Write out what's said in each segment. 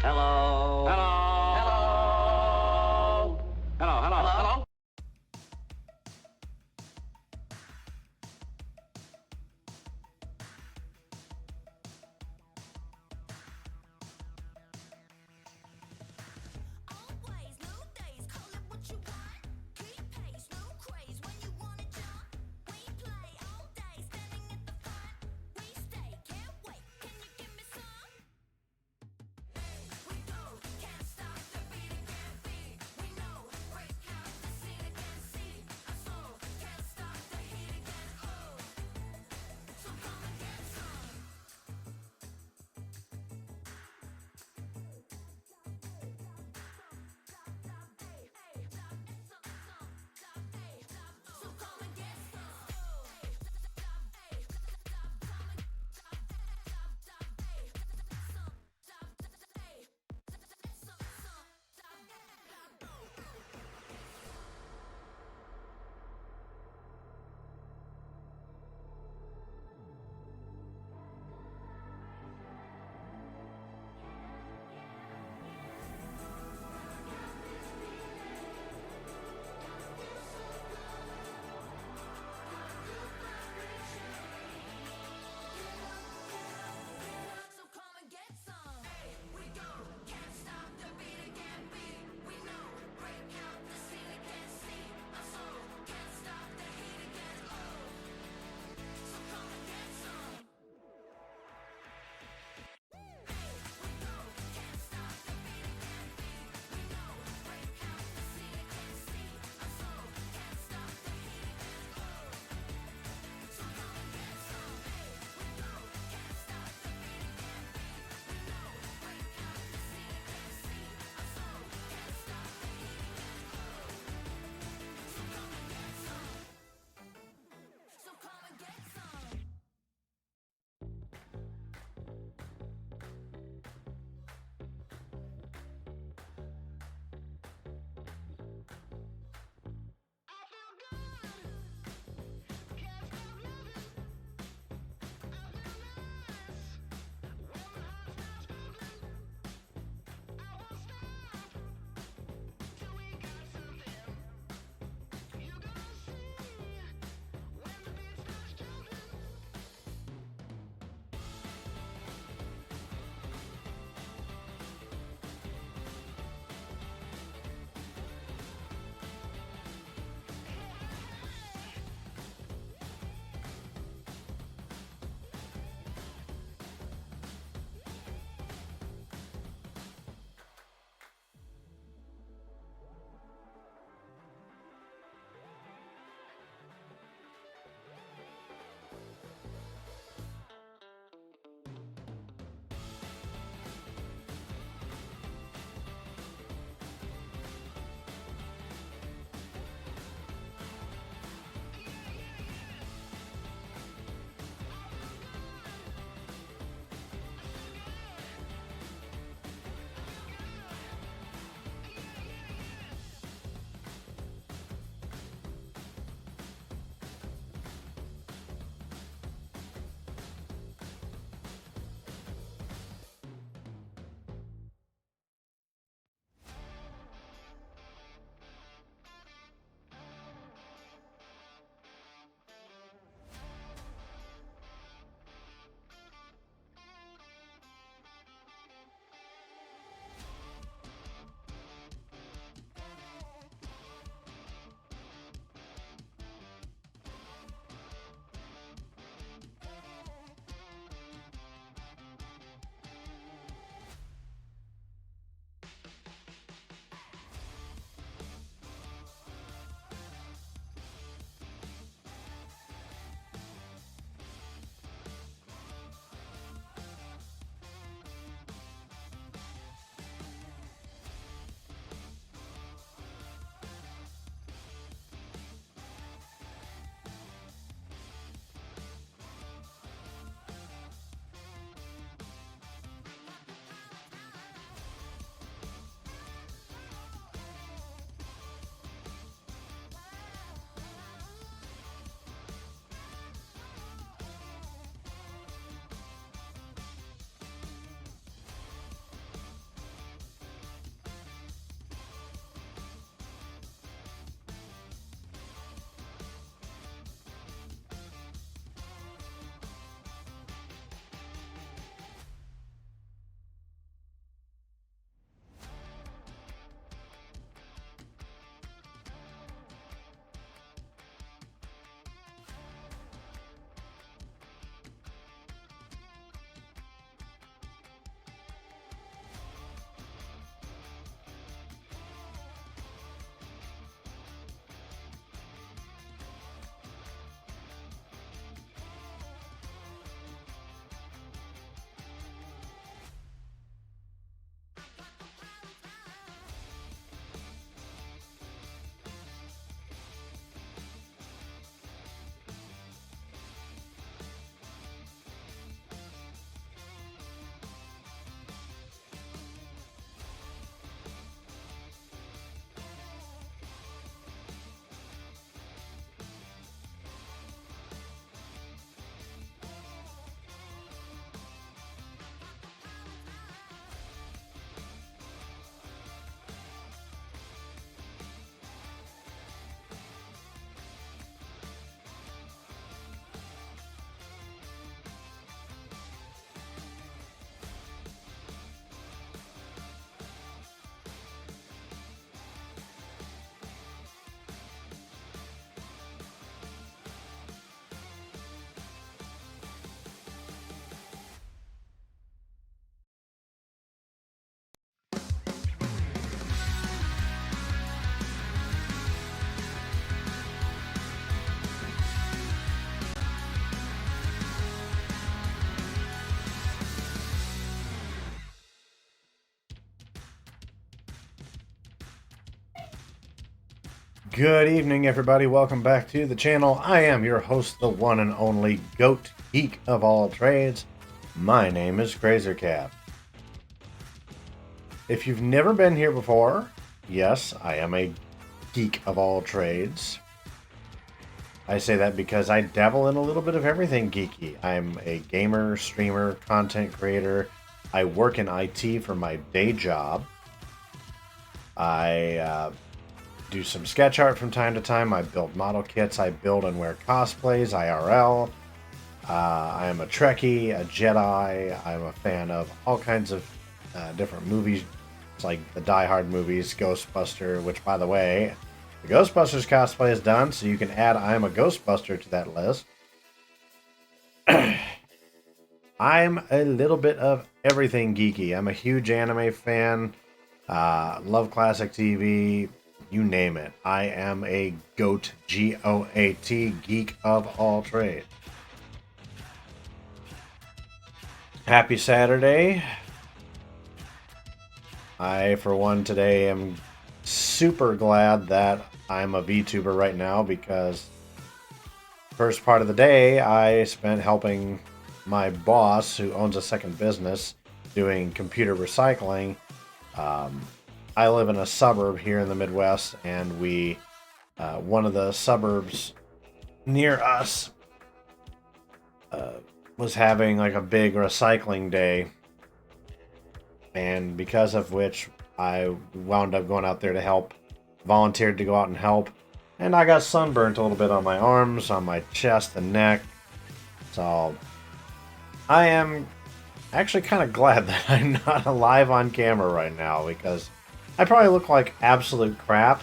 Hello. Hello. Hello. Hello. Always new days, call it what you want. Keep pace, no craze when you wanna jump. We play all day, standing at the front. We stay, can't wait. Can you give me some? We go Good evening, everybody. Welcome back to the channel. I am your host, the one and only GOAT Geek of all trades. My name is Crazercat. If you've never been here before, yes, I am a geek of all trades. I say that because I dabble in a little bit of everything geeky. I'm a gamer, streamer, content creator. I work in IT for my day job. I do some sketch art from time to time. I build model kits. I build and wear cosplays, IRL. I am a Trekkie, a Jedi. I'm a fan of all kinds of different movies. It's like the Die Hard movies, Ghostbuster, which, by the way, the Ghostbusters cosplay is done, so you can add I am a Ghostbuster to that list. I'm a little bit of everything geeky. I'm a huge anime fan. Love classic TV. You name it. I am a GOAT, G-O-A-T, geek of all trades. Happy Saturday. I, for one, today am super glad that I'm a VTuber right now because first part of the day I spent helping my boss, who owns a second business, doing computer recycling. I live in a suburb here in the Midwest, and one of the suburbs near us was having like a big recycling day, and because of which I wound up going out there to help, volunteered to go out and help, and I got sunburnt a little bit on my arms, on my chest and neck. So I am actually kind of glad that I'm not alive on camera right now, because I probably look like absolute crap.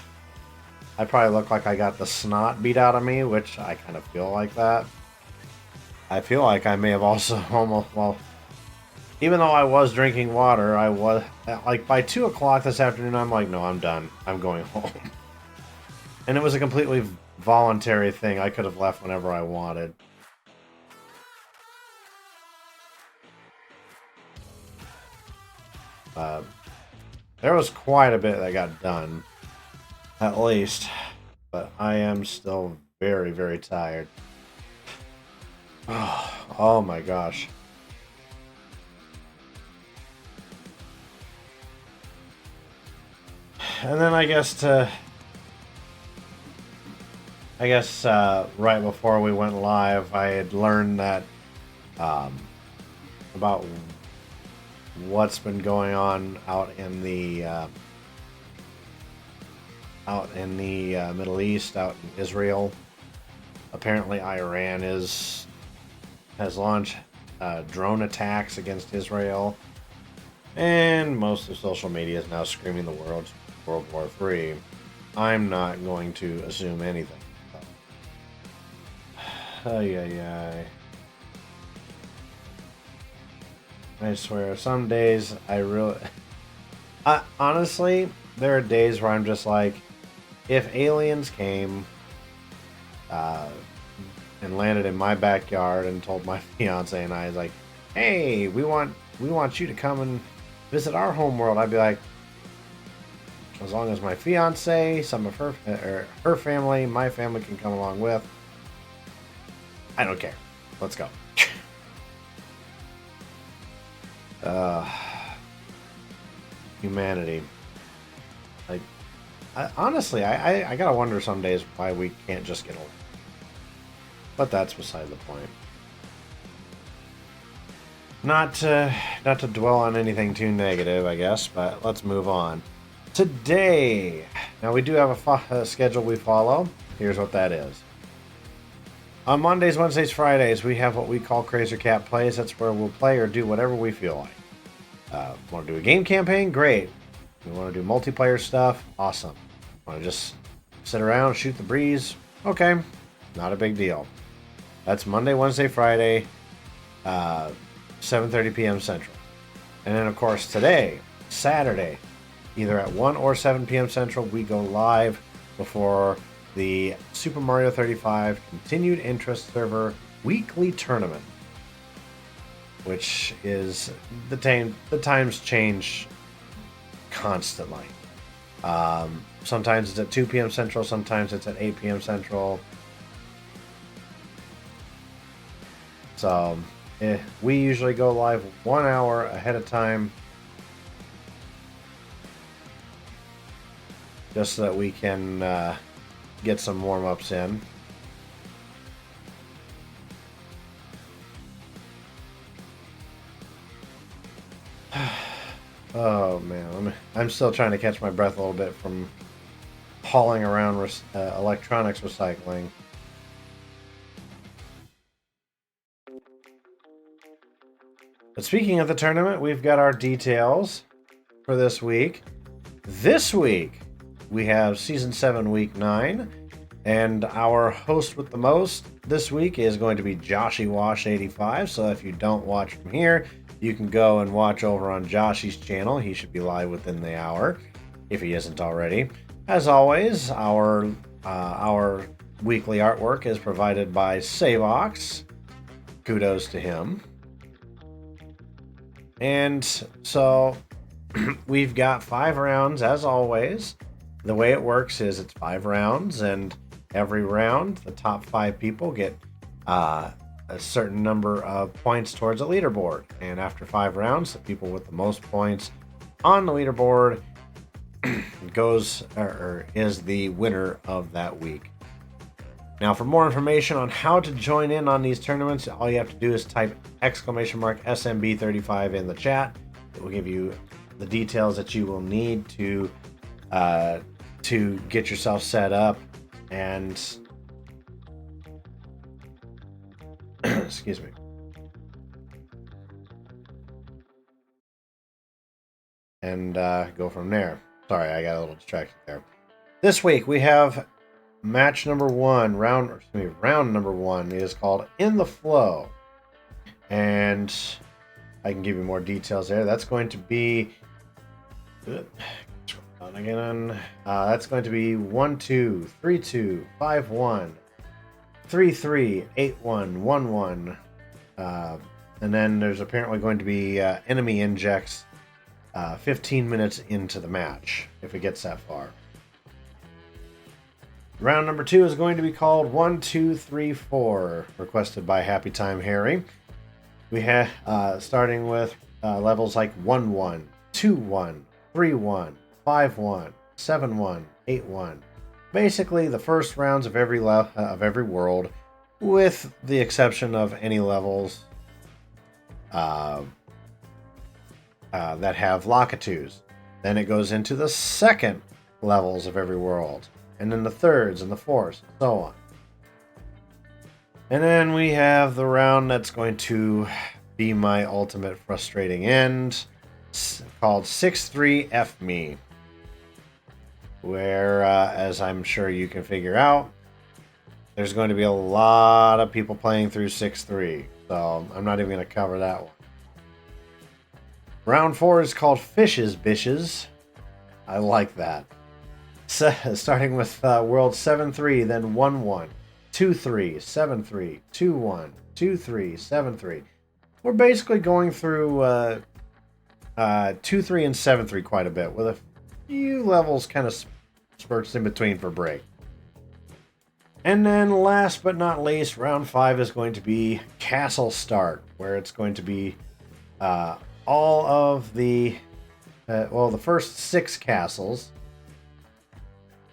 I probably look like I got the snot beat out of me, which I kind of feel like that. I feel like I may have also almost, well, even though I was drinking water, I was, like, by 2 o'clock this afternoon, I'm like, no, I'm done. I'm going home. And it was a completely voluntary thing. I could have left whenever I wanted. There was quite a bit that got done, at least, but I am still very, very tired. Oh my gosh. And then I guess right before we went live, I had learned that about what's been going on out in the Middle East, out in Israel. Apparently, Iran has launched drone attacks against Israel, and most of social media is now screaming the world's World War III. I'm not going to assume anything. Ay, ay, ay. I swear, some days honestly, there are days where I'm just like, if aliens came and landed in my backyard and told my fiance and I, like, hey, we want you to come and visit our home world, I'd be like, as long as my fiance, some of her family, my family can come along with, I don't care. Let's go. Humanity. Like, honestly, I gotta wonder some days why we can't just get along. But that's beside the point. Not to dwell on anything too negative, I guess, but let's move on. Today, now we do have a schedule we follow. Here's what that is. On Mondays, Wednesdays, Fridays, we have what we call Crazercat Plays. That's where we'll play or do whatever we feel like. Want to do a game campaign? Great. We want to do multiplayer stuff? Awesome. Want to just sit around, shoot the breeze? Okay. Not a big deal. That's Monday, Wednesday, Friday, 7:30 p.m. Central. And then, of course, today, Saturday, either at 1 or 7 p.m. Central, we go live before the Super Mario 35 Continued Interest Server Weekly Tournament, which is the times change constantly. Sometimes it's at 2 p.m. Central, sometimes it's at 8 p.m. Central. So we usually go live 1 hour ahead of time, just so that we can get some warm-ups in. Oh man, I'm still trying to catch my breath a little bit from hauling around electronics recycling. But speaking of the tournament, we've got our details for this week. This week, we have Season 7, Week 9. And our host with the most this week is going to be Joshy Wash 85. So if you don't watch from here, you can go and watch over on Joshy's channel. He should be live within the hour, if he isn't already. As always, our weekly artwork is provided by Savox. Kudos to him. And so we've got 5 rounds as always. The way it works is it's 5 rounds, and every round the top 5 people get a certain number of points towards a leaderboard. And after 5 rounds, the people with the most points on the leaderboard goes or is the winner of that week. Now, for more information on how to join in on these tournaments, all you have to do is type !SMB35 in the chat. It will give you the details that you will need to get yourself set up and excuse me. And go from there. Sorry, I got a little distracted there. This week we have match number 1, round number 1 is called In the Flow. And I can give you more details there. That's going to be that's going to be 1-2, 3-2, 5-1, 3-3, 8-1, 1-1. And then there's apparently going to be enemy injects 15 minutes into the match, if it gets that far. Round number 2 is going to be called 1, 2, 3, 4, requested by Happy Time Harry. We have starting with levels like 1-1, 2-1, 3-1, 5-1, 7-1, 8-1. Basically, the first rounds of every world, with the exception of any levels that have Lakitus. Then it goes into the second levels of every world, and then the thirds and the fourths, and so on. And then we have the round that's going to be my ultimate frustrating end, called 6-3 F Me, where, as I'm sure you can figure out, there's going to be a lot of people playing through 6-3, so I'm not even going to cover that one. Round 4 is called Fishes Bishes. I like that. So, starting with World 7-3, then 1-1, 2-3, 7-3, 2-1, 2-3, 7-3. We're basically going through 2-3 and 7-3 quite a bit, with a few levels kind of spurts in between for break. And then last but not least, round 5 is going to be Castle Start, where it's going to be all of the the first 6 castles,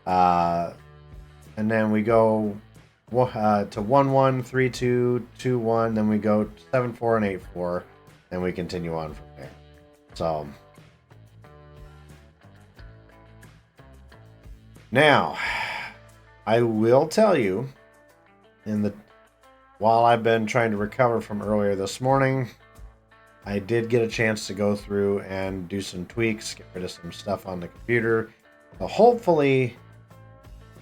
and then we go to 1-1, 3-2, 2-1, then we go 7-4 and 8-4, and we continue on from there. So now I will tell you, while I've been trying to recover from earlier this morning, I did get a chance to go through and do some tweaks, get rid of some stuff on the computer. So hopefully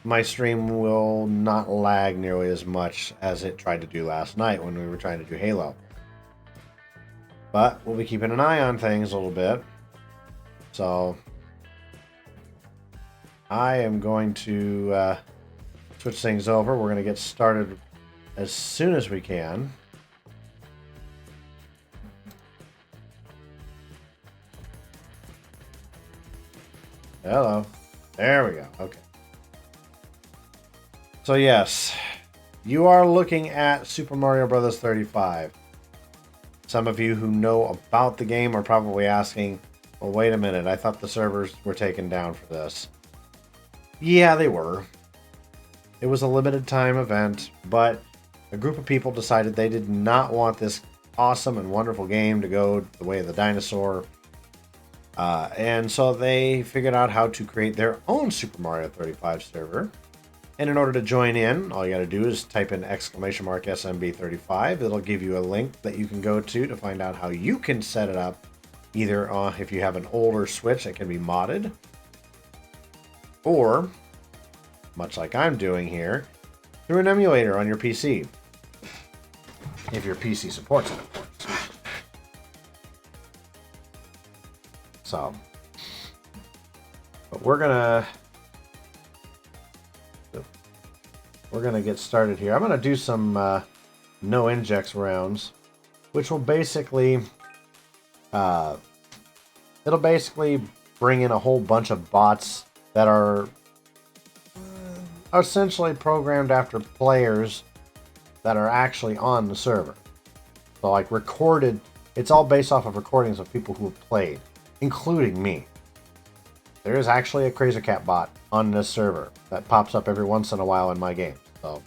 my stream will not lag nearly as much as it tried to do last night when we were trying to do Halo. But we'll be keeping an eye on things a little bit. So I am going to switch things over. We're going to get started as soon as we can. Hello. There we go. Okay. So yes, you are looking at Super Mario Bros. 35. Some of you who know about the game are probably asking, well, wait a minute, I thought the servers were taken down for this. Yeah, they were. It was a limited time event, but a group of people decided they did not want this awesome and wonderful game to go the way of the dinosaur. And so they figured out how to create their own Super Mario 35 server. And in order to join in, all you got to do is type in !SMB35. It'll give you a link that you can go to find out how you can set it up. Either if you have an older Switch that can be modded, or, much like I'm doing here, through an emulator on your PC. If your PC supports it, of course. So, but we're gonna get started here. I'm gonna do some no injects rounds, which will basically it'll basically bring in a whole bunch of bots that are essentially programmed after players that are actually on the server. So like recorded, it's all based off of recordings of people who have played, including me. There is actually a Crazy Cat bot on this server that pops up every once in a while in my game. So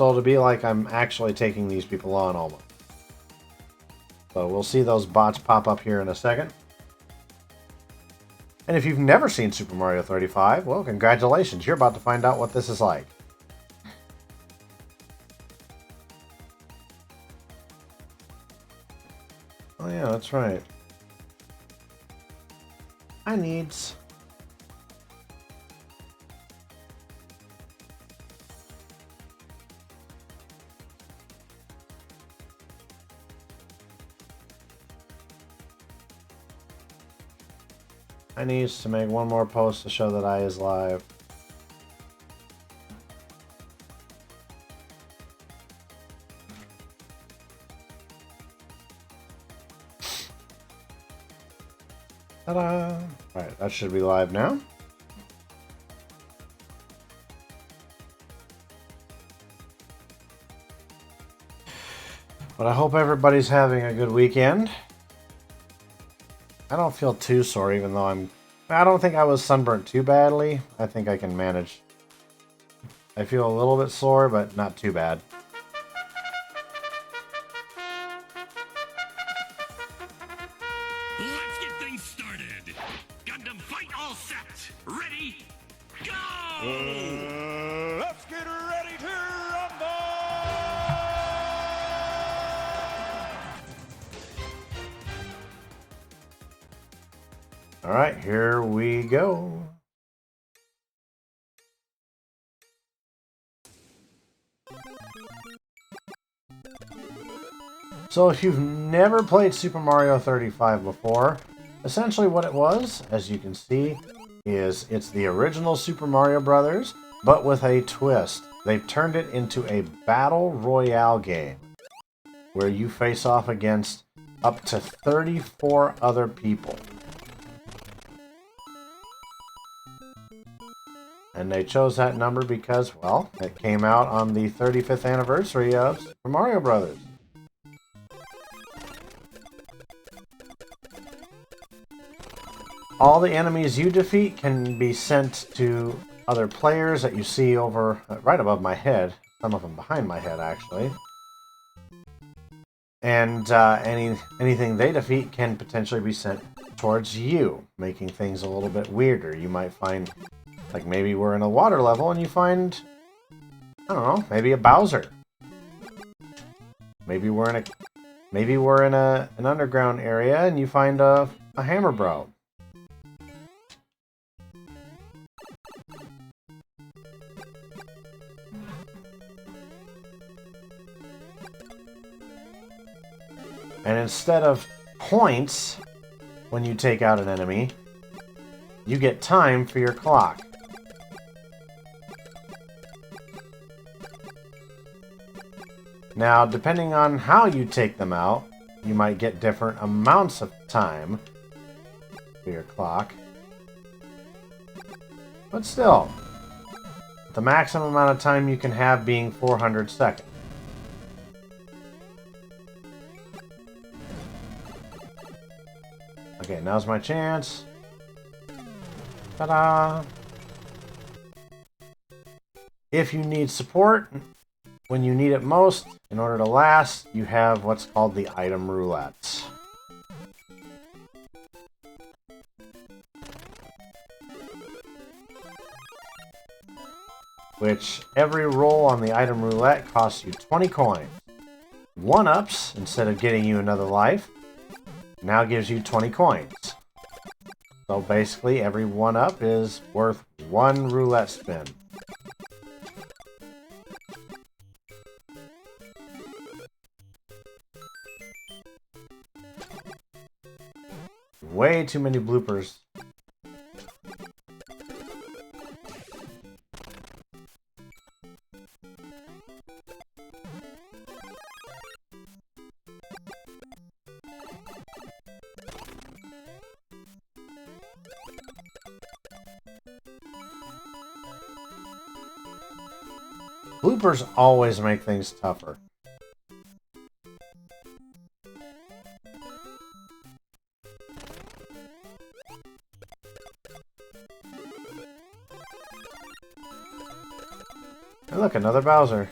it'll be like I'm actually taking these people on almost. So we'll see those bots pop up here in a second. And if you've never seen Super Mario 35, well, congratulations. You're about to find out what this is like. Oh yeah, that's right. I needs... I needs to make one more post to show that I is live. Ta-da! Alright, that should be live now. But I hope everybody's having a good weekend. I don't feel too sore, even though I don't think I was sunburnt too badly. I think I can manage. I feel a little bit sore, but not too bad. Let's get things started. Gundam fight all set. Ready? Go! Let's get ready to rumble! All right, here we go. So if you've never played Super Mario 35 before, essentially what it was, as you can see, is it's the original Super Mario Brothers, but with a twist. They've turned it into a battle royale game where you face off against up to 34 other people. And they chose that number because, well, it came out on the 35th anniversary of Super Mario Brothers. All the enemies you defeat can be sent to other players that you see over right above my head. Some of them behind my head, actually. And anything they defeat can potentially be sent towards you, making things a little bit weirder. You might find, like maybe we're in a water level and you find, I don't know, maybe a Bowser. Maybe we're in an underground area and you find a Hammer Bro. And instead of points when you take out an enemy, you get time for your clock. Now, depending on how you take them out, you might get different amounts of time for your clock. But still, the maximum amount of time you can have being 400 seconds. Okay, now's my chance. Ta-da! If you need support, when you need it most, in order to last, you have what's called the item roulette. Which every roll on the item roulette costs you 20 coins. 1-ups, instead of getting you another life, now gives you 20 coins. So basically, every 1-up is worth 1 roulette spin. Way too many bloopers. Bloopers always make things tougher. And look, another Bowser.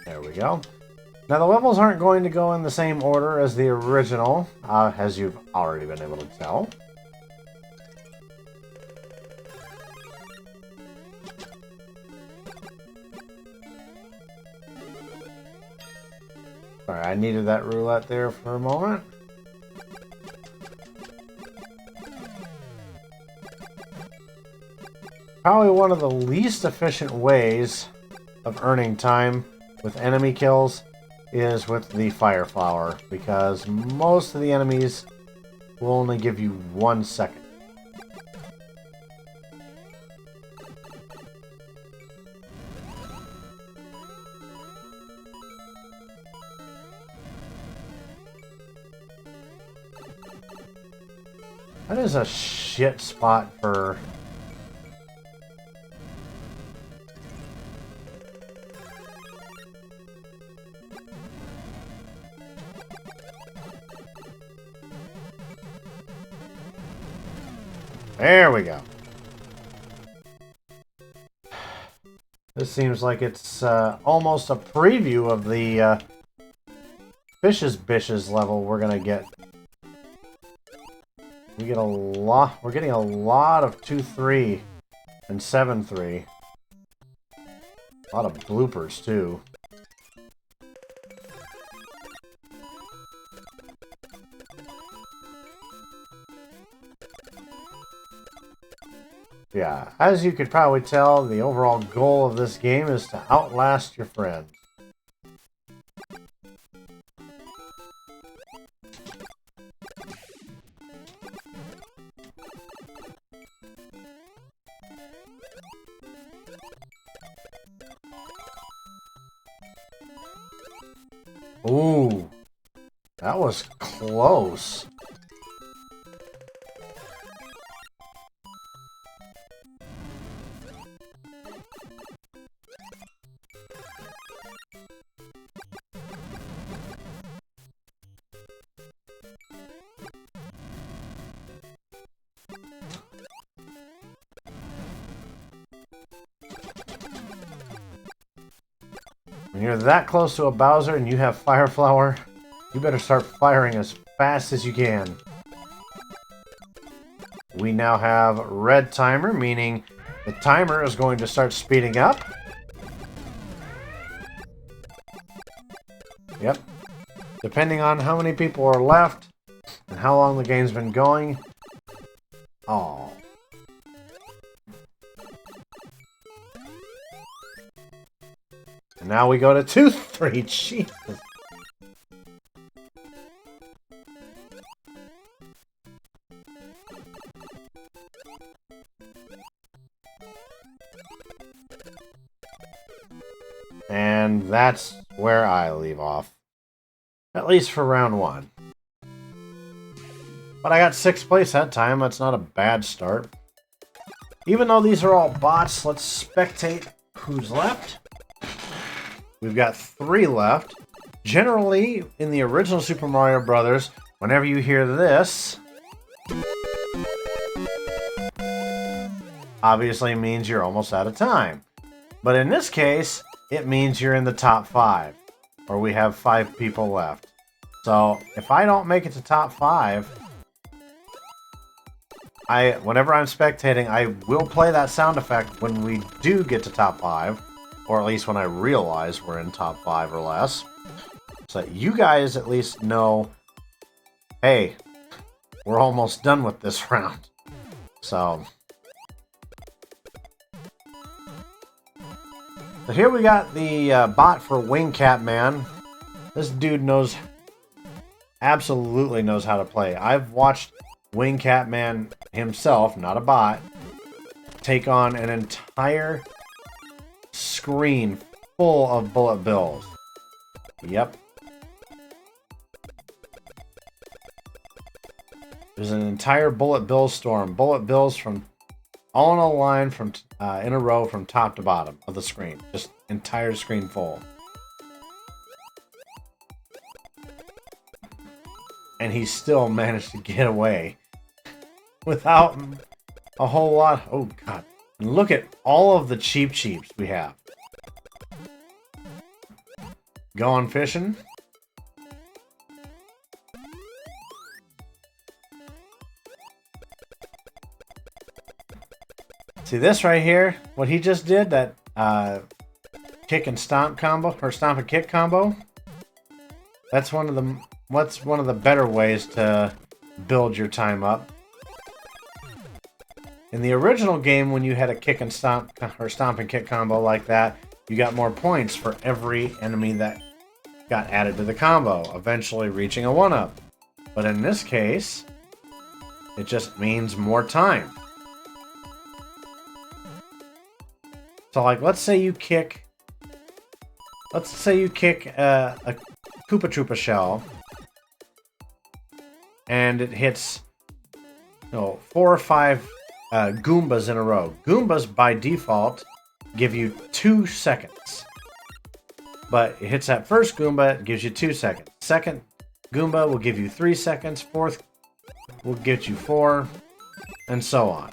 There we go. Now the levels aren't going to go in the same order as the original, as you've already been able to tell. Sorry, I needed that roulette there for a moment. Probably one of the least efficient ways of earning time with enemy kills is with the Fire Flower, because most of the enemies will only give you 1 second. That is a shit spot for... There we go. This seems like it's almost a preview of the Fishes Bishes level we're gonna get. We get a lot. We're getting a lot of 2-3 and 7-3. A lot of bloopers too. Yeah, as you could probably tell, the overall goal of this game is to outlast your friends. Ooh, that was close. When you're that close to a Bowser and you have Fire Flower, you better start firing as fast as you can. We now have red timer, meaning the timer is going to start speeding up. Yep. Depending on how many people are left and how long the game's been going. Oh. And now we go to 2-3. Jesus. And that's where I leave off. At least for round 1. But I got 6th place that time. That's not a bad start. Even though these are all bots, let's spectate who's left. We've got 3 left. Generally, in the original Super Mario Brothers, whenever you hear this, obviously means you're almost out of time. But in this case, it means you're in the top 5, or we have 5 people left. So if I don't make it to top 5, whenever I'm spectating, I will play that sound effect when we do get to top 5, or at least when I realize we're in top 5 or less, so that you guys at least know, hey, we're almost done with this round. So here we got the bot for Wing Cat Man. This dude absolutely knows how to play. I've watched Wing Cat Man himself, not a bot, take on an entire screen full of bullet bills. Yep. There's an entire bullet bill storm. Bullet bills from all in a line from in a row from top to bottom of the screen. Just entire screen full. And he still managed to get away without a whole lot. Oh god. And look at all of the cheeps we have. Going fishing. See this right here? What he just did, that kick and stomp combo, or stomp and kick combo. That's one of the better ways to build your time up. In the original game, when you had a kick and stomp or stomp and kick combo like that, you got more points for every enemy that got added to the combo, eventually reaching a 1-up. But in this case, it just means more time. So like, let's say you kick a Koopa Troopa shell, and it hits 4 or 5 Goombas in a row. Goombas by default give you 2 seconds, but it hits that first Goomba, it gives you 2 seconds. Second Goomba will give you 3 seconds. Fourth will get you 4, and so on.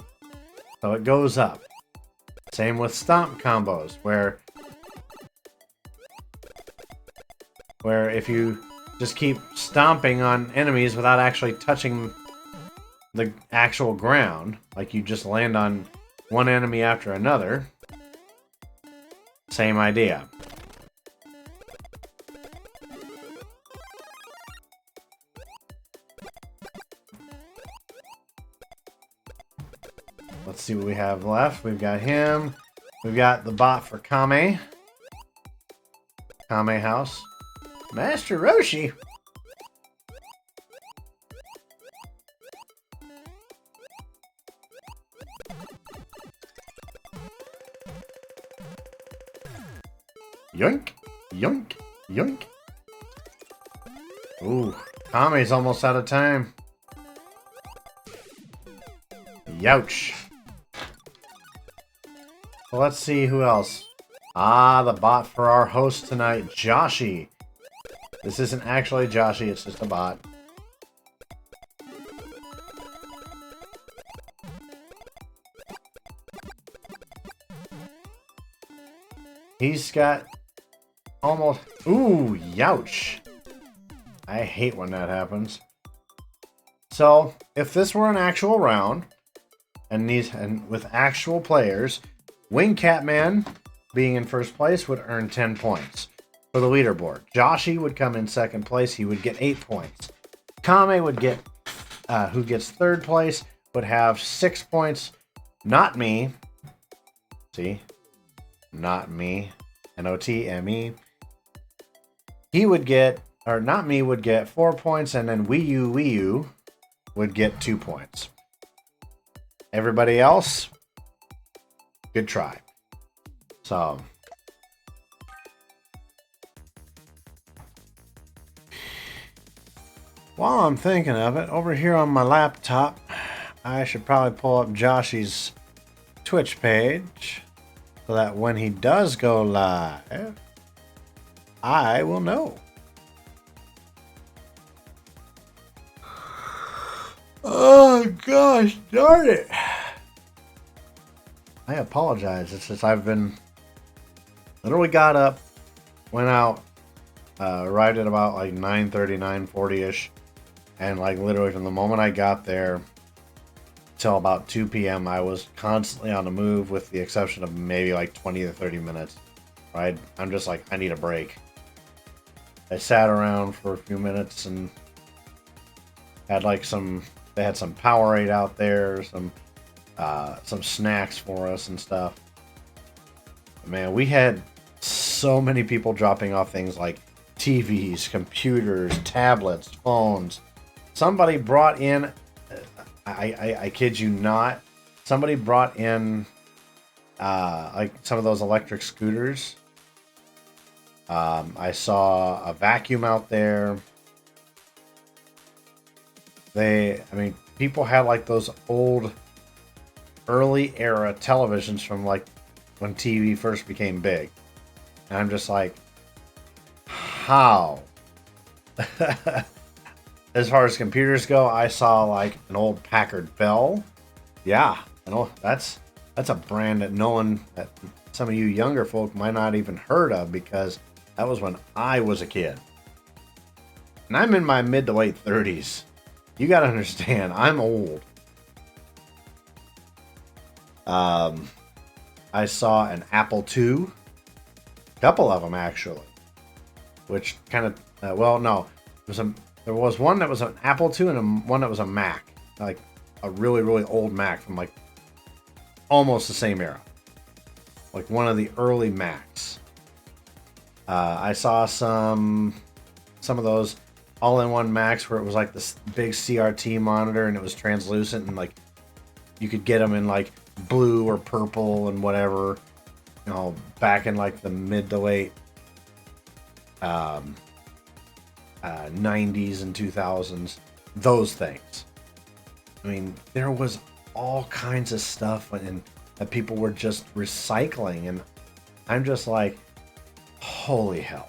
So it goes up. Same with stomp combos, where if you just keep stomping on enemies without actually touching the actual ground, like you just land on one enemy after another, same idea. Let's see what we have left. We've got him. We've got the bot for Kame. Kame House. Master Roshi. Yoink, yoink, yoink. Ooh, Kame's almost out of time. Youch. Well, let's see who else. Ah, the bot for our host tonight, Joshi. This isn't actually Joshi, it's just a bot. He's got almost... Ooh, youch. I hate when that happens. So, if this were an actual round, and with actual players, Wing Cat Man, being in first place, would earn 10 points for the leaderboard. Joshi would come in second place. He would get 8 points. Kame would get, who gets third place, would have 6 points. Not me. See? Not me. N-O-T-M-E. He would get, or not me, would get 4 points, and then Wii U would get 2 points. Everybody else, good try. So, While I'm thinking of it, over here on my laptop, I should probably pull up Joshy's Twitch page so that when he does go live, I will know. Oh gosh, darn it. I apologize. It's just I've been literally got up, went out, arrived at about like 9:30, 9:40ish, and like literally from the moment I got there till about 2 p.m. I was constantly on the move, with the exception of maybe like 20 to 30 minutes. Right? I'm just like, I need a break. I sat around for a few minutes and had like they had some Powerade out there, some snacks for us and stuff. Man, we had so many people dropping off things like TVs, computers, tablets, phones. Somebody brought in, I kid you not, somebody brought in like some of those electric scooters. I saw a vacuum out there. People had like those old early era televisions from like when TV first became big. And I'm just like, how? As far as computers go, I saw like an old Packard Bell. Yeah, I know that's a brand that some of you younger folk might not even heard of, because that was when I was a kid. And I'm in my mid to late 30s. You got to understand, I'm old. I saw an Apple II. A couple of them, actually. Which kind of... no. There was one that was an Apple II and one that was a Mac. Like, a really, really old Mac from, like, almost the same era. Like, one of the early Macs. I saw some of those all-in-one Macs where it was like this big CRT monitor and it was translucent, and like you could get them in like blue or purple and whatever, you know, back in like the mid to late 90s and 2000s. Those things. I mean, there was all kinds of stuff and that people were just recycling, and I'm just like, holy hell.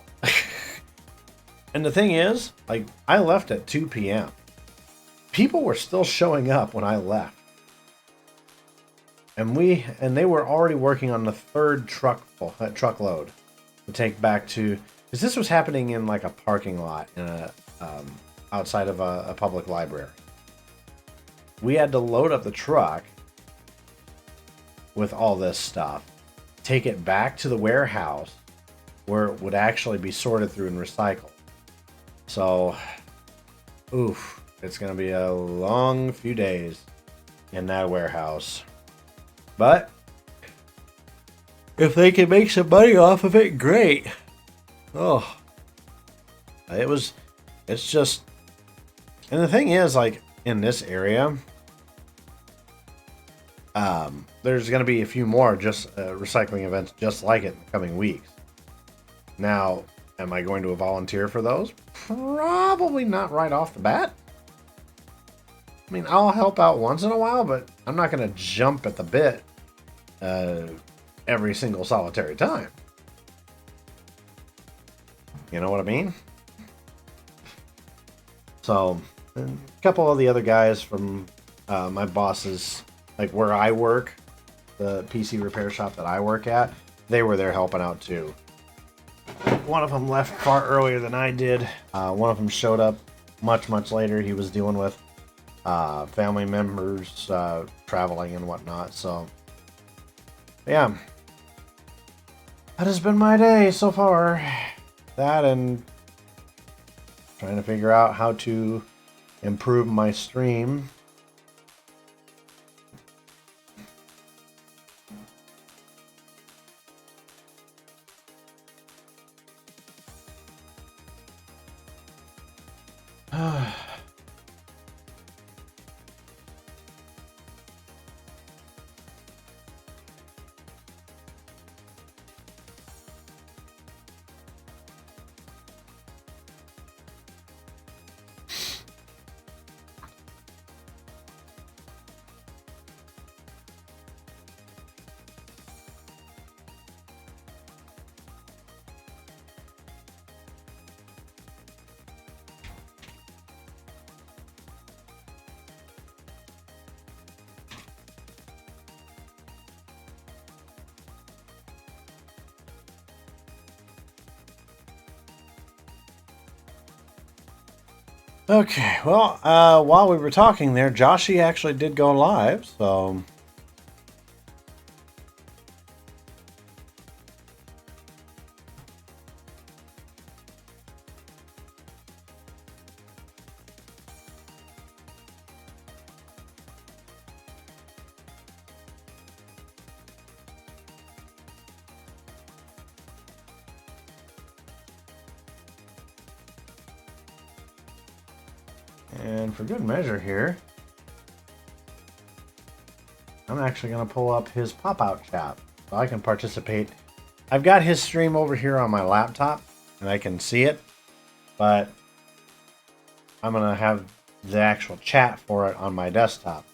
And the thing is, like, I left at 2 p.m. People were still showing up when I left. And they were already working on the third truckload to take back to, because this was happening in like a parking lot in outside of a public library. We had to load up the truck with all this stuff, take it back to the warehouse where it would actually be sorted through and recycled. So, oof, it's going to be a long few days in that warehouse. But if they can make some money off of it, great. Oh, it's just, and the thing is, like, in this area, there's going to be a few more just recycling events just like it in the coming weeks. Now, am I going to volunteer for those? Probably not right off the bat. I mean, I'll help out once in a while, but I'm not going to jump at the bit every single solitary time. You know what I mean? So, a couple of the other guys from my bosses, like where I work, the PC repair shop that I work at, they were there helping out too. One of them left far earlier than I did. One of them showed up much, much later. He was dealing with family members traveling and whatnot. So, yeah. That has been my day so far. That and trying to figure out how to improve my stream. Okay, well, while we were talking there, Joshy actually did go live, so... And for good measure here, I'm actually going to pull up his pop-out chat so I can participate. I've got his stream over here on my laptop, and I can see it, but I'm going to have the actual chat for it on my desktop.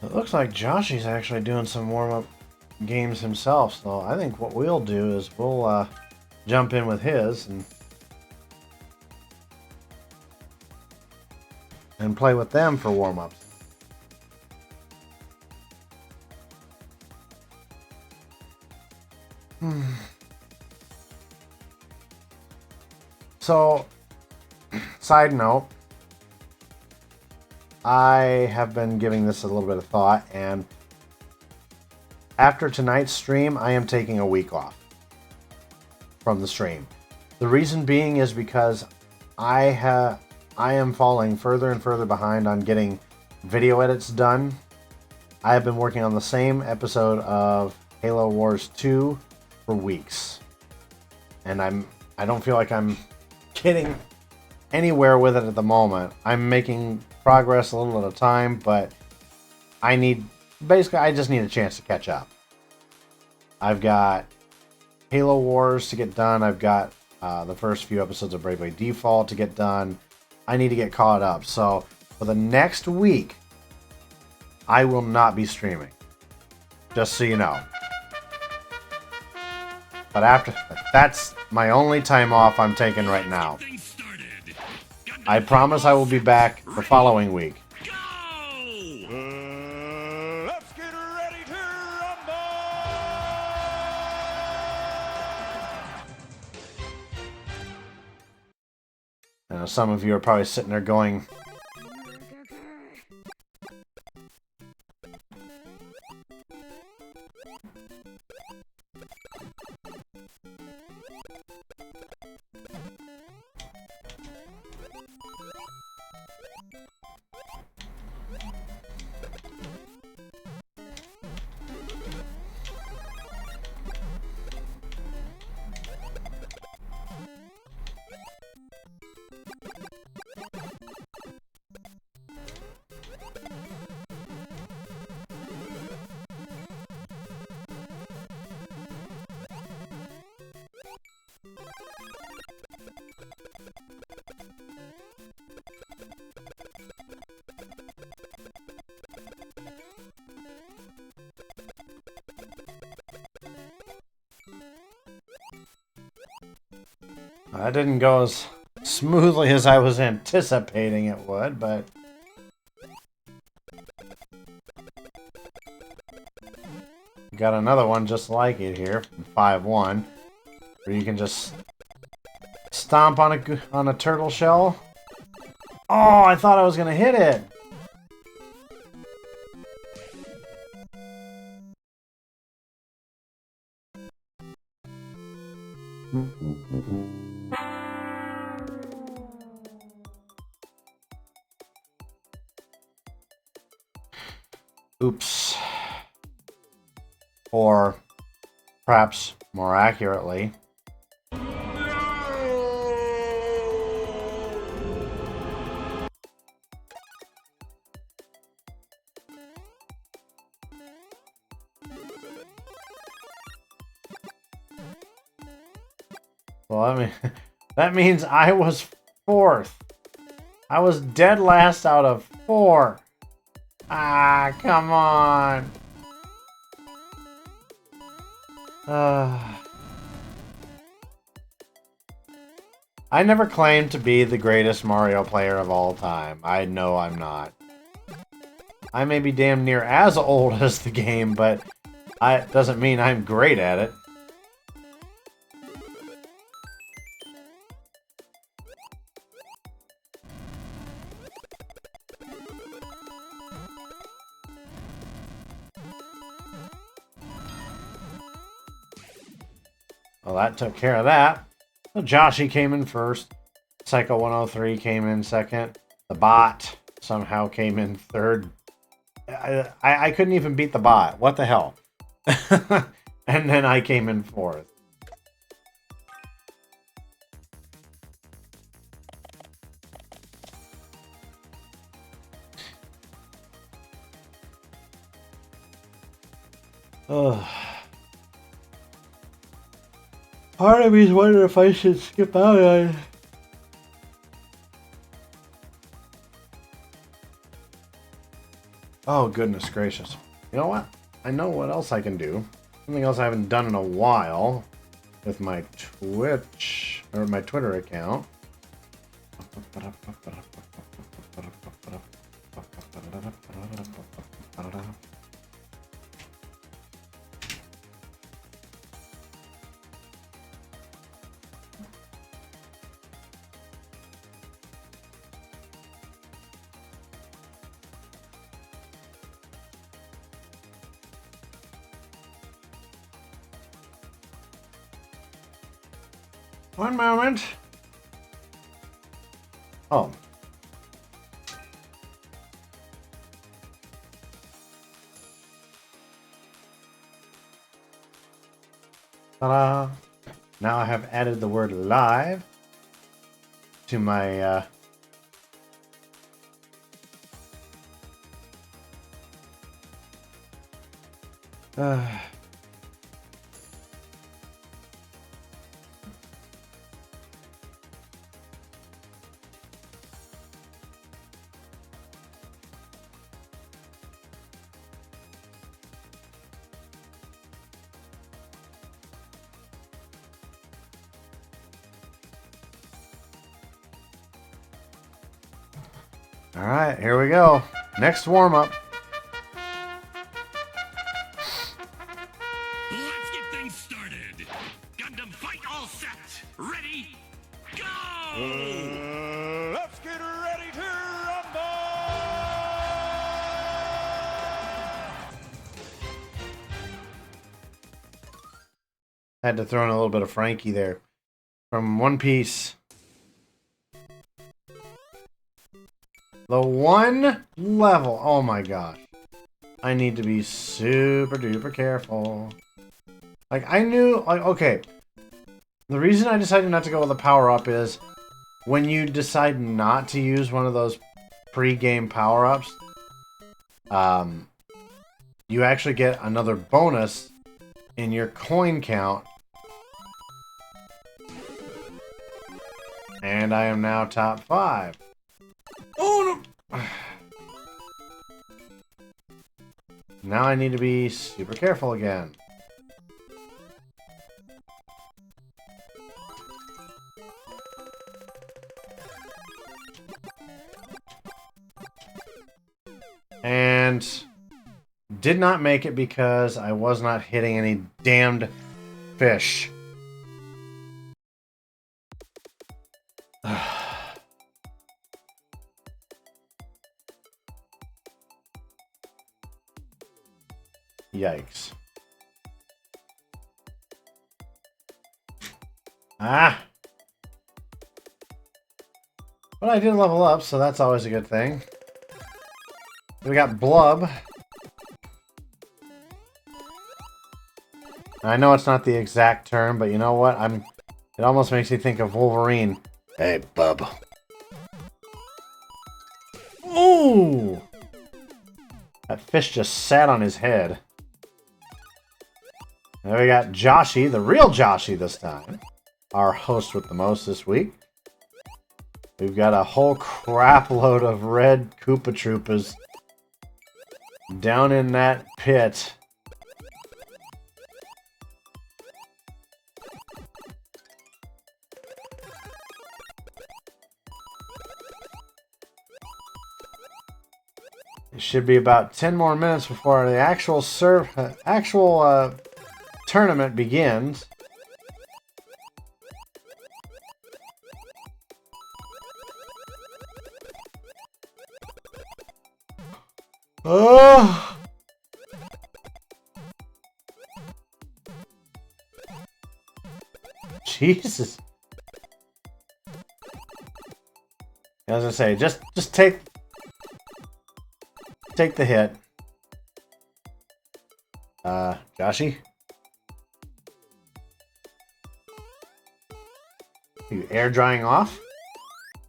It looks like Joshy's actually doing some warm-up games himself, so I think what we'll do is we'll jump in with his and play with them for warm-ups. So, side note, I have been giving this a little bit of thought, and after tonight's stream, I am taking a week off from the stream. The reason being is because I am falling further and further behind on getting video edits done. I have been working on the same episode of Halo Wars 2 for weeks, and I don't feel like I'm getting anywhere with it at the moment. I'm making progress a little at a time, but I just need a chance to catch up. I've got Halo Wars to get done. I've got the first few episodes of Bravely Default to get done. I need to get caught up. So for the next week, I will not be streaming. Just so you know. But that's my only time off I'm taking right now. I promise I will be back the following week. Let's get ready to rumble! Some of you are probably sitting there going, that didn't go as smoothly as I was anticipating it would, but got another one just like it here, 5-1, where you can just stomp on a turtle shell. Oh, I thought I was gonna hit it. Oops. Or perhaps more accurately, Well, I mean, that means I was 4th. I was dead last out of 4. Ah, come on. I never claimed to be the greatest Mario player of all time. I know I'm not. I may be damn near as old as the game, but it doesn't mean I'm great at it. Well, that took care of that. So Joshy came in first. Psycho 103 came in second. The bot somehow came in third. I couldn't even beat the bot. What the hell? And then I came in fourth. Ugh. Part of me's wondering if I should skip out on. Oh, goodness gracious. You know what? I know what else I can do. Something else I haven't done in a while with my Twitch, or my Twitter account. One moment. Oh. Ta-da. Now I have added the word live to my Alright, here we go. Next warm-up. Let's get things started. Gundam fight all set. Ready? Go! Let's get ready to rumble! Had to throw in a little bit of Frankie there. From One Piece. The one level. Oh my gosh. I need to be super duper careful. Like, I knew, like, okay. The reason I decided not to go with the power-up is when you decide not to use one of those pre-game power-ups, you actually get another bonus in your coin count. And I am now top 5. Oh no! Now I need to be super careful again. And did not make it because I was not hitting any damned fish. Yikes. Ah! But I did level up, so that's always a good thing. We got Blub. I know it's not the exact term, but you know what? It almost makes me think of Wolverine. Hey, bub. Ooh! That fish just sat on his head. Then we got Joshy, the real Joshy this time. our host with the most this week. We've got a whole crap load of red Koopa Troopas down in that pit. It should be about 10 more minutes before the actual tournament begins. Oh! Jesus. As I say, just take the hit. Joshy? You air drying off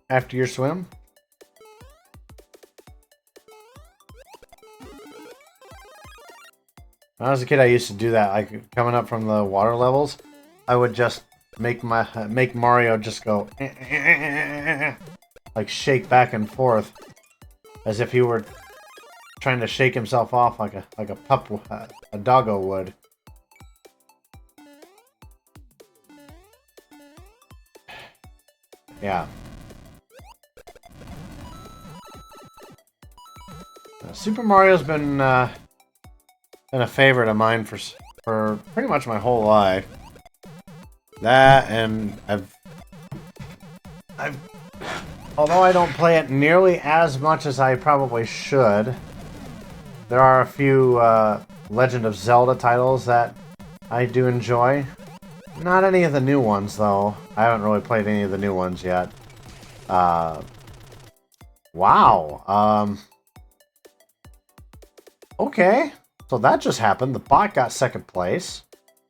after your swim? When I was a kid, I used to do that. Like coming up from the water levels, I would just make Mario just go like shake back and forth, as if he were trying to shake himself off like a doggo would. Yeah. Super Mario's been a favorite of mine for pretty much my whole life. That, and although I don't play it nearly as much as I probably should, there are a few Legend of Zelda titles that I do enjoy. Not any of the new ones, though. I haven't really played any of the new ones yet. Wow. Okay. So that just happened. The bot got second place.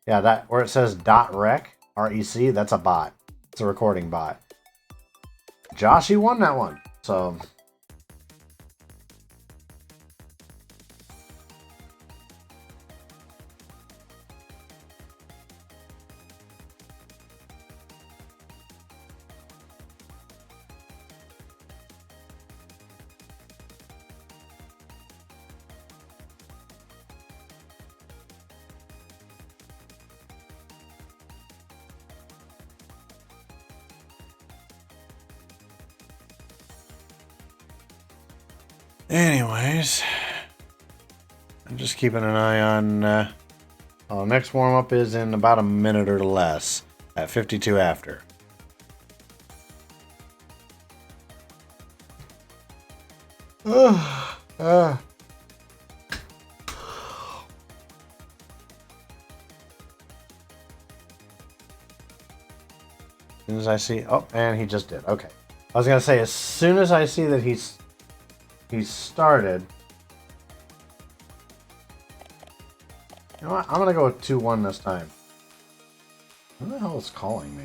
Yeah, that where it says .rec, R-E-C, that's a bot. It's a recording bot. Joshy won that one. So... Anyways, I'm just keeping an eye on... the next warm-up is in about a minute or less, at 52 after. As soon as I see... Oh, and he just did. Okay. I was going to say, as soon as I see that he's started... You know what? I'm going to go with 2-1 this time. Who the hell is calling me?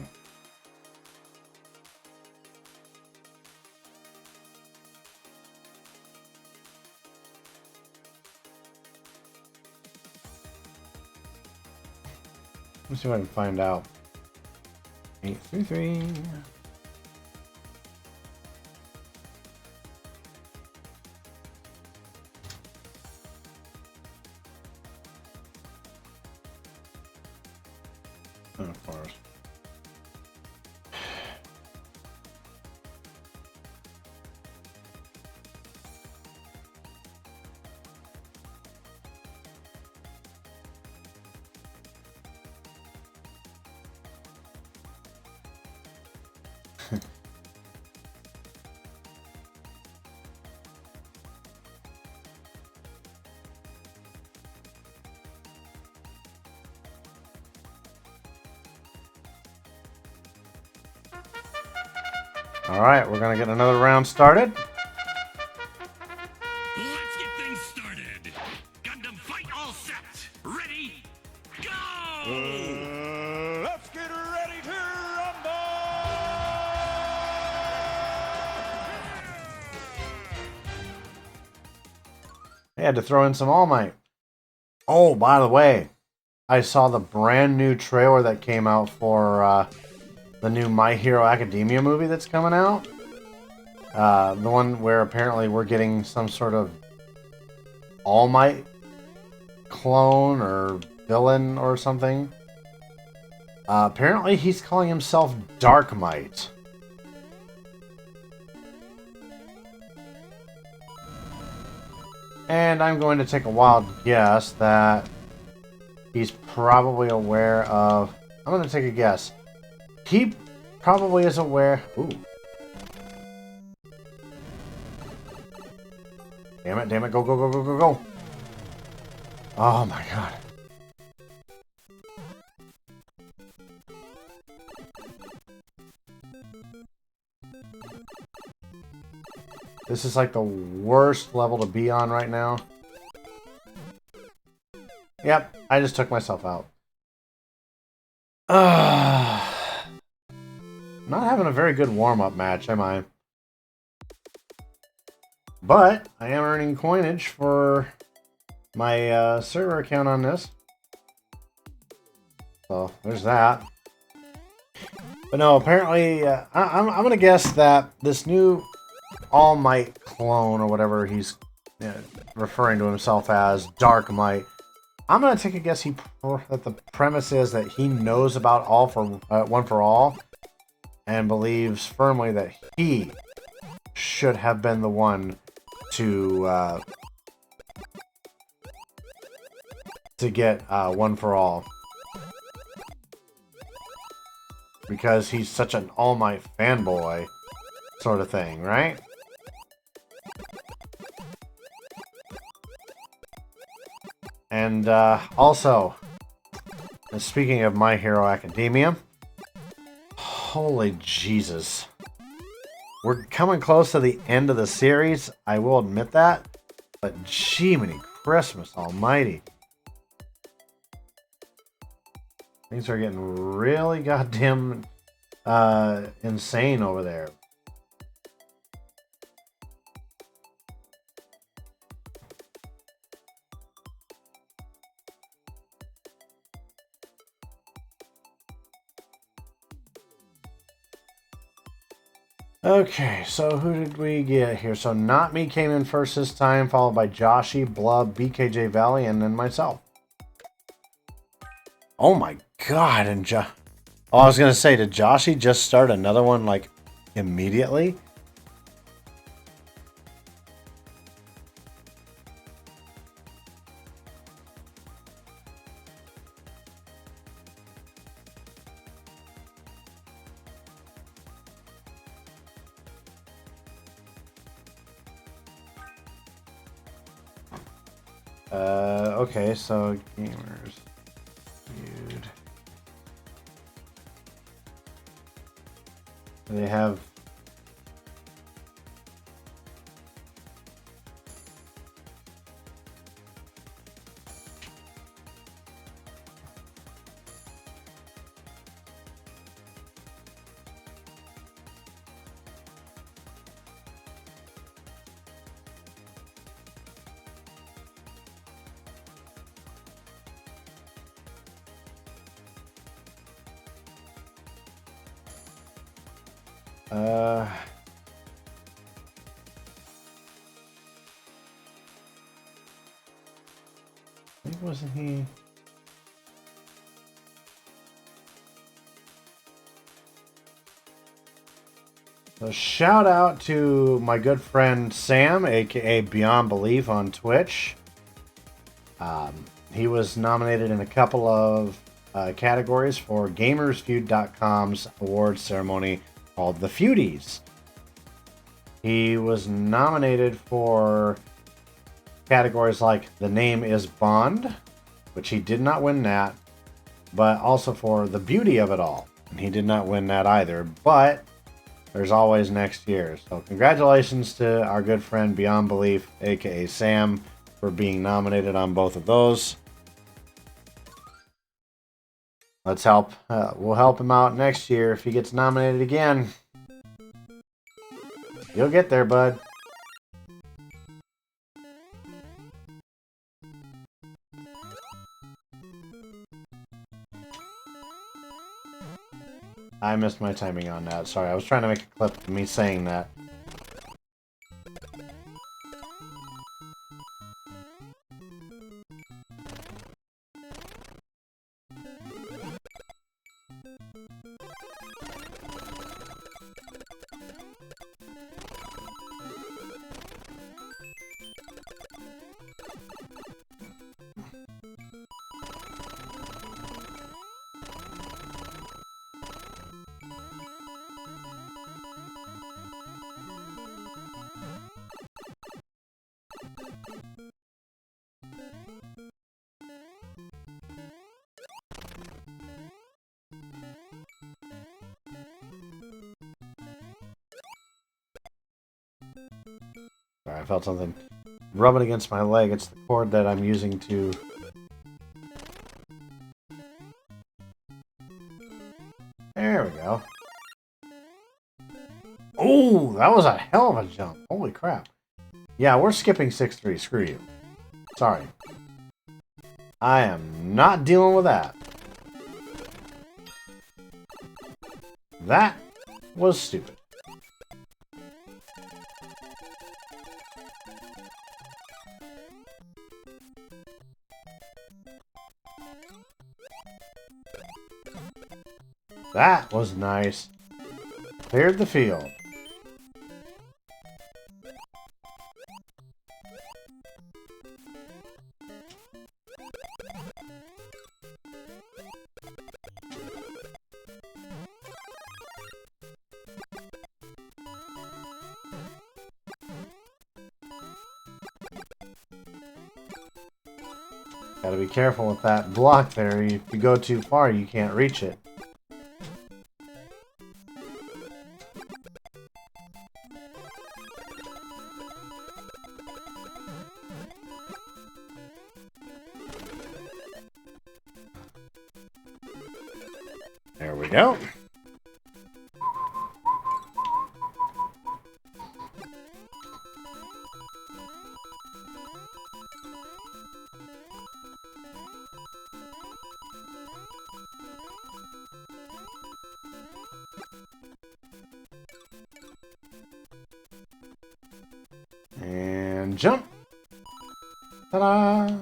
Let me see if I can find out. 833. Of course. Alright, we're gonna get another round started. Let's get things started. Gundam fight all set. Ready? Go! Let's get ready to rumble! I had to throw in some All Might. Oh, by the way, I saw the brand new trailer that came out for the new My Hero Academia movie that's coming out. The one where apparently we're getting some sort of All Might clone or villain or something. Apparently he's calling himself Dark Might. And I'm going to take a wild guess that he's probably aware of... I'm going to take a guess. He probably is aware... Ooh. Damn it, go, go, go, go, go, go. Oh my god. This is like the worst level to be on right now. Yep, I just took myself out. Not having a very good warm-up match, am I? But I am earning coinage for my server account on this. So there's that. But no, apparently I'm gonna guess that this new All Might clone or whatever he's referring to himself as, Dark Might. I'm gonna take a guess that the premise is that he knows about One for All and believes firmly that he should have been the one to get One for All, because he's such an All Might fanboy sort of thing, right? And also, speaking of My Hero Academia, holy Jesus. We're coming close to the end of the series, I will admit that. But Jiminy Christmas almighty. Things are getting really goddamn insane over there. Okay, so who did we get here? So Not Me came in first this time, followed by Joshy, Blub, BKJ Valley, and then myself. Oh my god, and oh, I was gonna say, did Joshy just start another one, like, immediately? Okay, so gamers viewed. They have I think wasn't he? So shout out to my good friend Sam, aka Beyond Belief on Twitch. He was nominated in a couple of categories for GamersFeud.com's awards ceremony called the Feudies. He was nominated for categories like The Name is Bond, which he did not win that, but also for The Beauty of It All, and he did not win that either, but there's always next year. So congratulations to our good friend Beyond Belief, aka Sam, for being nominated on both of those. Let's help. We'll help him out next year if he gets nominated again. You'll get there, bud. I missed my timing on that. Sorry, I was trying to make a clip of me saying that. Sorry, I felt something rubbing against my leg. It's the cord that I'm using to... There we go. Oh, that was a hell of a jump. Holy crap. Yeah, we're skipping 6-3. Screw you. Sorry. I am not dealing with that. That was stupid. That was nice. Cleared the field. Gotta be careful with that block there. If you go too far, you can't reach it. There we go. And jump. Ta-da!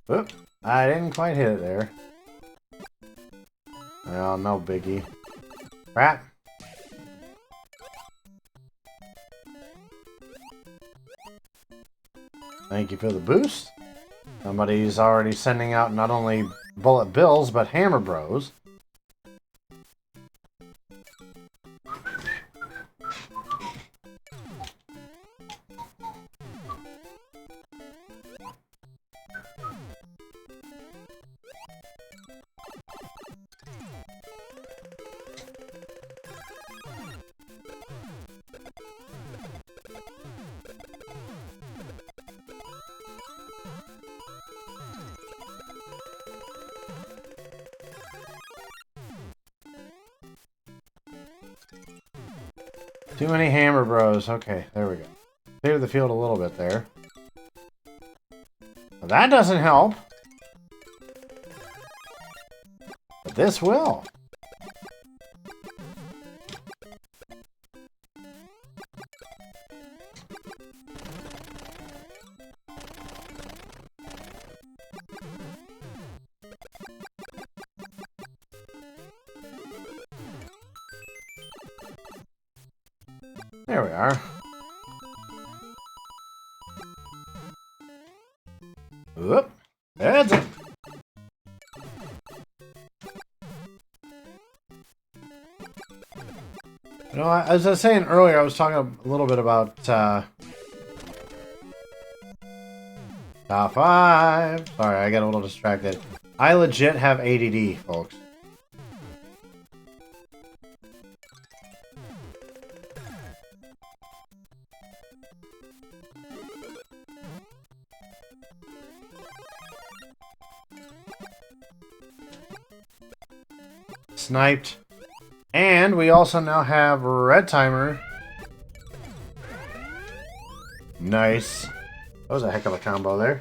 Oop, I didn't quite hit it there. Well, no biggie. Crap. Thank you for the boost. Somebody's already sending out not only bullet bills, but hammer bros. Too many hammer bros. Okay, there we go. Clear the field a little bit there. Well, that doesn't help. But this will. There we are. Whoop. That's it. You know, as I was saying earlier, I was talking a little bit about top 5. Sorry, I got a little distracted. I legit have ADD, folks. Sniped. And we also now have Red Timer. Nice. That was a heck of a combo there.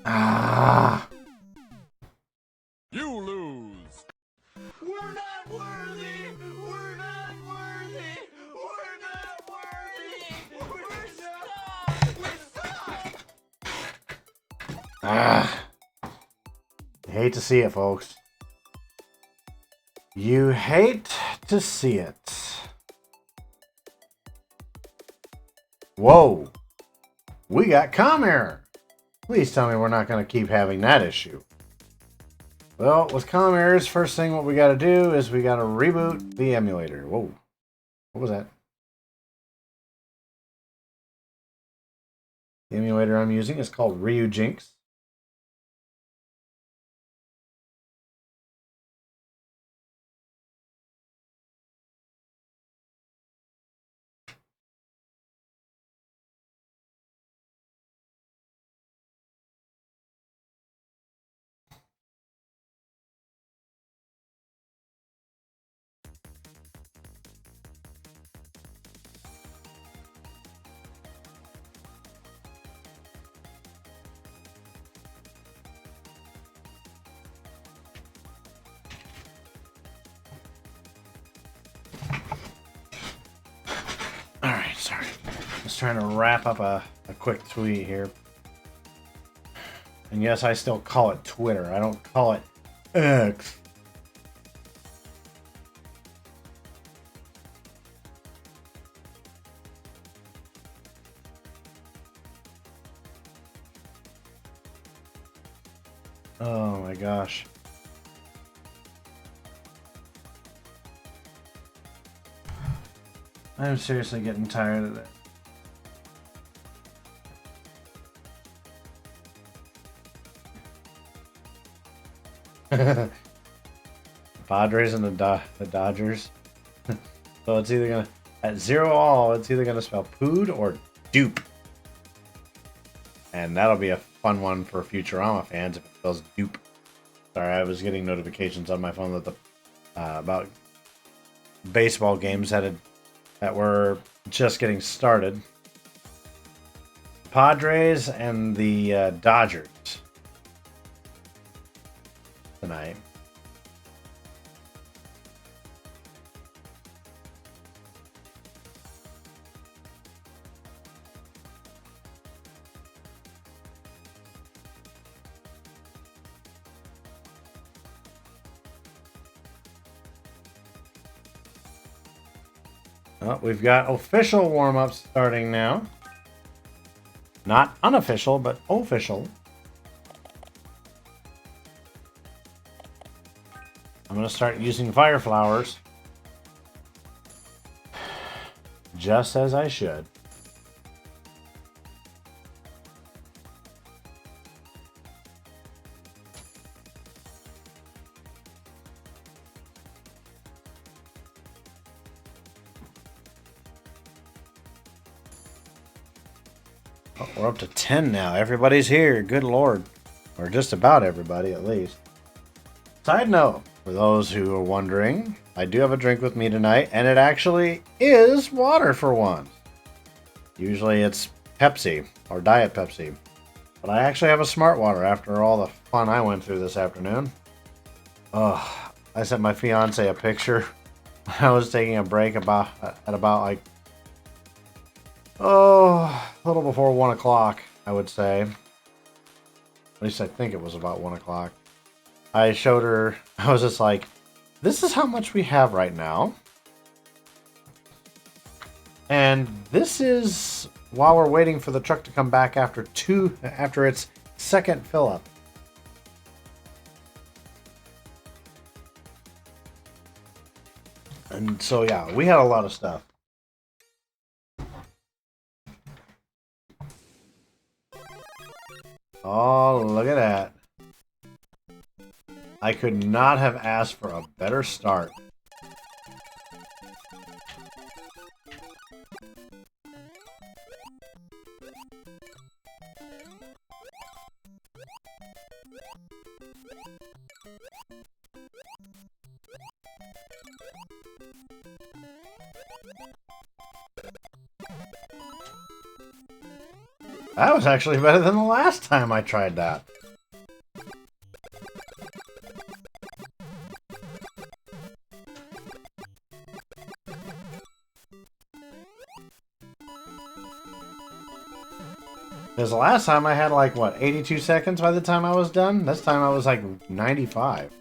Ah. You lose. We're not worthy. We're not worthy. We're not worthy. We suck. Ah. You hate to see it, folks. You hate to see it. Whoa. We got comm error. Please tell me we're not going to keep having that issue. Well, with comm errors, first thing what we got to do is we got to reboot the emulator. Whoa. What was that? The emulator I'm using is called Ryujinx. Alright, sorry. Just trying to wrap up a quick tweet here. And yes, I still call it Twitter. I don't call it X. Oh my gosh. I'm seriously getting tired of that. Padres and the Dodgers. So it's either gonna at 0-all. It's either gonna spell pood or dupe, and that'll be a fun one for Futurama fans if it spells dupe. Sorry, I was getting notifications on my phone that the about baseball games that were just getting started. Padres and the Dodgers tonight. Well, we've got official warm-ups starting now. Not unofficial, but official. I'm going to start using fire flowers. Just as I should. Oh, we're up to 10 now. Everybody's here. Good lord. Or just about everybody, at least. Side note, for those who are wondering, I do have a drink with me tonight, and it actually is water for once. Usually it's Pepsi, or Diet Pepsi. But I actually have a Smart Water after all the fun I went through this afternoon. Oh, I sent my fiance a picture. I was taking a break at about like, a little before 1 o'clock, I would say. At least I think it was about 1 o'clock. I showed her, I was just like, this is how much we have right now. And this is while we're waiting for the truck to come back after its second fill up. And so yeah, we had a lot of stuff. Oh, look at that. I could not have asked for a better start. That was actually better than the last time I tried that. Because the last time I had like, what, 82 seconds by the time I was done? This time I was like 95.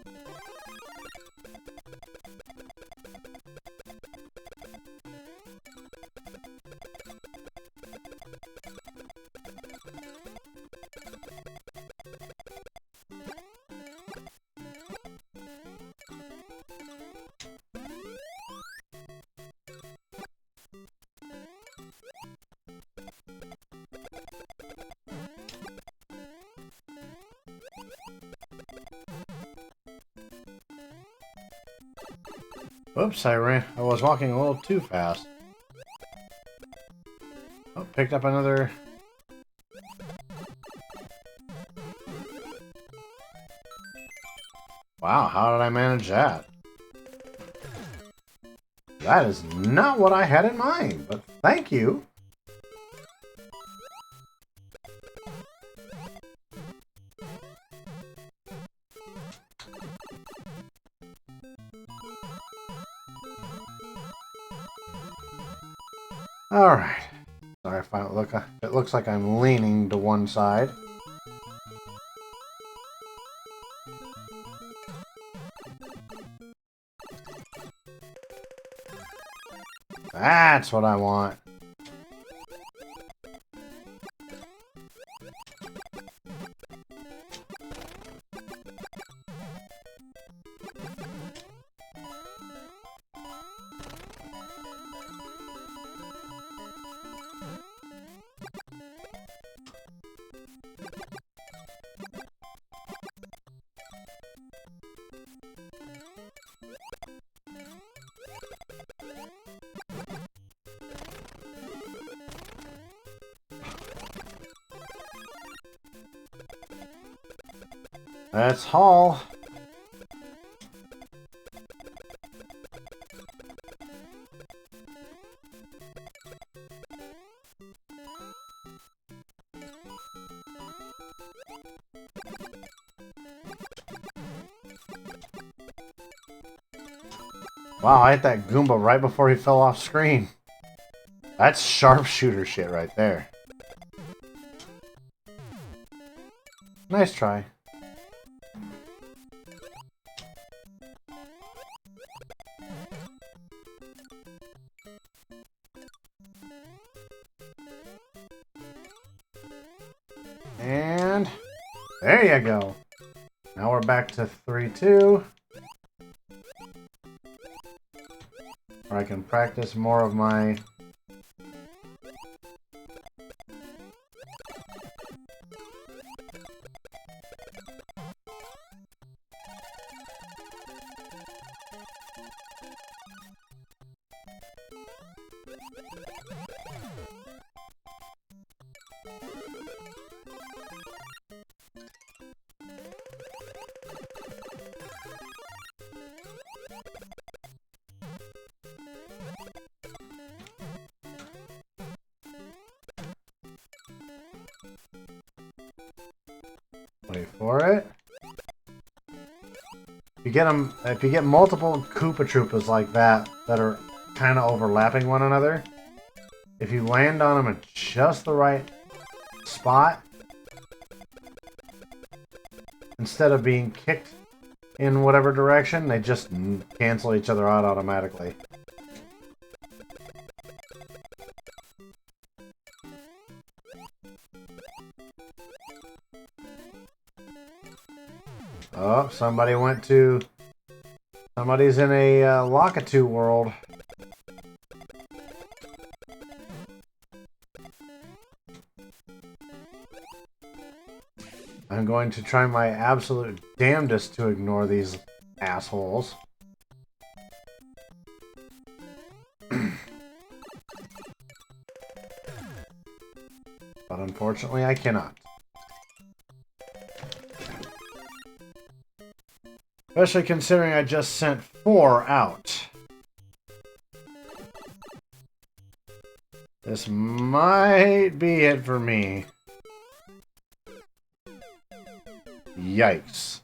Oops, I was walking a little too fast. Oh, picked up another... Wow, how did I manage that? That is not what I had in mind, but thank you. Alright. Sorry if it looks like I'm leaning to one side. That's what I want. That's Hall. Wow, I hit that Goomba right before he fell off screen. That's sharpshooter shit right there. Nice try. And there you go. Now we're back to 3-2. Where I can practice more of my... Wait for it. If you get multiple Koopa Troopas like that are kind of overlapping one another, if you land on them at just the right spot, instead of being kicked in whatever direction, they just cancel each other out automatically. Oh, somebody's in a Lakitu world. I'm going to try my absolute damnedest to ignore these assholes. But unfortunately, I cannot. Especially considering I just sent 4 out. This might be it for me. Yikes.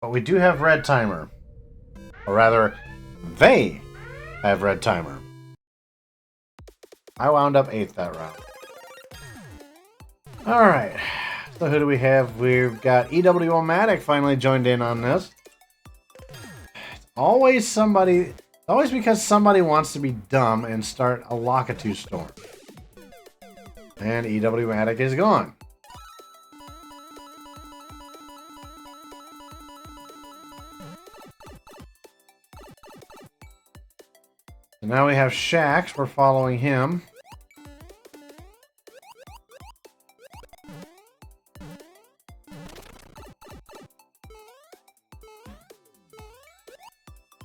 But we do have red timer. Or rather, they have red timer. I wound up 8th that round. Alright. So who do we have? We've got EW-O-Matic finally joined in on this. It's always somebody... Always because somebody wants to be dumb and start a Lakitu storm. And EW-Matic is gone. So now we have Shax. We're following him.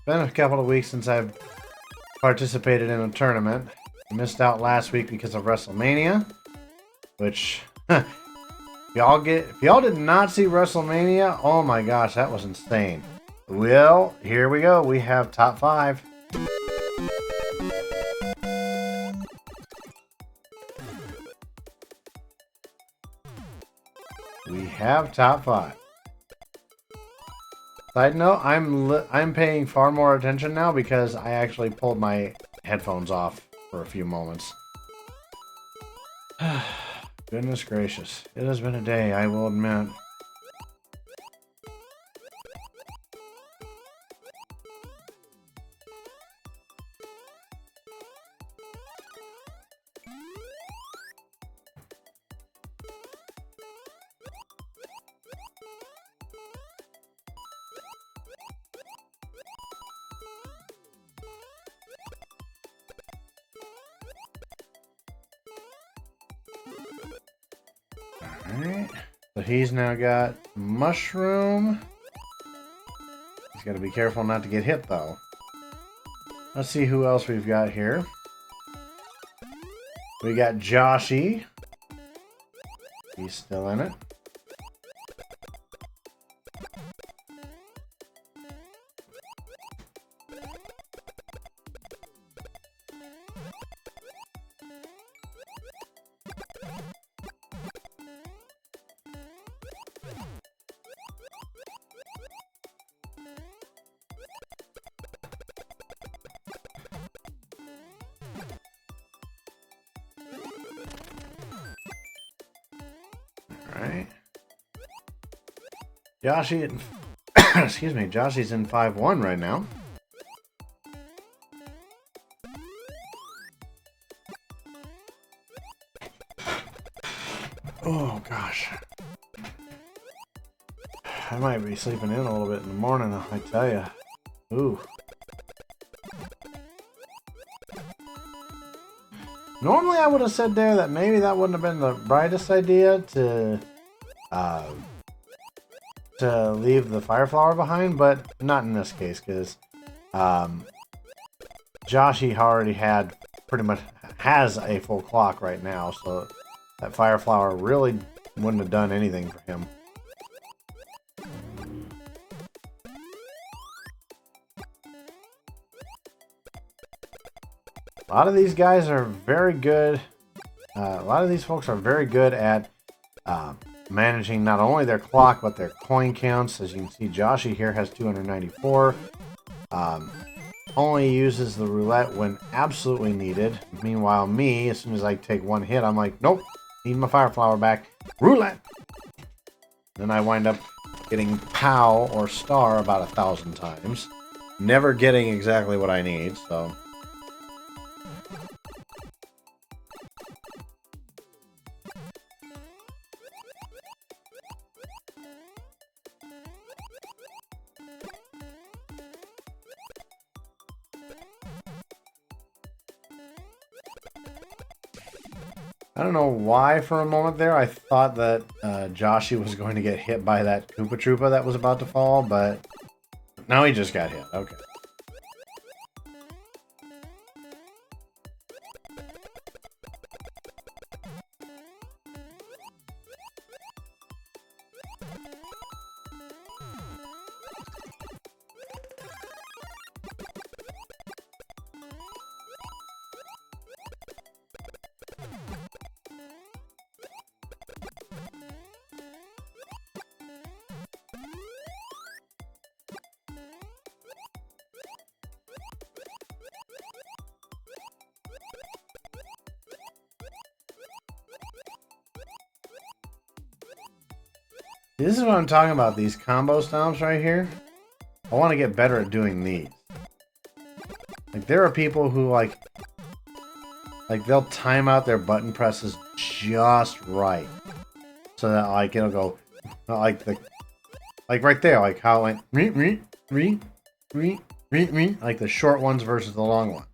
Been a couple of weeks since I've participated in a tournament. I missed out last week because of WrestleMania, which if y'all did not see WrestleMania, oh my gosh, that was insane. Well, here we go. We have top 5. We have top 5. Side note, I'm paying far more attention now because I actually pulled my headphones off for a few moments. Goodness gracious. It has been a day, I will admit. Alright, so he's now got Mushroom. He's got to be careful not to get hit, though. Let's see who else we've got here. We got Joshy. He's still in it. Alright. Joshy, excuse me, Joshy's in 5-1 right now. Oh gosh. I might be sleeping in a little bit in the morning, I tell ya. Ooh. Normally I would have said there that maybe that wouldn't have been the brightest idea to leave the fire flower behind, but not in this case, because Joshy already has a full clock right now, so that fire flower really wouldn't have done anything for him. A lot of these guys are very good. A lot of these folks are very good at managing not only their clock but their coin counts. As you can see, Joshy here has 294. Only uses the roulette when absolutely needed. Meanwhile, me, as soon as I take one hit, I'm like, nope, need my fire flower back. Roulette. Then I wind up getting POW or star about 1,000 times, never getting exactly what I need. So. I don't know why for a moment there I thought that Joshy was going to get hit by that Koopa Troopa that was about to fall, but now he just got hit. Okay. This is what I'm talking about, these combo stomps right here. I want to get better at doing these. Like, there are people who, like they'll time out their button presses just right. So that, like, it'll go, like right there, like how it went, like the short ones versus the long ones.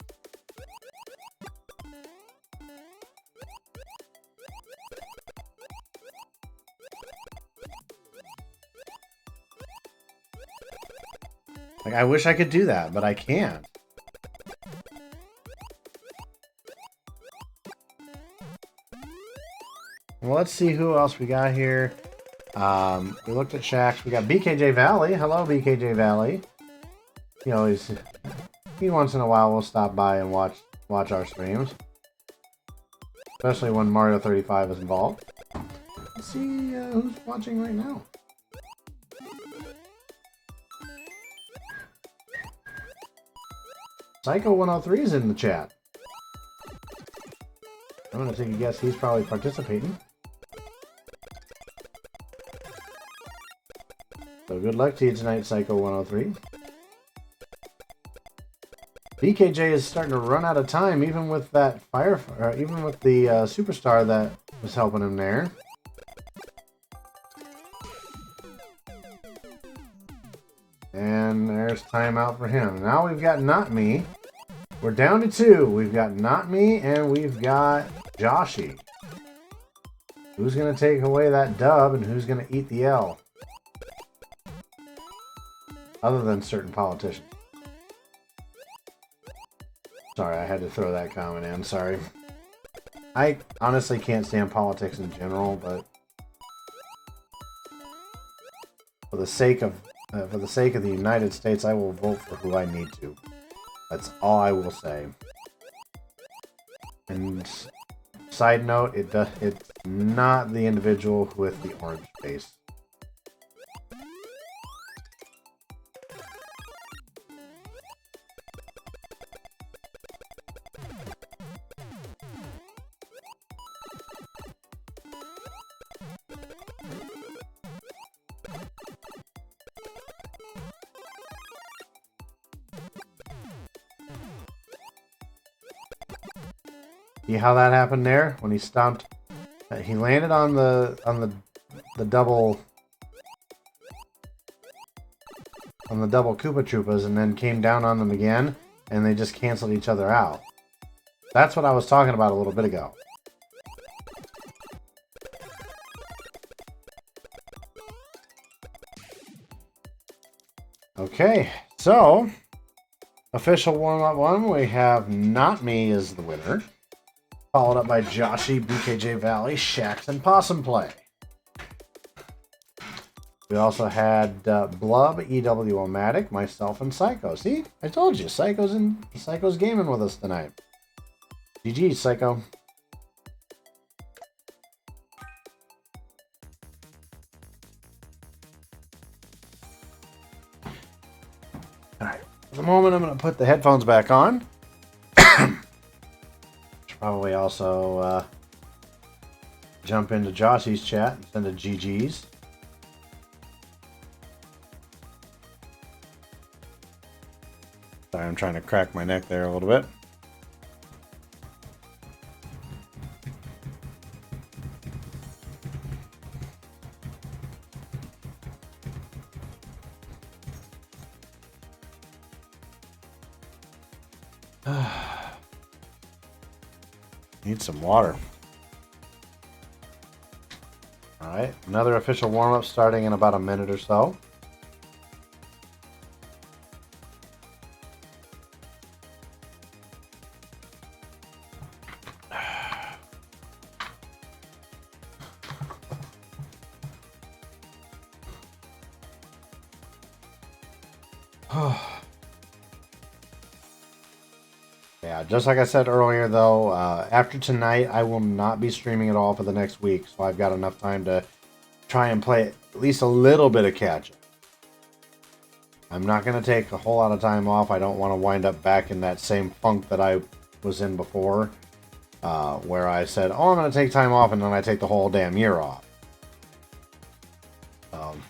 Like, I wish I could do that, but I can't. Well, let's see who else we got here. We looked at Shaxx. We got BKJ Valley. Hello, BKJ Valley. He once in a while will stop by and watch our streams. Especially when Mario 35 is involved. Let's see who's watching right now. Psycho 103 is in the chat. I'm gonna take a guess he's probably participating. So good luck to you tonight, Psycho 103. BKJ is starting to run out of time, even with that even with the superstar that was helping him there. And there's timeout for him. Now we've got Not Me. We're down to 2. We've got Not Me and we've got Joshy. Who's going to take away that dub and who's going to eat the L? Other than certain politicians. Sorry, I had to throw that comment in. Sorry. I honestly can't stand politics in general, but for the sake of the United States, I will vote for who I need to. That's all I will say. And side note, it's not the individual with the orange face. See how that happened there when he stomped? He landed on the double Koopa Troopas and then came down on them again, and they just canceled each other out. That's what I was talking about a little bit ago. Okay, so official warm-up 1, we have Not Me as the winner. Followed up by Joshy, BKJ Valley, Shaxx, and Possum Play. We also had Blub, EW-O-Matic, myself, and Psycho. See? I told you, Psycho's gaming with us tonight. GG, Psycho. Alright, for the moment I'm going to put the headphones back on. Probably also jump into Joshy's chat and send a GG's. Sorry, I'm trying to crack my neck there a little bit. Need some water. Alright, another official warm-up starting in about a minute or so. Yeah, just like I said earlier, though, after tonight, I will not be streaming at all for the next week, so I've got enough time to try and play at least a little bit of catch-up. I'm not going to take a whole lot of time off. I don't want to wind up back in that same funk that I was in before, where I said, oh, I'm going to take time off, and then I take the whole damn year off. I'm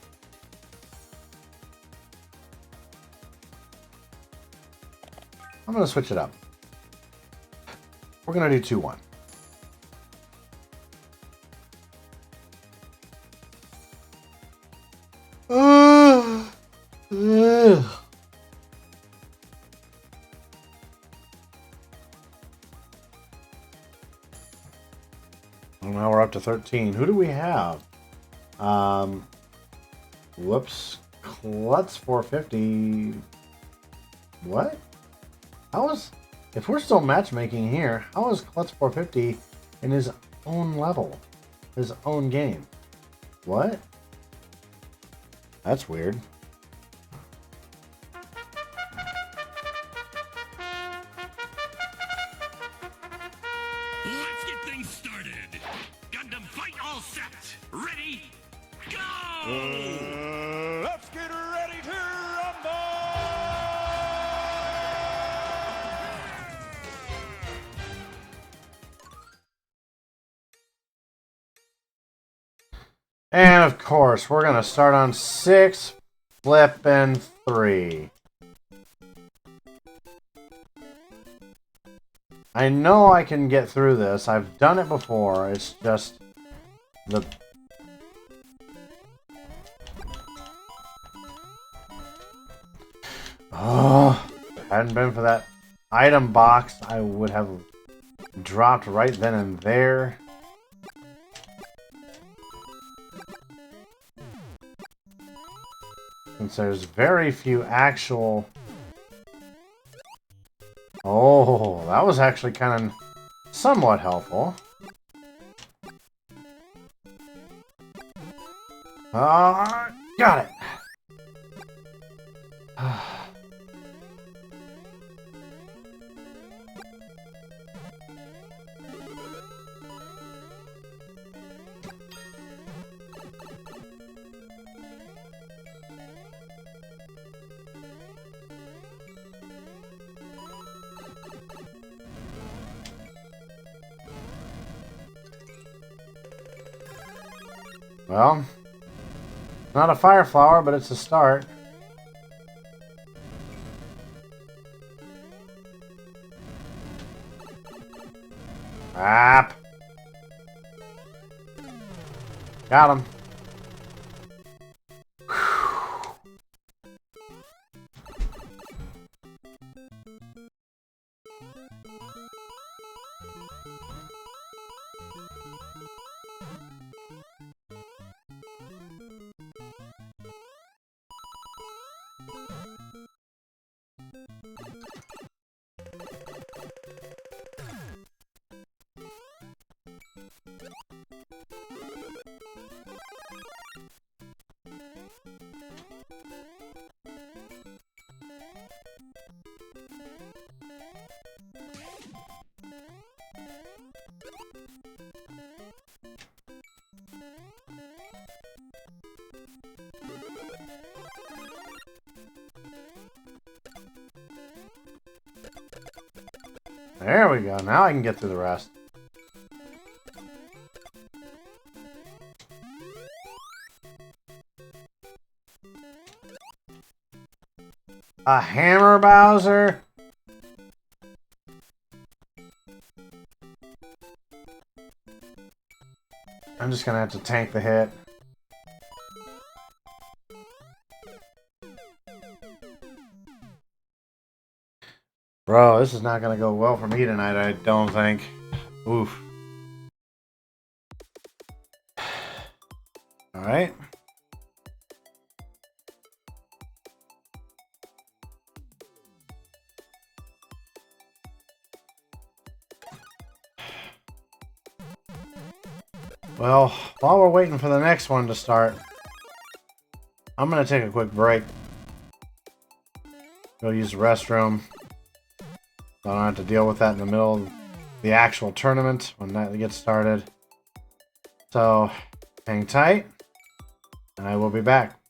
going to switch it up. We're going to do 2-1. And now we're up to 13. Who do we have? Whoops. Klutz 450. What? How is... If we're still matchmaking here, how is Klutz 450 in his own level? His own game? What? That's weird. Let's get things started. Gundam fight all set. Ready? Go! Let's get ready to rumble! And of course, we're going to start on 6, flipping 3. I know I can get through this. I've done it before. It's just the... Oh, if it hadn't been for that item box, I would have dropped right then and there. Since there's very few actual... Oh, that was actually kind of somewhat helpful. Got it. Well, not a fire flower, but it's a start. Got him. There we go. Now I can get through the rest. A hammer Bowser? I'm just gonna have to tank the hit. Bro, this is not gonna go well for me tonight, I don't think. Oof. All right. Well, while we're waiting for the next one to start, I'm going to take a quick break. Go use the restroom. So I don't have to deal with that in the middle of the actual tournament when that gets started. So, hang tight, and I will be back.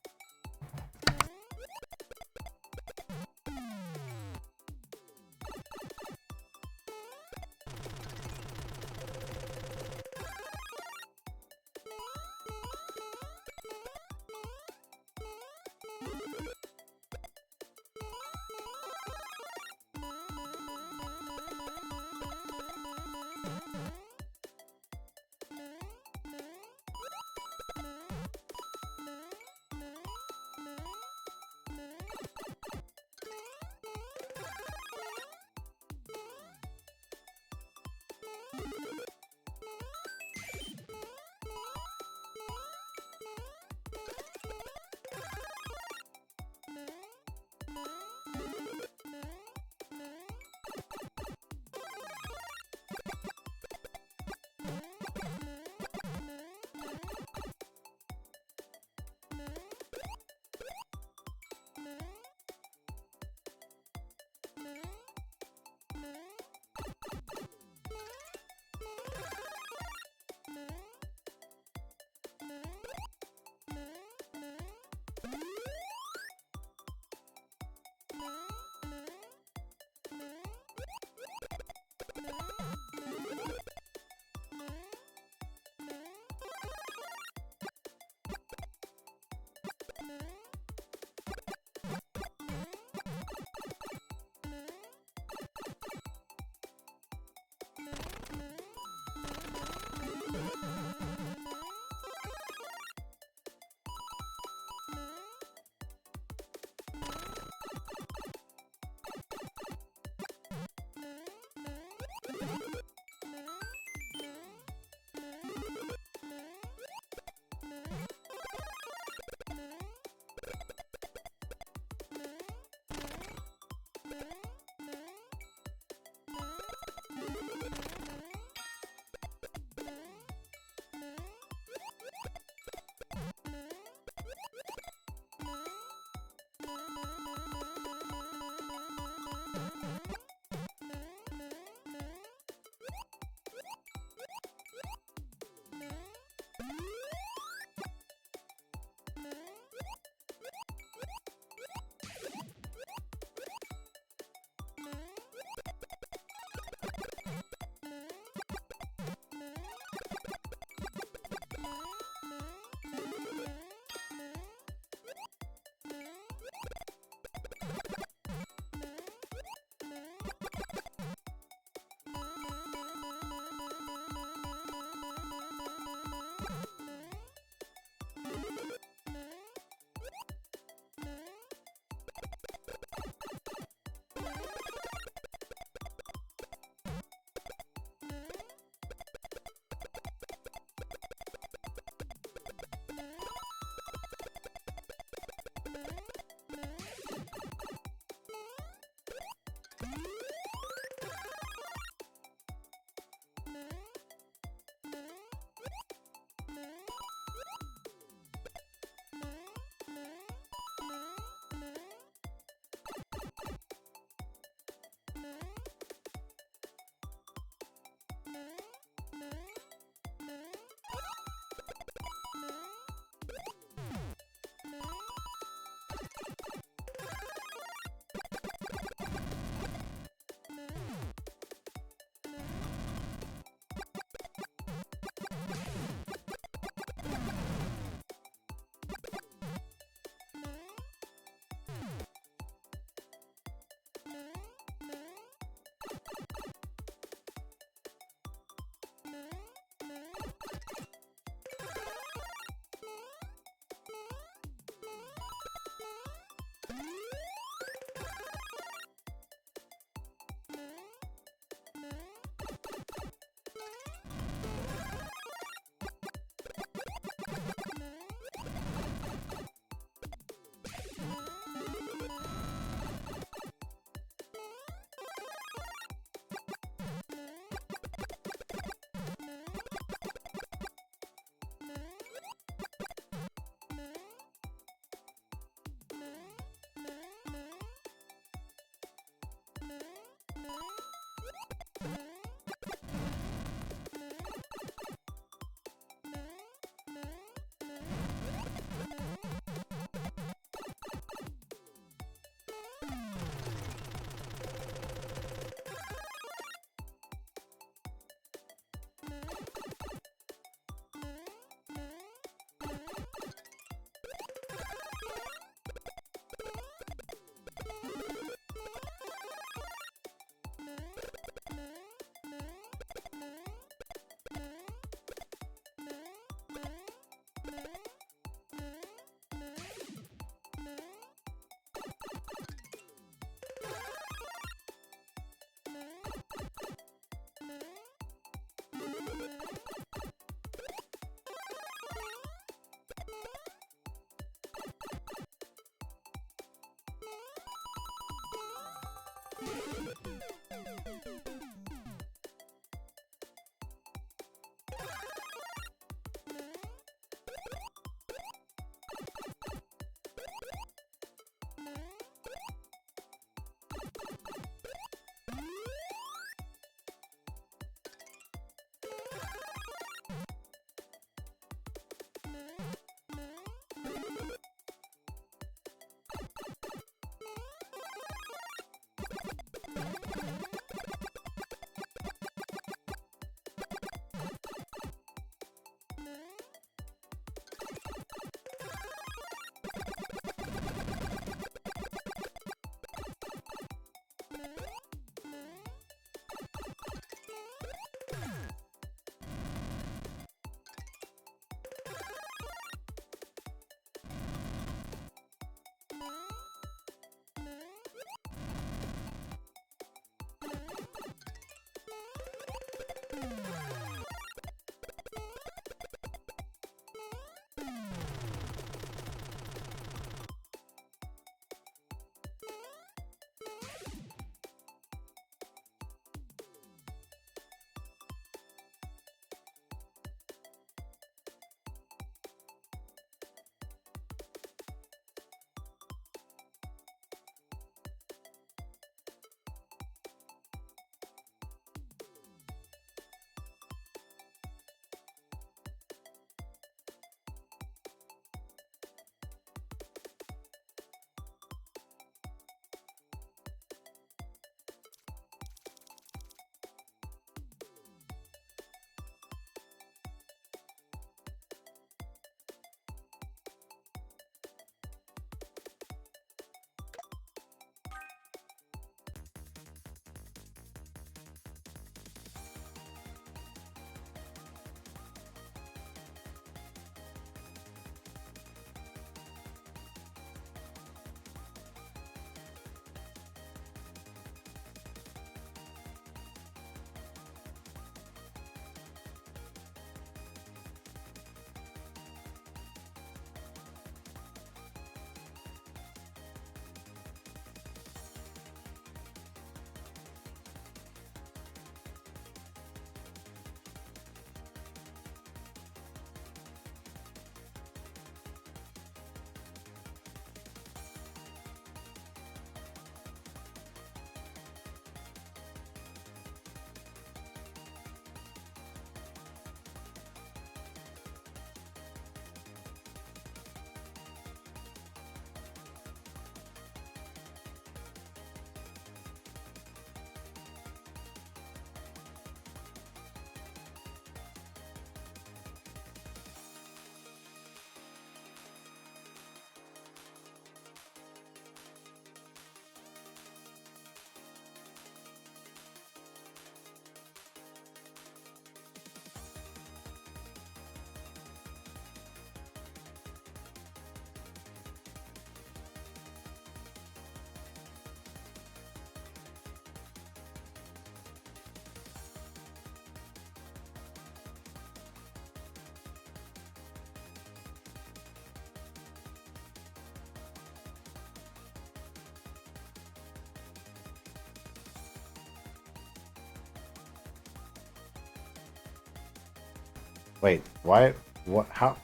Wait, why? What? How?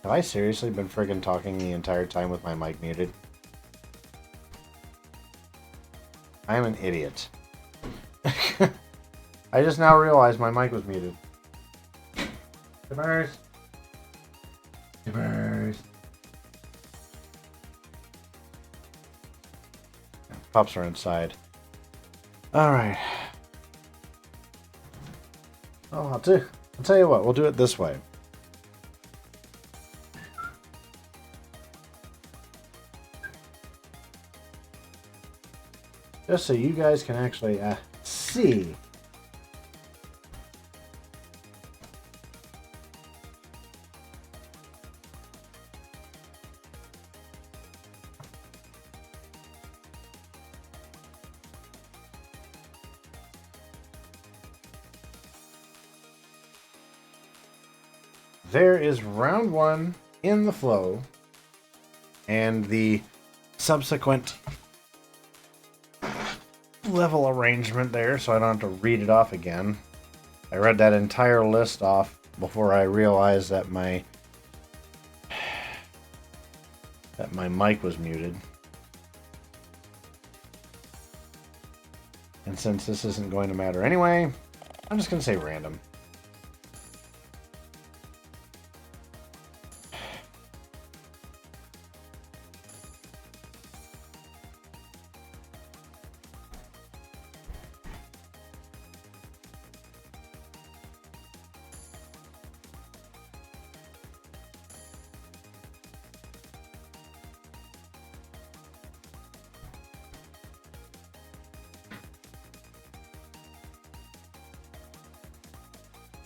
Have I seriously been friggin' talking the entire time with my mic muted? I am an idiot. I just now realized my mic was muted. Gibbers. Gibbers. Pups are inside. Alright. Oh, I'll tell you what, we'll do it this way. Just so you guys can actually see. There is round one in the flow, and the subsequent level arrangement there so I don't have to read it off again. I read that entire list off before I realized that my mic was muted. And since this isn't going to matter anyway, I'm just going to say random.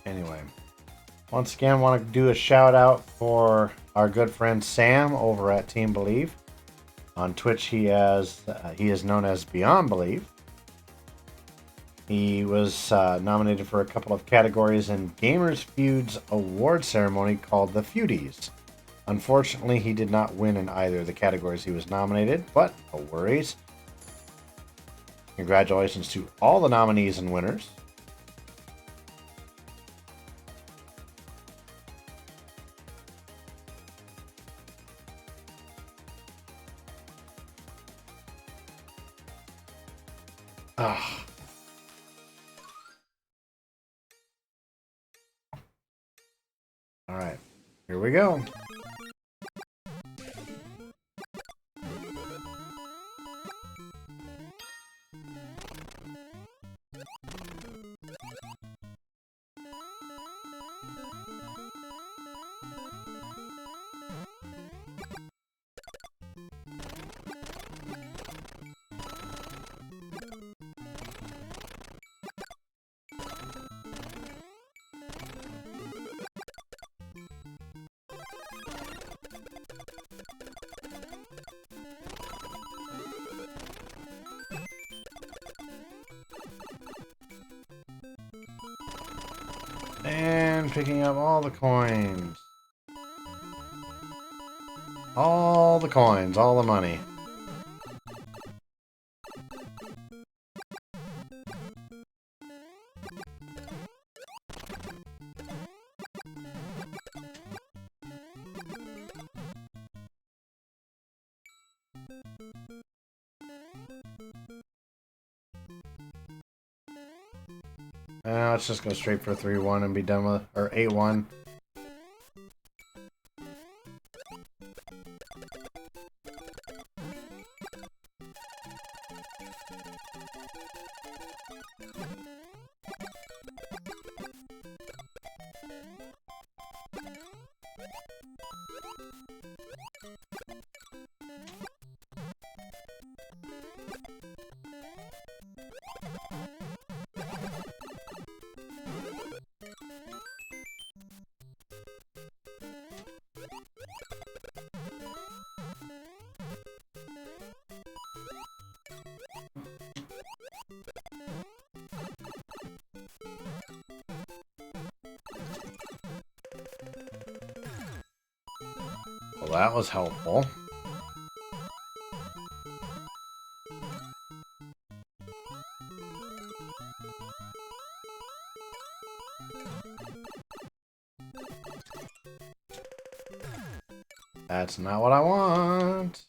Anyway, once again, want to do a shout out for our good friend Sam over at Team Believe. On Twitch, he is known as Beyond Believe. He was nominated for a couple of categories in Gamers Feud's award ceremony called the Feudies. Unfortunately, he did not win in either of the categories he was nominated, but no worries. Congratulations to all the nominees and winners. Ah. All right, here we go. And picking up all the coins. All the coins, all the money. Let's just go straight for 3-1 and be done with, or 8-1. Well, that was helpful. That's not what I want.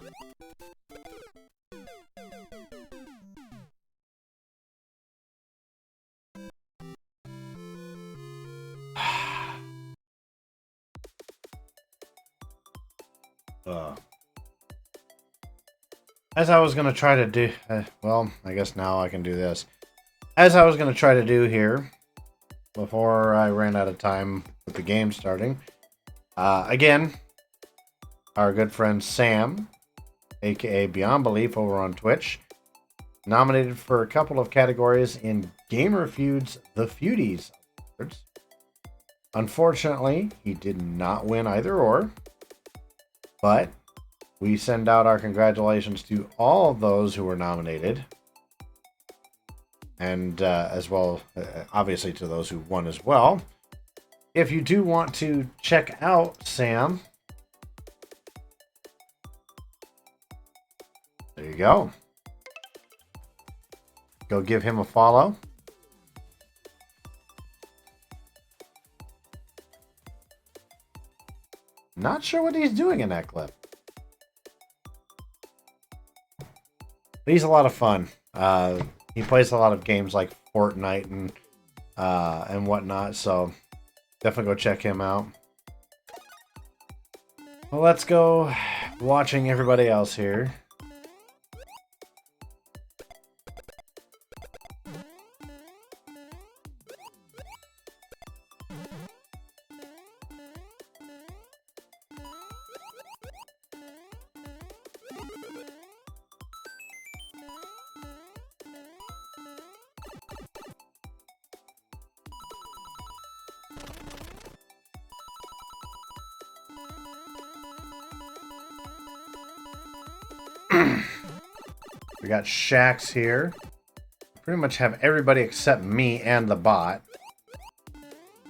As I was going to try to do... well, I guess now I can do this. As I was going to try to do here, before I ran out of time with the game starting, again, our good friend Sam, aka Beyond Belief over on Twitch, nominated for a couple of categories in Gamer Feud's The Feudies Awards. Unfortunately, he did not win either or, but we send out our congratulations to all of those who were nominated, and as well, obviously, to those who won as well. If you do want to check out Sam, there you go. go give him a follow. Not sure what he's doing in that clip. But he's a lot of fun. He plays a lot of games like Fortnite and whatnot, so definitely go check him out. Well, let's go watching everybody else here. We got Shaxx here. Pretty much have everybody except me and the bot.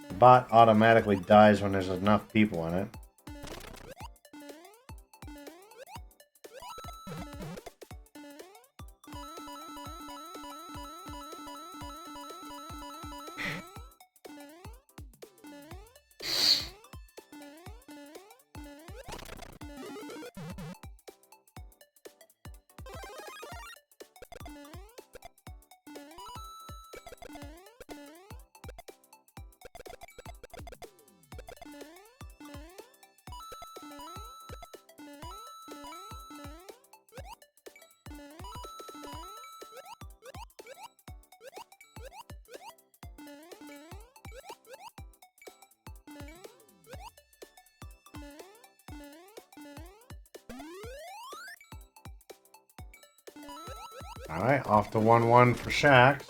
The bot automatically dies when there's enough people in it. Alright, off to 1-1 for Shaxx.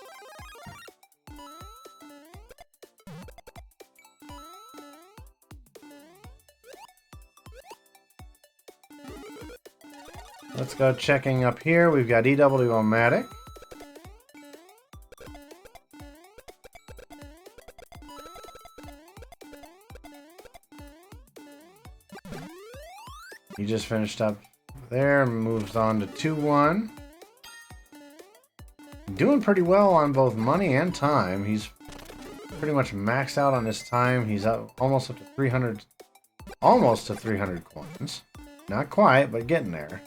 Let's go checking up here. We've got EW-O-Matic. He just finished up there and moves on to 2-1. Doing pretty well on both money and time. He's pretty much maxed out on his time. He's up almost up to 300, almost to 300 coins. Not quite, but getting there.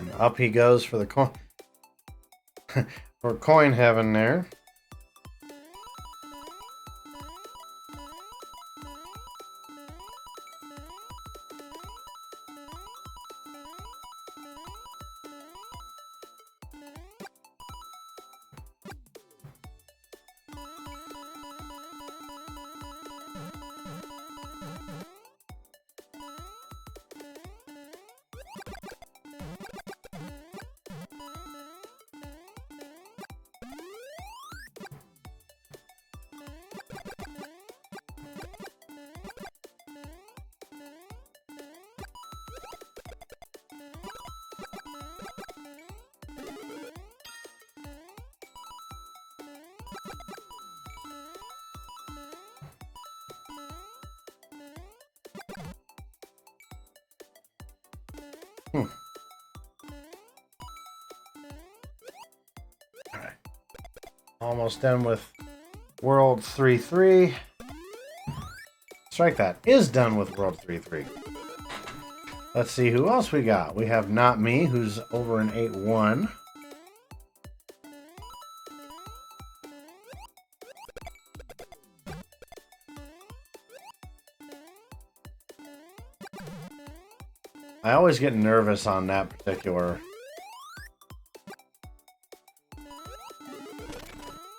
And up he goes for the coin for coin heaven there. Alright. Almost done with World 3-3. Strike that. Is done with World 3-3. Let's see who else we got. We have Not Me, who's over in 8-1. I always get nervous on that particular.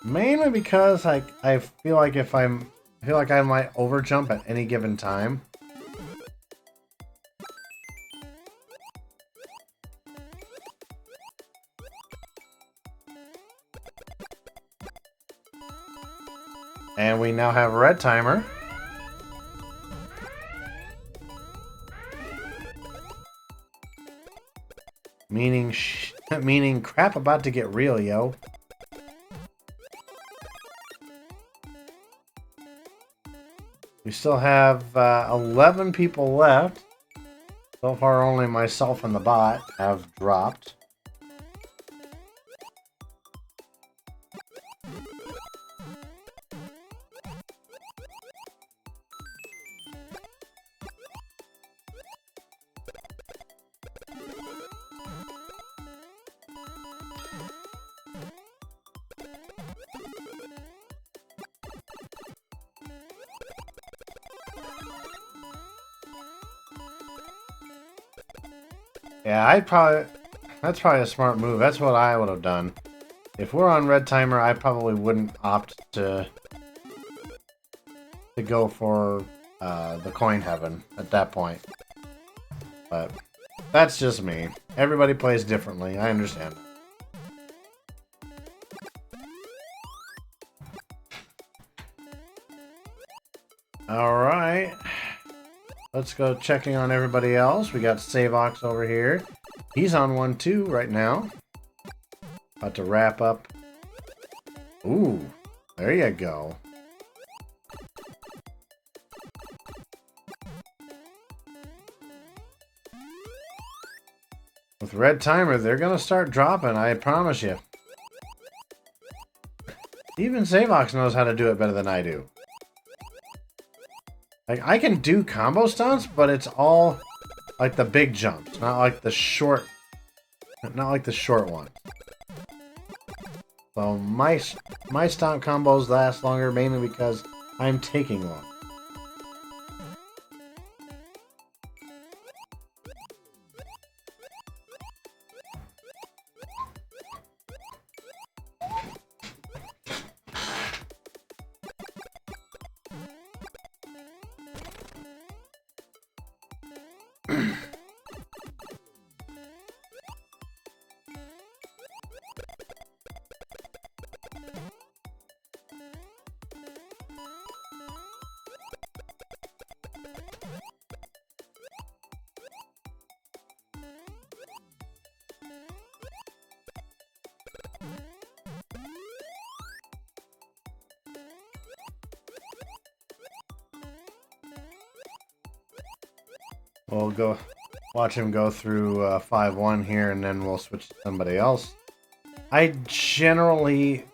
Mainly because I feel like I might overjump at any given time. And we now have a red timer. Meaning crap about to get real, yo. We still have 11 people left. So far, only myself and the bot have dropped. Yeah, that's probably a smart move. That's what I would have done. If we're on red timer, I probably wouldn't opt to go for the coin heaven at that point. But that's just me. Everybody plays differently. I understand. All right. Let's go checking on everybody else. We got Savox over here. He's on 1-2 right now. About to wrap up. Ooh, there you go. With red timer, they're going to start dropping, I promise you. Even Savox knows how to do it better than I do. Like, I can do combo stunts, but it's all like the big jumps, not like the short one. So my stomp combos last longer mainly because I'm taking long. We'll go watch him go through 5-1 here, and then we'll switch to somebody else. I generally,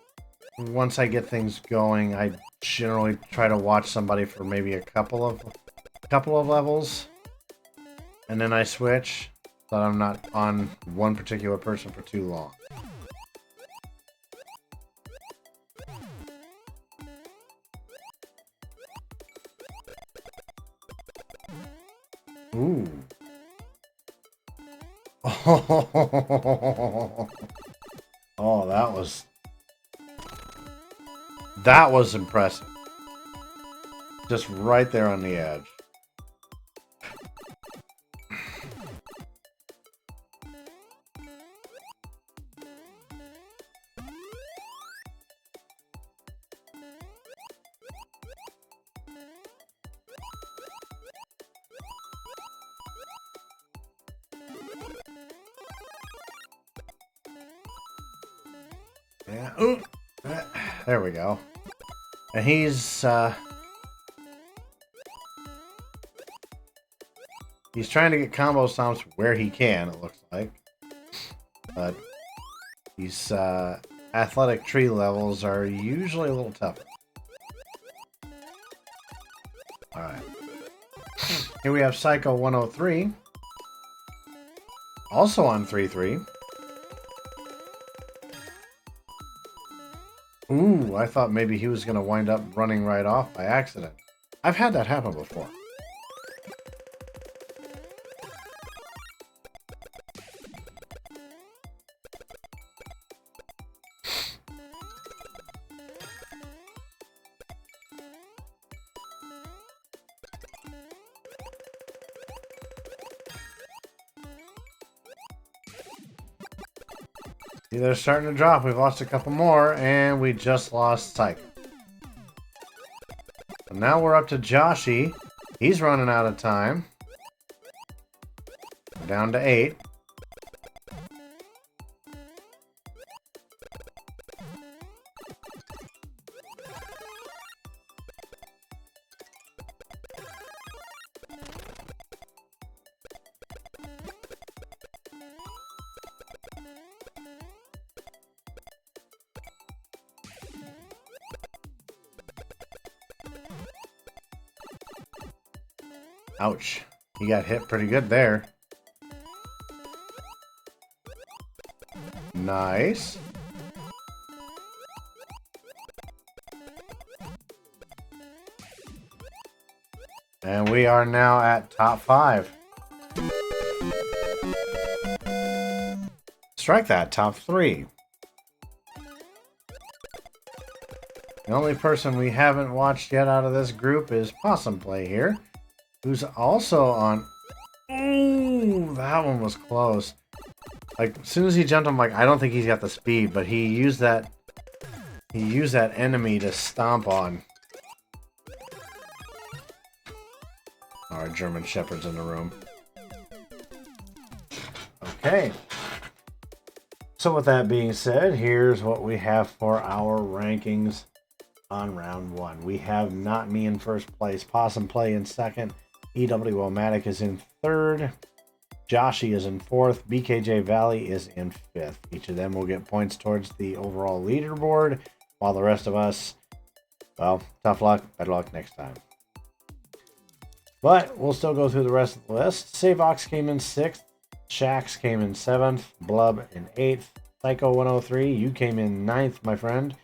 once I get things going, I generally try to watch somebody for maybe a couple of levels, and then I switch, so I'm not on one particular person for too long. Ooh. Oh, that was impressive. Just right there on the edge. Yeah. Ooh. There we go. And he's trying to get combo stomps where he can, it looks like. But these athletic tree levels are usually a little tougher. Alright. Here we have Psycho 103. Also on 3-3. Ooh, I thought maybe he was going to wind up running right off by accident. I've had that happen before. They're starting to drop. We've lost a couple more, and we just lost Psycho. So now we're up to Joshy. He's running out of time. We're down to 8. Ouch. He got hit pretty good there. Nice. And we are now at top 5. Strike that, top 3. The only person we haven't watched yet out of this group is Possum Play here, who's also on... Ooh, that one was close. Like, as soon as he jumped, I'm like, I don't think he's got the speed, but he used that enemy to stomp on. Our German Shepherd's in the room. Okay. So with that being said, here's what we have for our rankings on round 1. We have Not Me in first place, Possum Play in second, EW-O-Matic is in third, Joshy is in fourth, BKJ Valley is in fifth. Each of them will get points towards the overall leaderboard, while the rest of us, well, tough luck, better luck next time. But we'll still go through the rest of the list. Savox came in 6th, Shax came in 7th, Blub in 8th, Psycho 103, you came in 9th, my friend.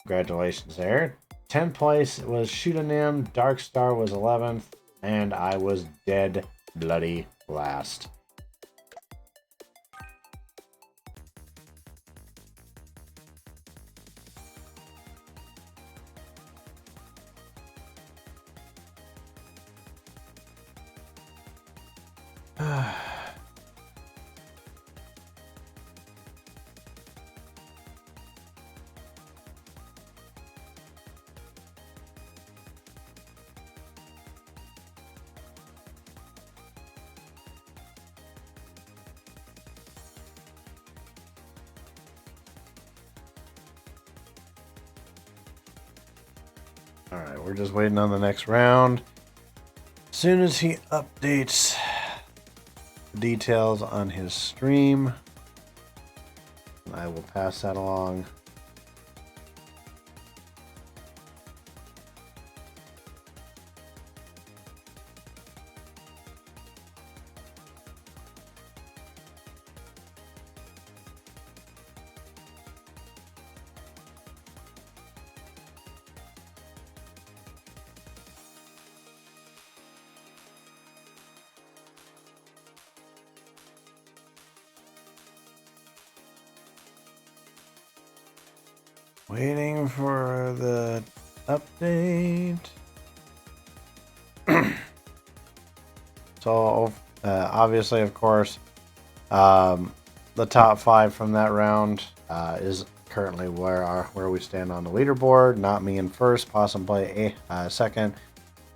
Congratulations there. 10th place was Shootanim, Darkstar was 11th, and I was dead bloody last. Alright, we're just waiting on the next round. As soon as he updates the details on his stream, I will pass that along. Waiting for the update. So, obviously, of course, the top 5 from that round is currently where we stand on the leaderboard. Not Me in first, Possum Play second,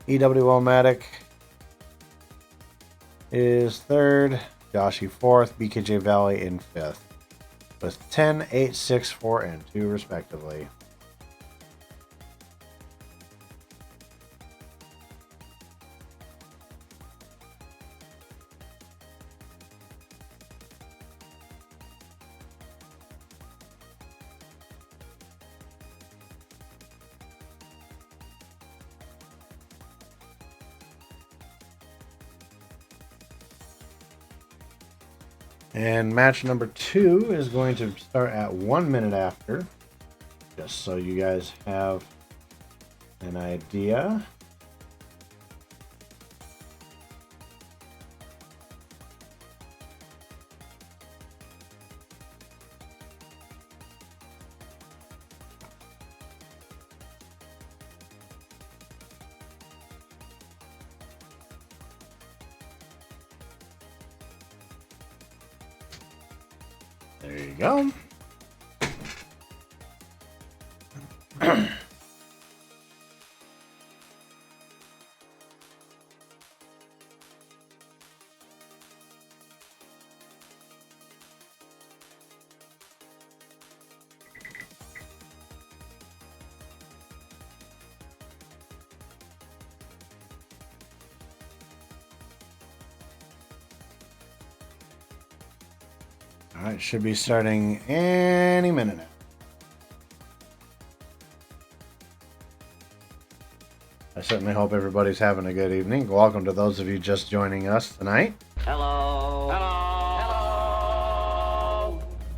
EW-O-Matic is third, Joshy fourth, BKJ Valley in fifth, with 10, 8, 6, 4, and 2 respectively. And match number 2 is going to start at 1 minute after, just so you guys have an idea. There you go. All right, should be starting any minute now. I certainly hope everybody's having a good evening. Welcome to those of you just joining us tonight. Hello. Hello.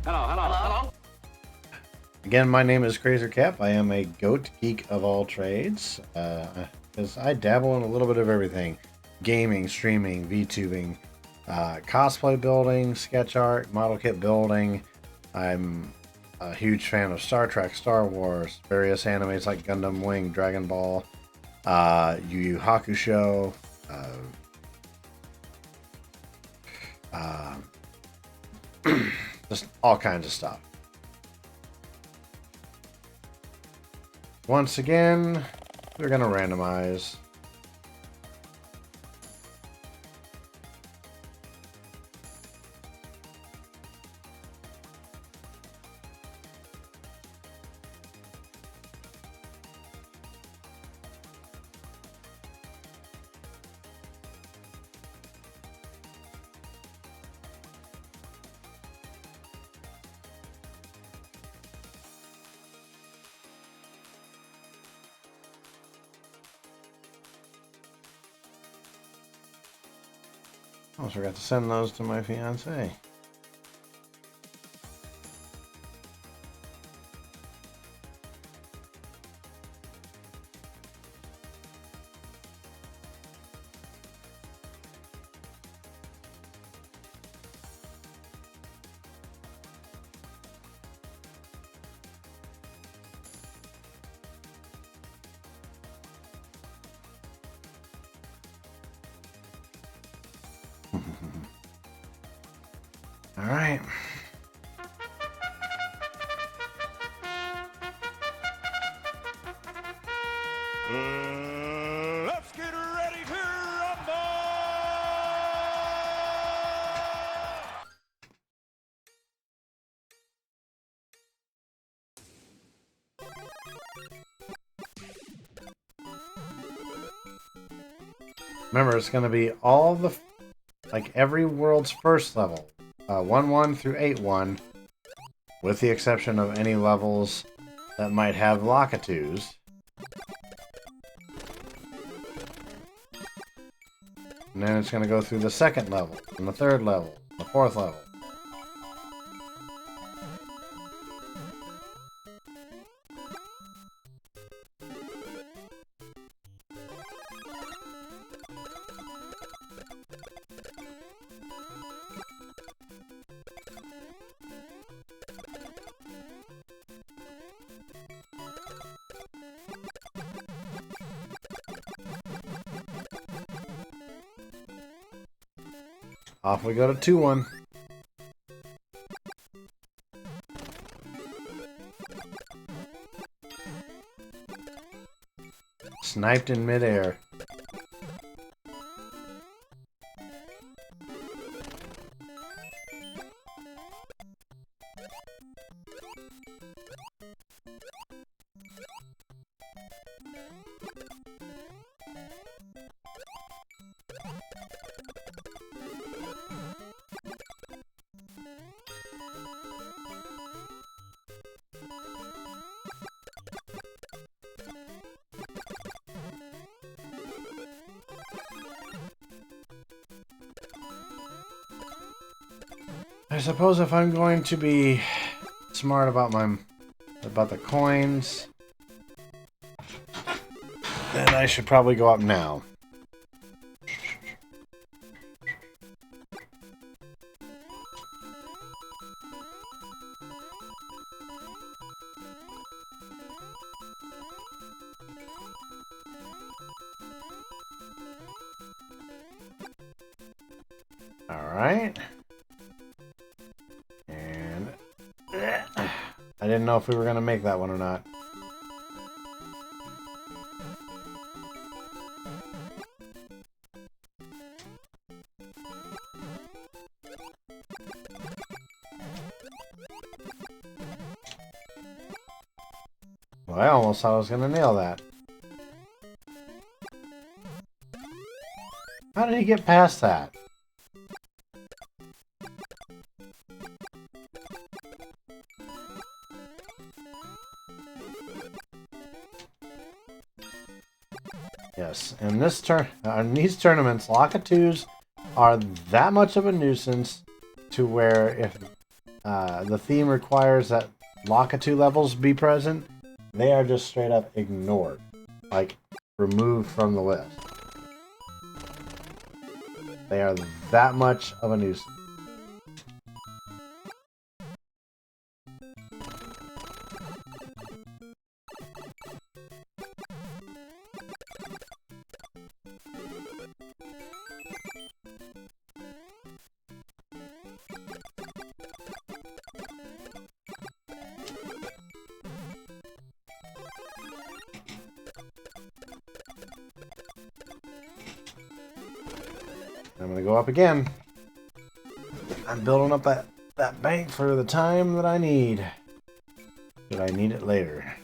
Hello. Hello. Hello. Again, my name is Crazer Cap. I am a goat geek of all trades. Because I dabble in a little bit of everything. Gaming, streaming, VTubing, cosplay building, sketch art, model kit building. I'm a huge fan of Star Trek, Star Wars, various animes like Gundam Wing, Dragon Ball, Yu Yu Hakusho, just all kinds of stuff. Once again, we're going to randomize. Almost forgot to send those to my fiance. All right. Let's get ready to rumble! Remember, it's going to be all the, like every world's first level, 1-1 through 8-1, with the exception of any levels that might have Lakitus. And then it's going to go through the second level, and the third level, the fourth level. Off we go to 2-1. Sniped in midair. I suppose if I'm going to be smart about the coins, then I should probably go up now. All right. And I didn't know if we were going to make that one or not. Well, I almost thought I was going to nail that. How did he get past that? Yes, and in these tournaments, Lakitus are that much of a nuisance to where if the theme requires that Lakitu levels be present, they are just straight up ignored. Like, removed from the list. They are that much of a nuisance. I'm gonna go up again. I'm building up that bank for the time that I need. But I need it later.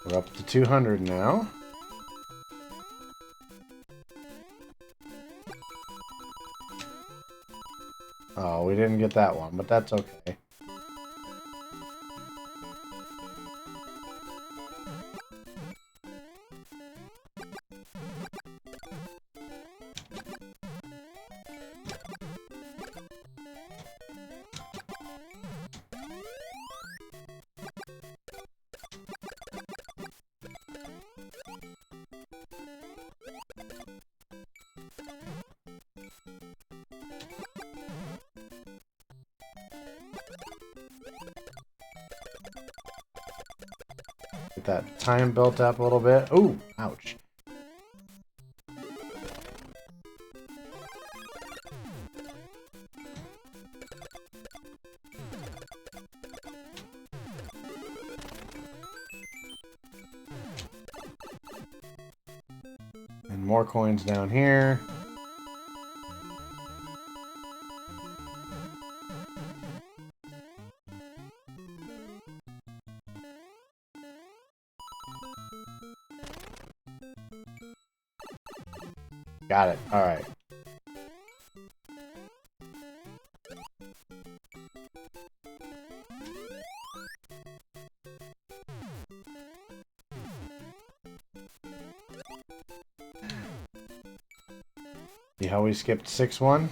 We're up to 200 now. Oh, we didn't get that one, but that's okay. Get that time built up a little bit. Ooh, ouch. And more coins down here. Got it. All right. See how we skipped 6-1?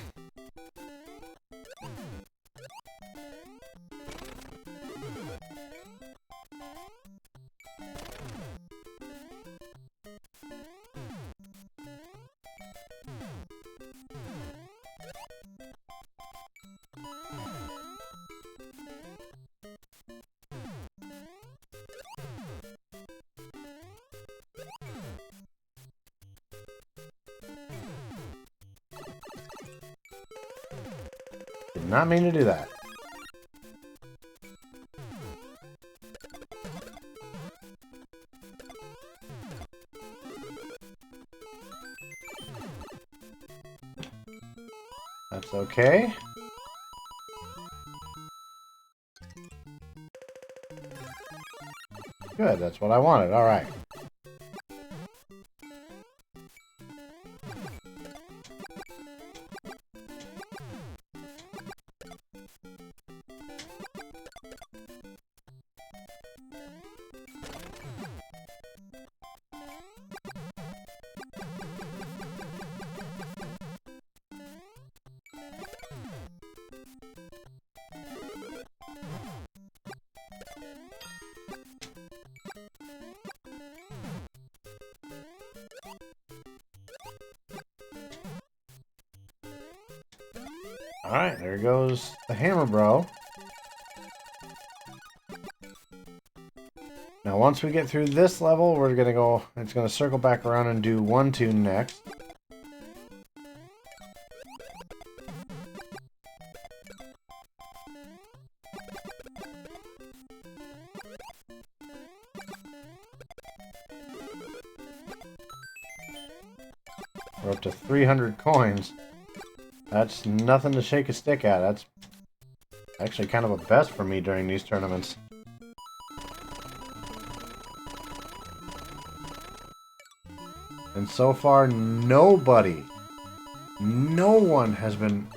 Did not mean to do that. That's okay. Good, that's what I wanted. All right. Alright, there goes the Hammer Bro. Now once we get through this level, we're gonna go, it's gonna circle back around and do 1-2 next. We're up to 300 coins. That's nothing to shake a stick at. That's actually kind of a best for me during these tournaments. And so far, no one has been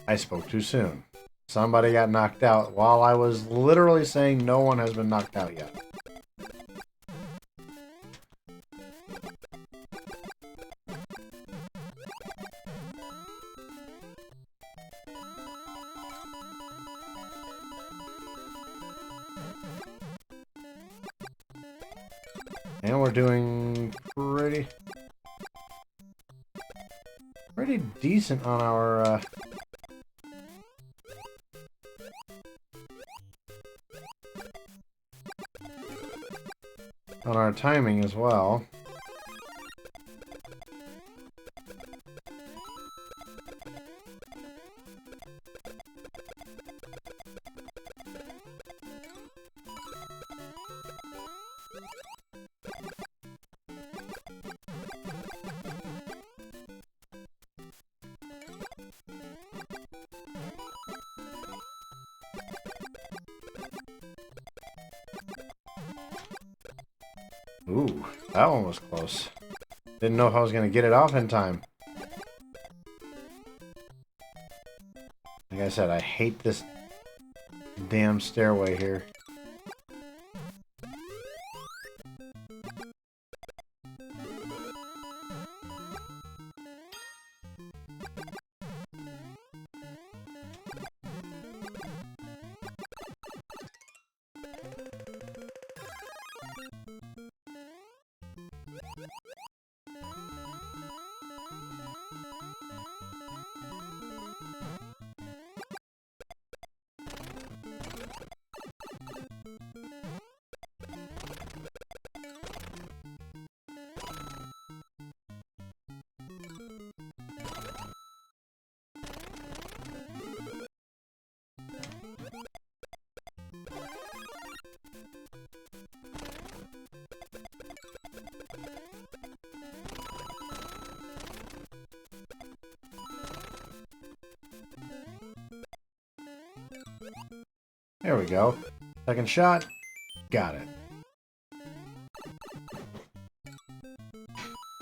I spoke too soon. Somebody got knocked out while I was literally saying no one has been knocked out yet. And we're doing pretty decent on our timing as well. Ooh, that one was close. Didn't know if I was going to get it off in time. Like I said, I hate this damn stairway here. There we go. Second shot. Got it.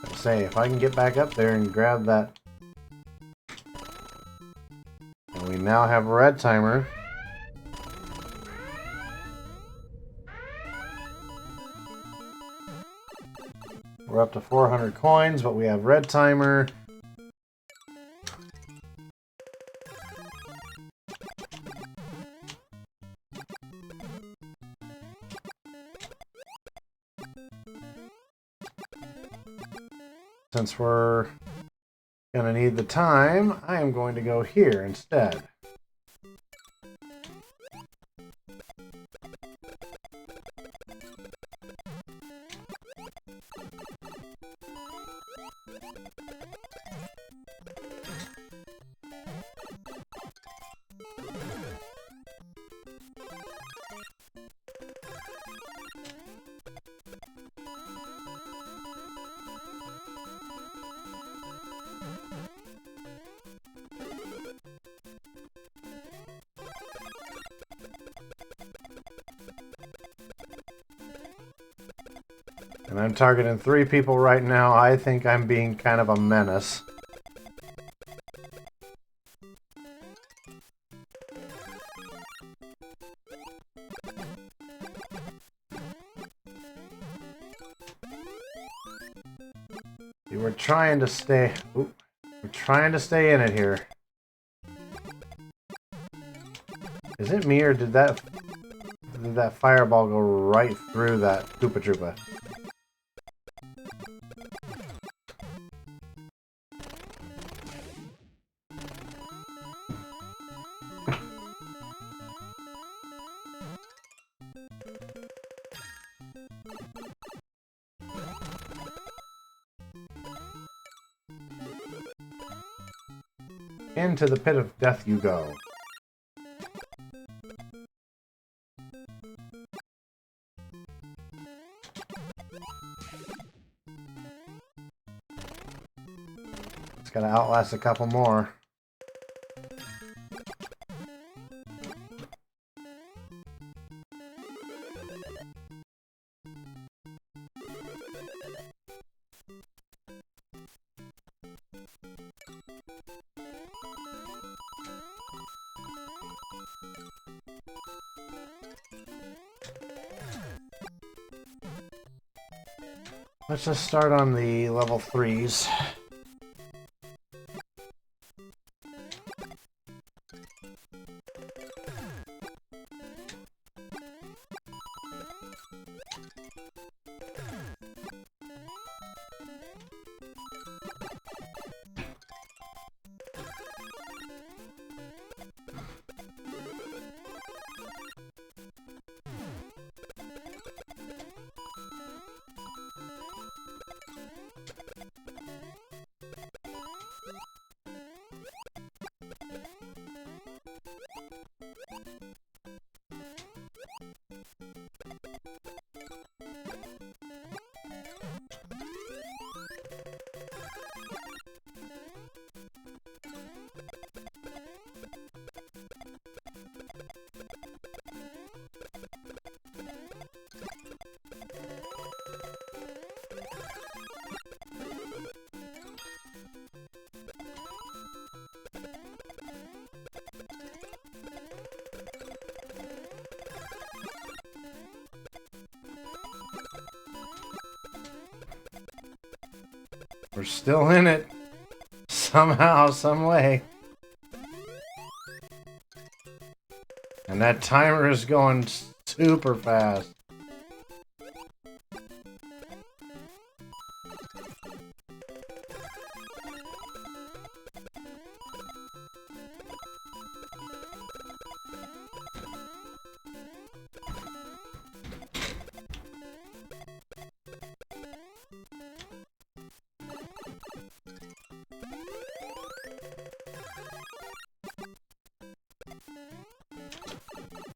Let's say, if I can get back up there and grab that. And we now have a red timer. We're up to 400 coins, but we have red timer. Since we're gonna need the time, I am going to go here instead. And I'm targeting 3 people right now. I think I'm being kind of a menace. We're trying to stay. We're trying to stay in it here. Is it me, or did that fireball go right through that Koopa Troopa? Into the pit of death you go. It's gotta outlast a couple more. Let's just start on the level 3s. We're still in it. Somehow, some way. And that timer is going super fast.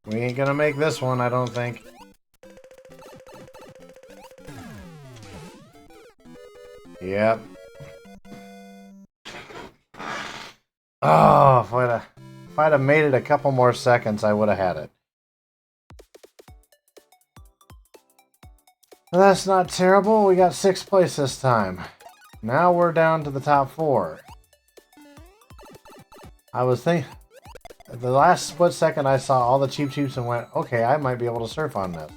We ain't gonna make this one, I don't think. Yep. Oh, if I'd have made it a couple more seconds, I would have had it. Well, that's not terrible. We got 6th place this time. Now we're down to the top 4. I was thinking... The last split second I saw all the Cheep Cheeps and went, okay, I might be able to surf on this.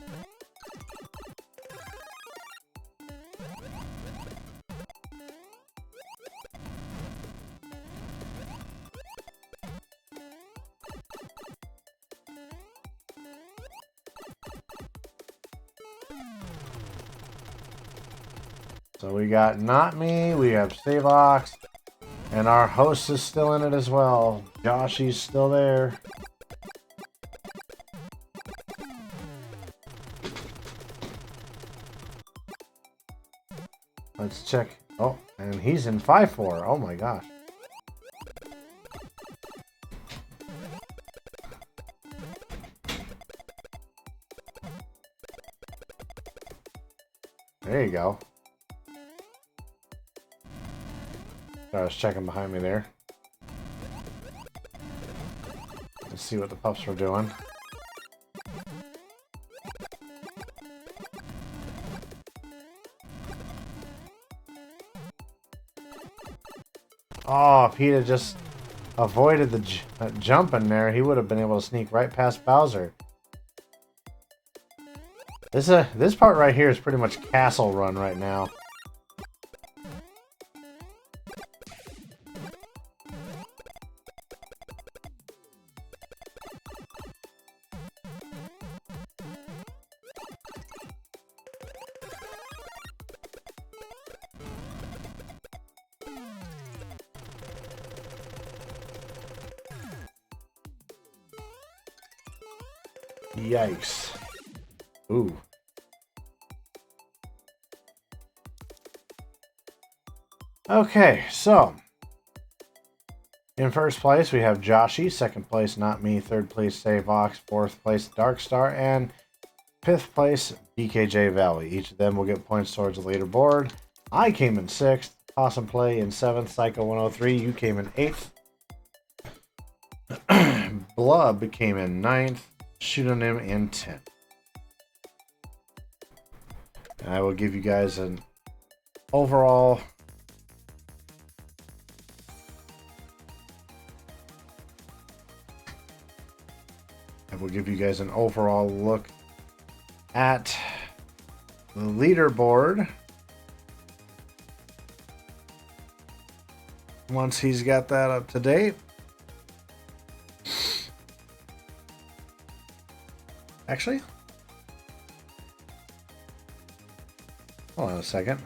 So we got Not Me, we have Savox, and our host is still in it as well. Joshy's still there. Let's check. Oh, and he's in 5-4. Oh my gosh. There you go. I was checking behind me there. Let's see what the pups were doing. Oh, if he'd have just avoided the jump in there, he would have been able to sneak right past Bowser. This part right here is pretty much castle run right now. Yikes. Ooh. Okay, so in first place we have Joshy, second place Not Me, third place Savox, fourth place Darkstar, and fifth place BKJ Valley. Each of them will get points towards the leaderboard. I came in 6th, Awesome Play in 7th, Psycho 103, you came in 8th. Blub came in 9th, Pseudonym in 10th. And I will give you guys an overall look at the leaderboard once he's got that up to date. Actually, hold on a second.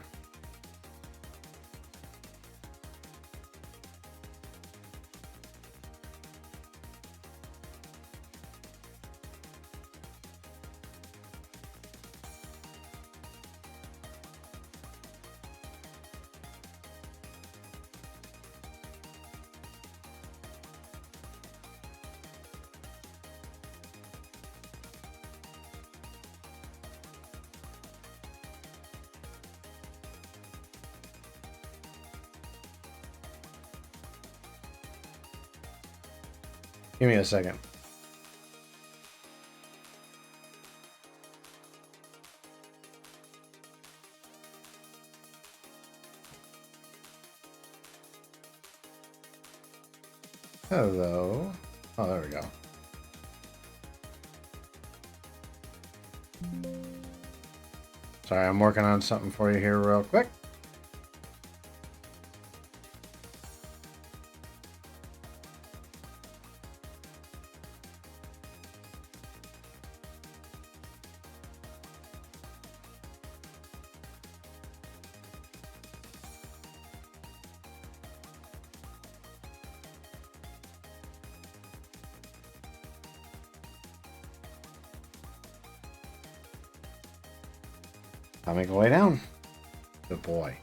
Give me a second. Hello. Oh, there we go. Sorry, I'm working on something for you here real quick. I'll make my way down. Good boy.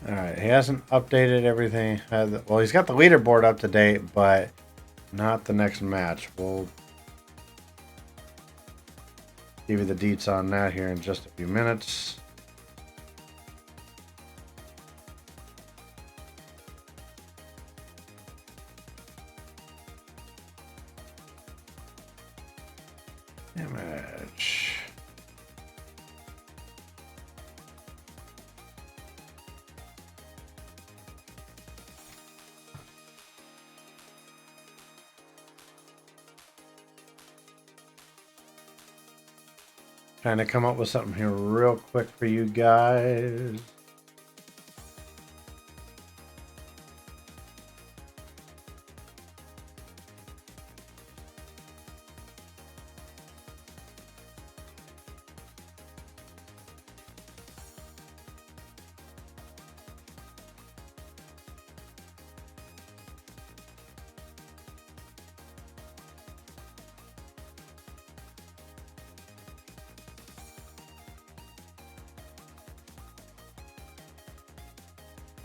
All right, he hasn't updated everything. Well, he's got the leaderboard up to date, but not the next match. We'll give you the deets on that here in just a few minutes. Damage. Trying to come up with something here real quick for you guys.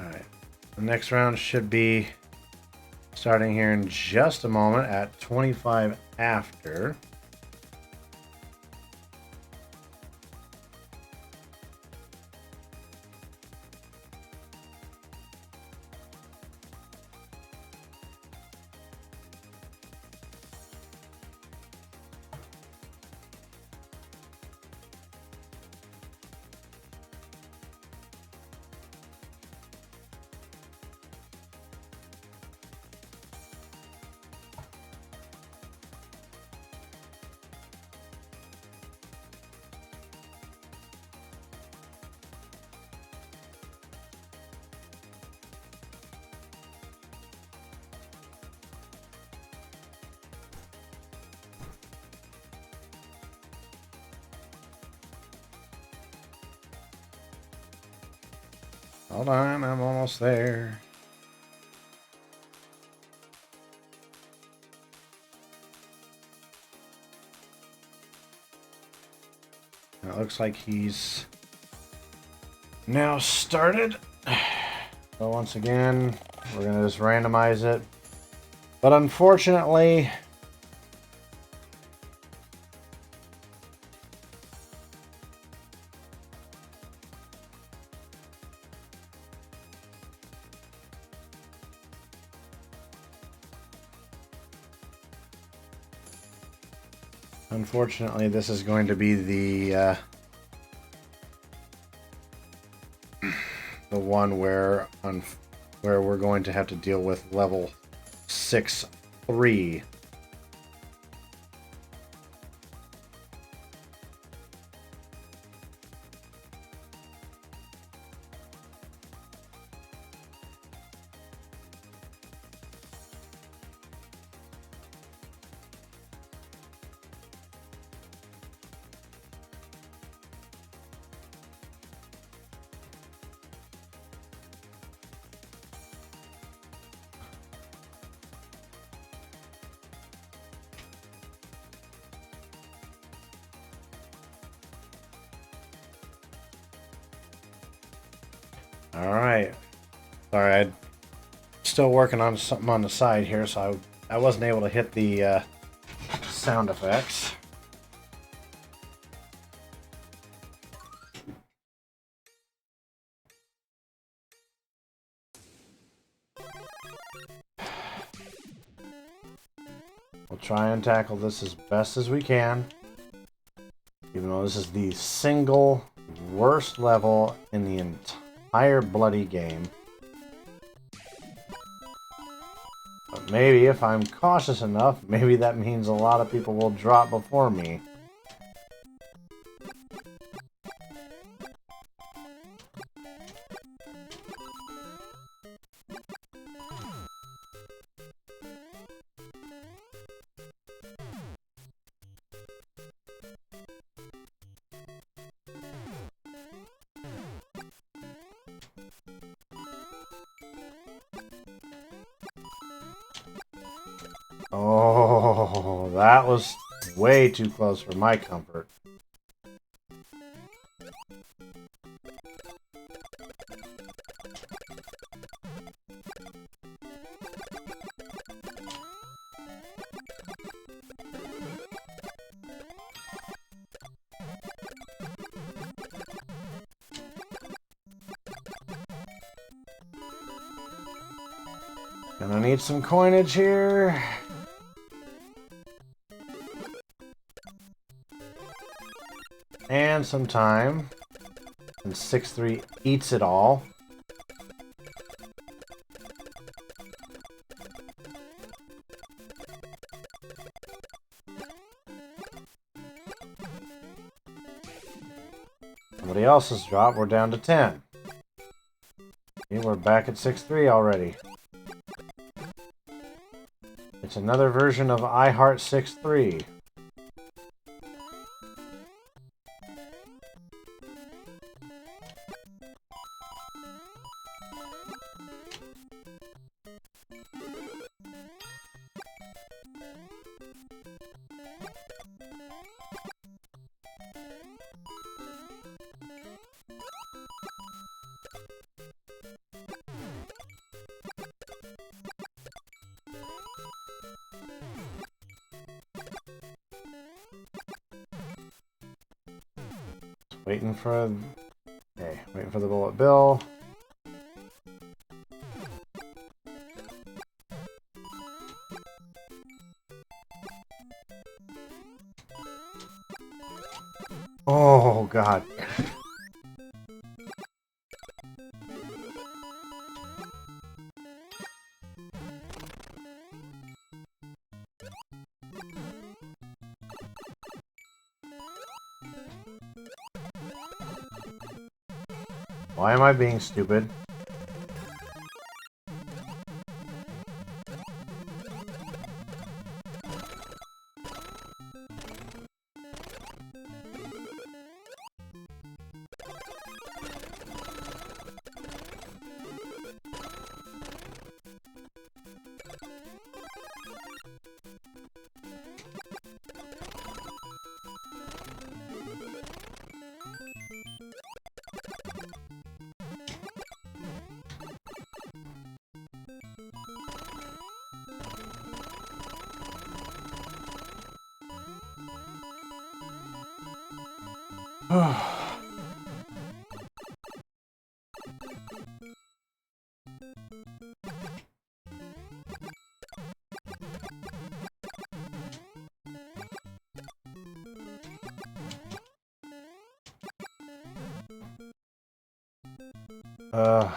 Alright, the next round should be starting here in just a moment at 25 after. Hold on, I'm almost there. It looks like he's now started. So once again, we're gonna just randomize it. But unfortunately, this is going to be the one where we're going to have to deal with level 6-3. Alright. Sorry, I'm still working on something on the side here, so I wasn't able to hit the sound effects. We'll try and tackle this as best as we can. Even though this is the single worst level in the entire bloody game. But maybe if I'm cautious enough, maybe that means a lot of people will drop before me. Oh, that was way too close for my comfort. Gonna need some coinage here. And some time. And 6-3 eats it all. Somebody else's drop. We're down to 10. Okay, we're back at 6-3 already. It's another version of I Heart 6-3. Waiting for... Okay, waiting for the bullet bill. Oh, God. Why am I being stupid? Uh.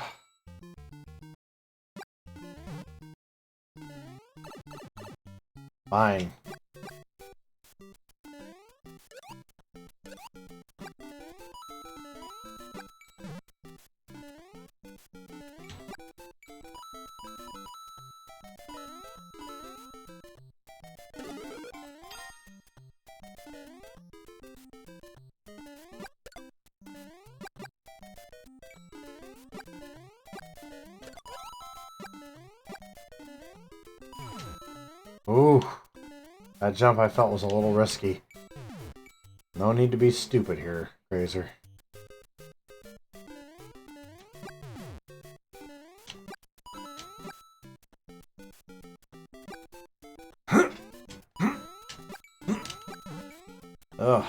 Fine. Ooh, that jump I felt was a little risky. No need to be stupid here, Grazer. Ugh.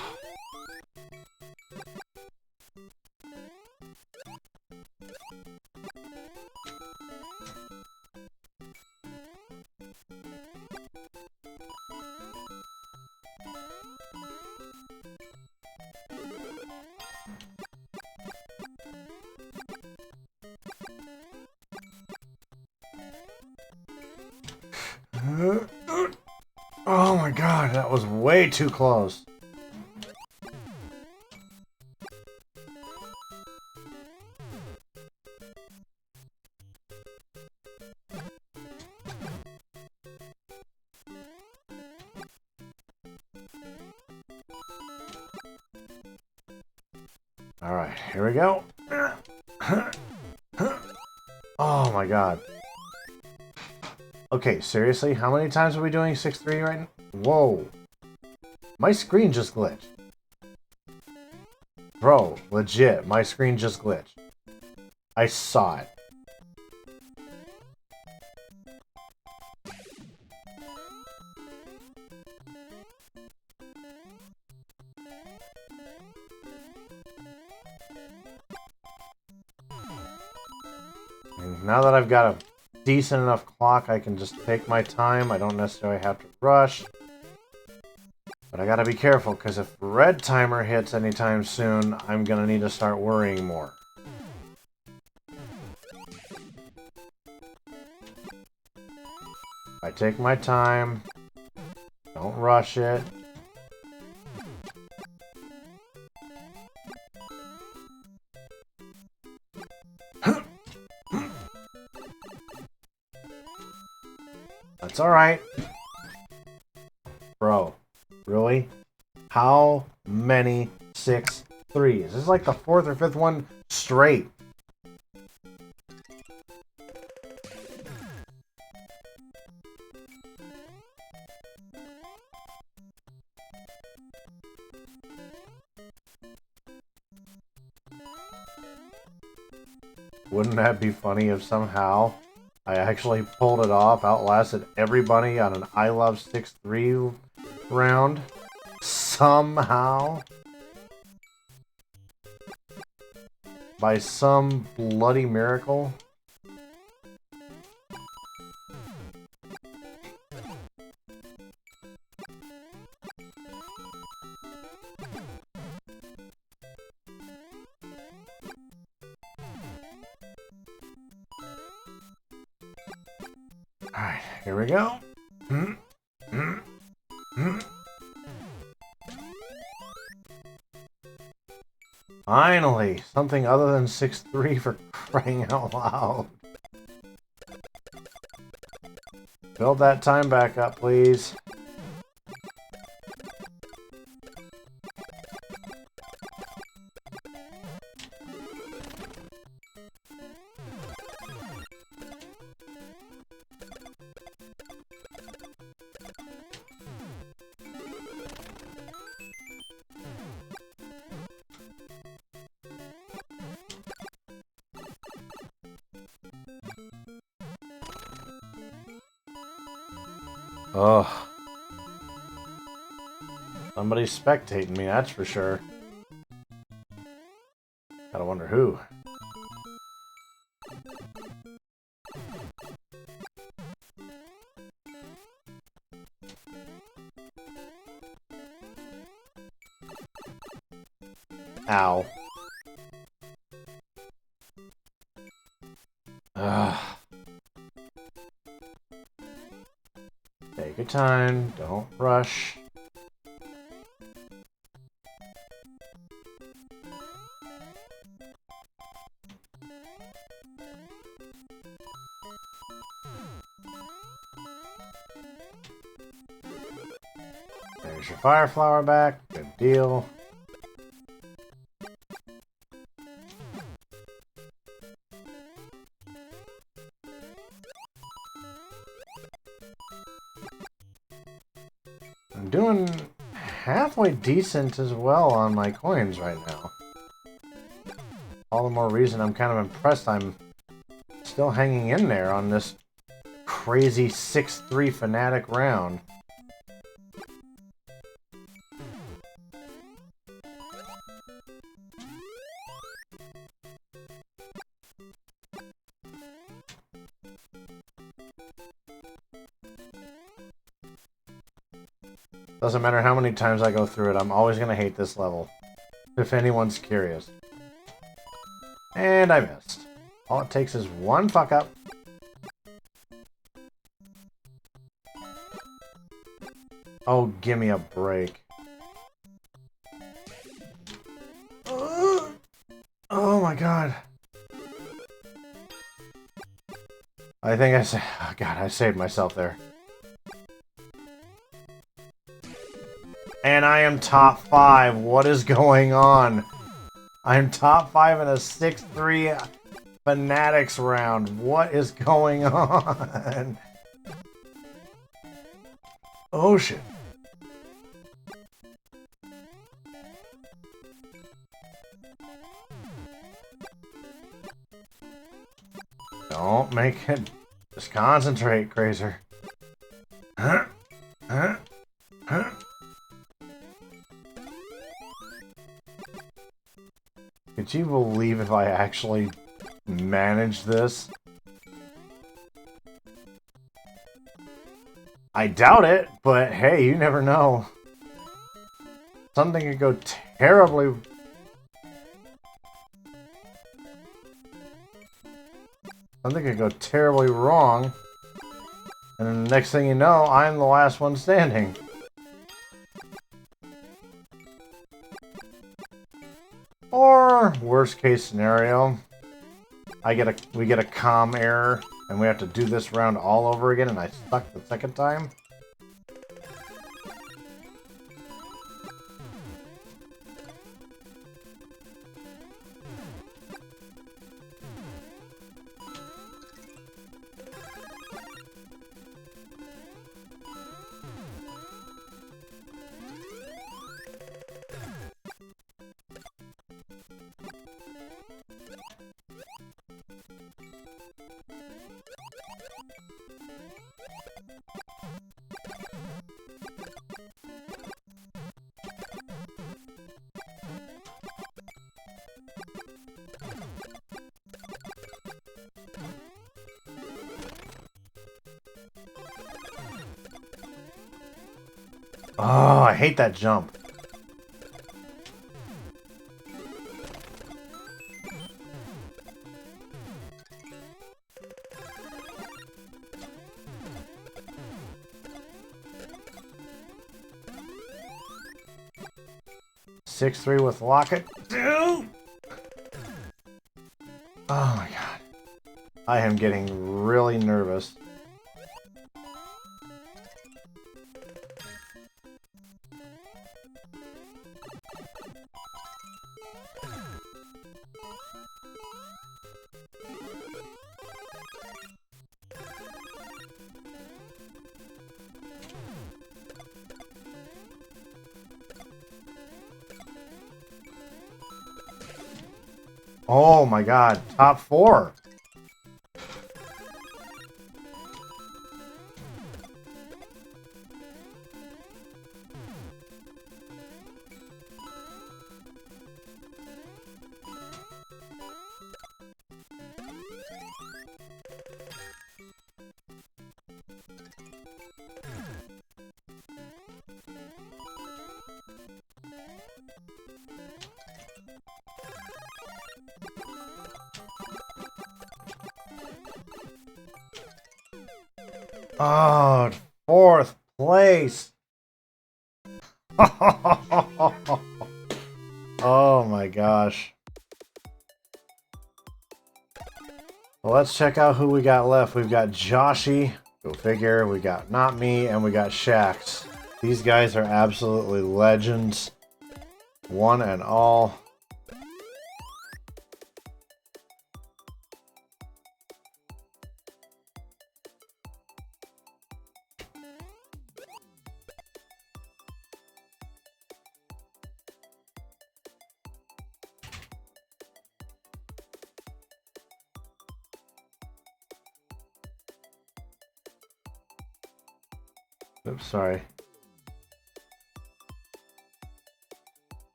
Oh my god, that was way too close. Alright, here we go. Oh my god. Okay, seriously? How many times are we doing 6-3 right now? Whoa. My screen just glitched. Bro, legit, my screen just glitched. I saw it. And now that I've got a decent enough clock, I can just take my time. I don't necessarily have to rush. But I gotta be careful, because if red timer hits anytime soon, I'm gonna need to start worrying more. I take my time. Don't rush it. That's alright. Bro, really? How many 6-3s? This is like the 4th or 5th one straight. Wouldn't that be funny if somehow I actually pulled it off, outlasted everybody on an I Love 6-3 round? Somehow? By some bloody miracle? Alright, here we go. Finally, something other than 6-3 for crying out loud. Build that time back up, please. Ugh. Somebody's spectating me, that's for sure. Gotta wonder who. Ow. Take your time. Don't rush. There's your fire flower back. Good deal. I'm doing halfway decent as well on my coins right now. All the more reason I'm kind of impressed I'm still hanging in there on this crazy 6-3 Fnatic round. Doesn't matter how many times I go through it, I'm always going to hate this level. If anyone's curious. And I missed. All it takes is one fuck up. Oh, give me a break. Oh my god. I think I said... Oh god, I saved myself there. And I am top 5. What is going on? I am top 5 in a 6-3 Fanatics round. What is going on? Oh shit. Don't make it. Just concentrate, Crazer. Huh? Huh? Huh? Could you believe if I actually managed this? I doubt it, but hey, you never know. Something could go terribly... Something could go terribly wrong. And then the next thing you know, I'm the last one standing. Or, worst case scenario, we get a comm error, and we have to do this round all over again, and I suck the second time. Oh, I hate that jump. Six 3 with Locket. Oh my god. I am getting really nervous. Oh my god, top 4. Oh, 4th place. Oh my gosh. Well, let's check out who we got left. We've got Joshy, go figure. We got Not Me, and we got Shax. These guys are absolutely legends. One and all. Oops, sorry.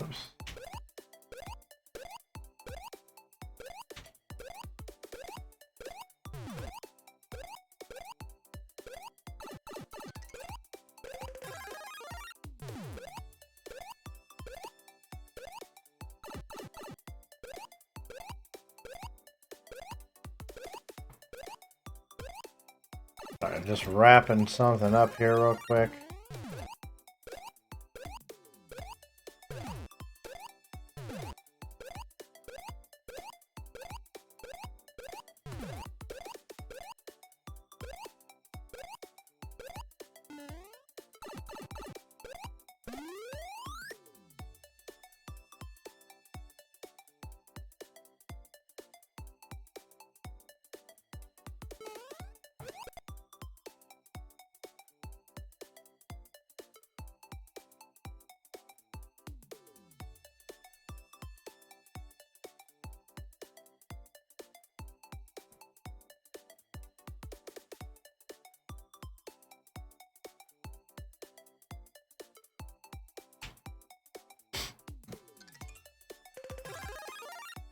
Oops. Sorry, I'm just wrapping something up here real quick.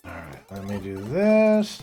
Alright, let me do this.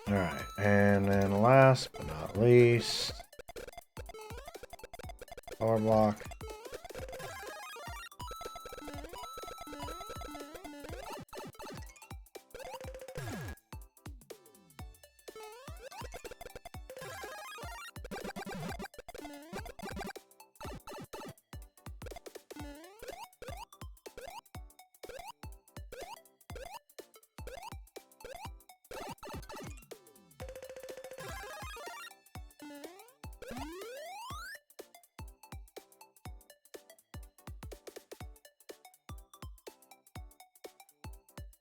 Alright, and then last but not least, power block.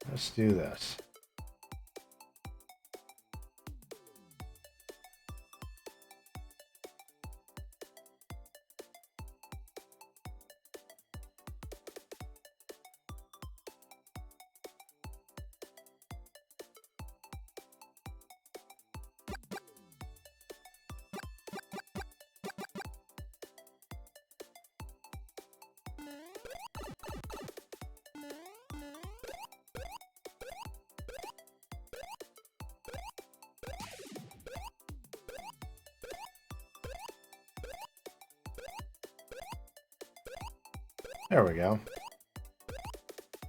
Let's do this. There we go.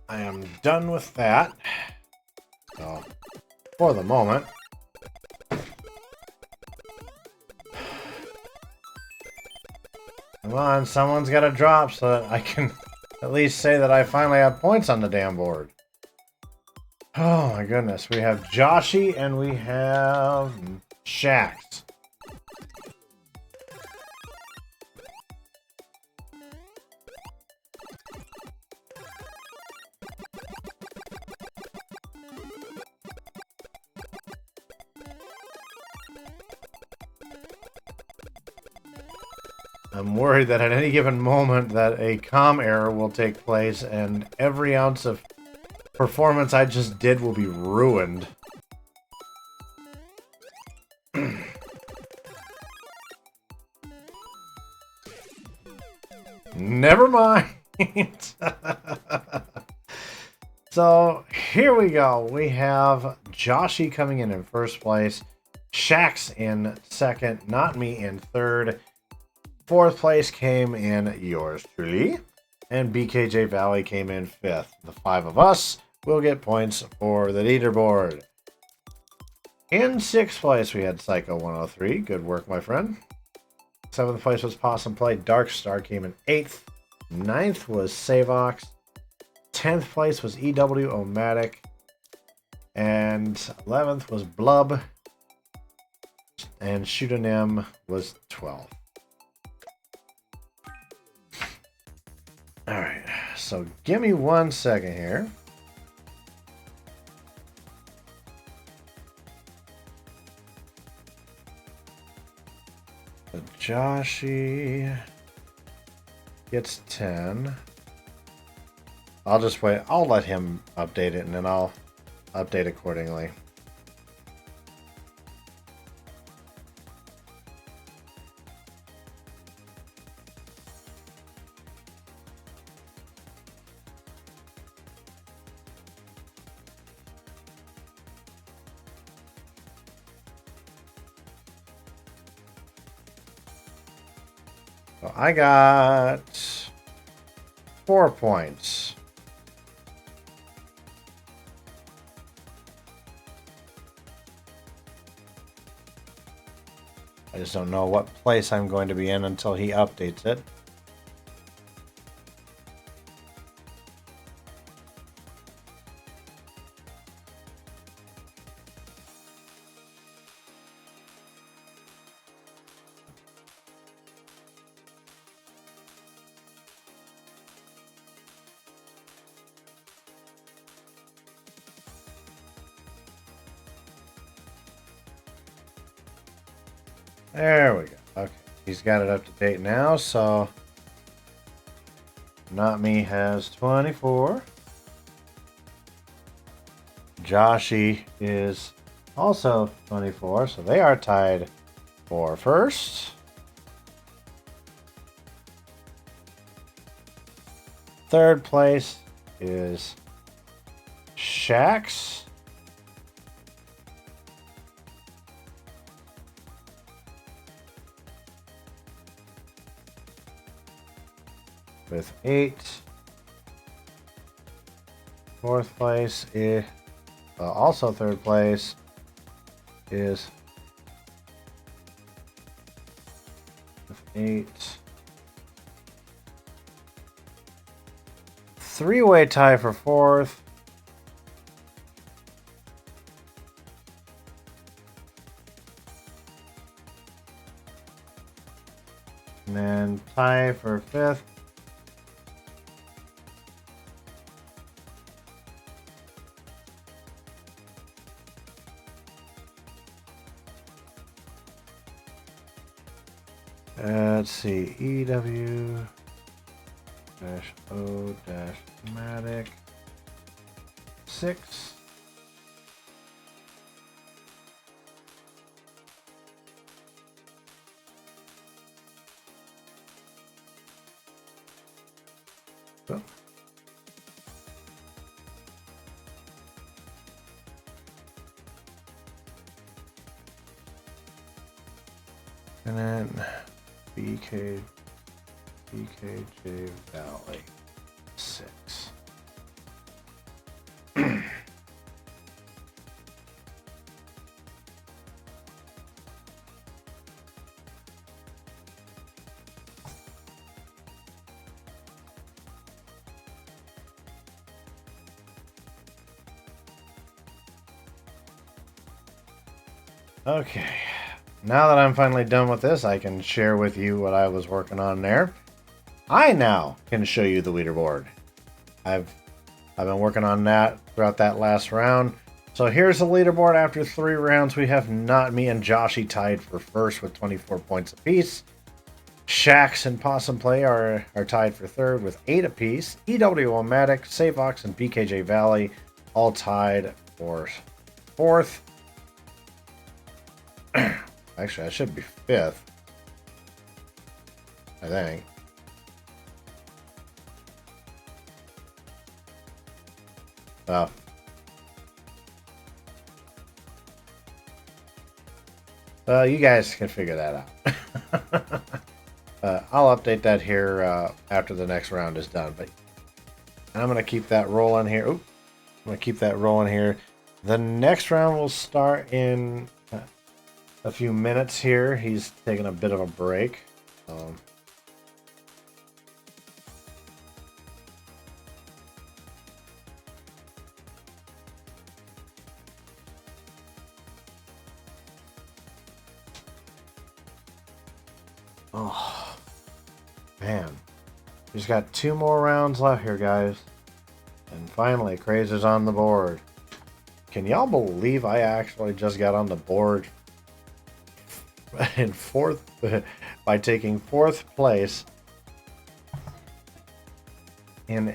I am done with that. So, for the moment. And Come on, someone's got to drop so that I can at least say that I finally have points on the damn board. Oh my goodness. We have Joshy and we have Shax. I'm worried that at any given moment that a comm error will take place and every ounce of performance I just did will be ruined. Never mind. So here we go. We have Joshy coming in first place, Shax in second, Not Me in third. Fourth place came in yours truly, and BKJ Valley came in fifth. The five of us will get points for the leaderboard. In sixth place, we had Psycho 103. Good work, my friend. Seventh place was Possum Play. Darkstar came in eighth. Ninth was Savox. 10th place was EW Omatic. And 11th was Blub. And Shootanim was 12th. Alright, so give me 1 second here. So Joshy gets 10. I'll just wait. I'll let him update it and then I'll update accordingly. So I got 4 points. I just don't know what place I'm going to be in until he updates it. There we go. Okay, he's got it up to date now, so Not Me has 24. Joshy is also 24, so they are tied for first. Third place is Shax. With 8. Fourth place is also third place is with 8. Three-way tie for fourth. And then tie for fifth. Let's see, EW-O-Matic 6. Oh. And then BKJ Valley 6. Okay. Now that I'm finally done with this, I can share with you what I was working on there. I now can show you the leaderboard. I've been working on that throughout that last round. So here's the leaderboard after 3 rounds. We have Not Me and Joshy tied for first with 24 points apiece. Shax and Possum Play are tied for third with 8 apiece. EW-O-Matic, Savox, and BKJ Valley all tied for fourth. Actually, I should be fifth. I think. Oh. You guys can figure that out. I'll update that here after the next round is done. But I'm going to keep that rolling here. Oop. I'm going to keep that rolling here. The next round will start in a few minutes here. He's taking a bit of a break. Oh, man. He's got 2 more rounds left here, guys. And finally, Craze is on the board. Can y'all believe I actually just got on the board in 4th by taking 4th place in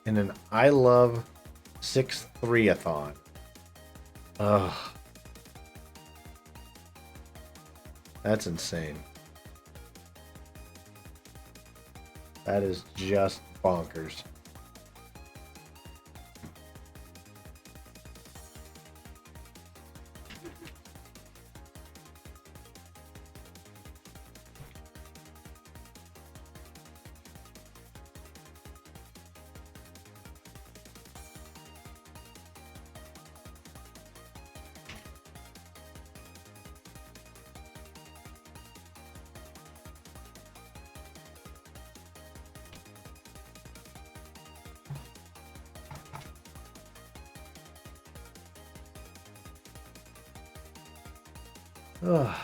an I Love 6-3-a-thon. Ugh. That's insane. That is just bonkers. Ugh.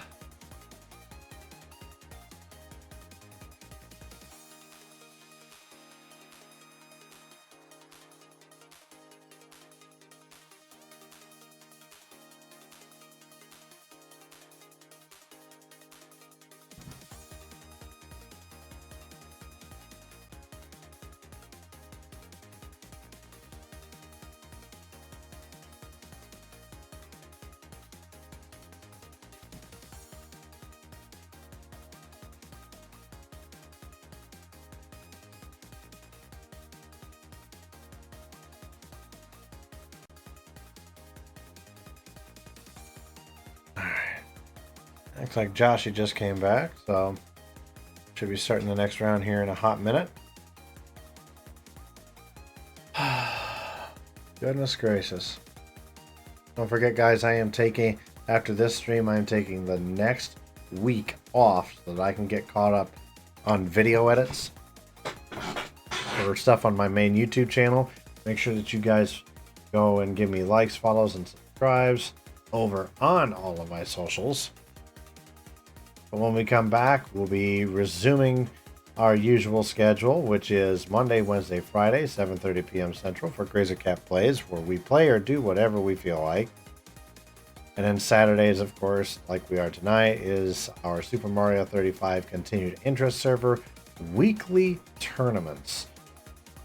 Looks like Joshy just came back, so should be starting the next round here in a hot minute. Goodness gracious. Don't forget, guys, I am taking, after this stream, I am taking the next week off so that I can get caught up on video edits or stuff on my main YouTube channel. Make sure that you guys go and give me likes, follows, and subscribes over on all of my socials. But when we come back, we'll be resuming our usual schedule, which is Monday, Wednesday, Friday, 7:30 p.m. Central for Crazy Cat Plays, where we play or do whatever we feel like. And then Saturdays, of course, like we are tonight, is our Super Mario 35 Continued Interest server weekly tournaments.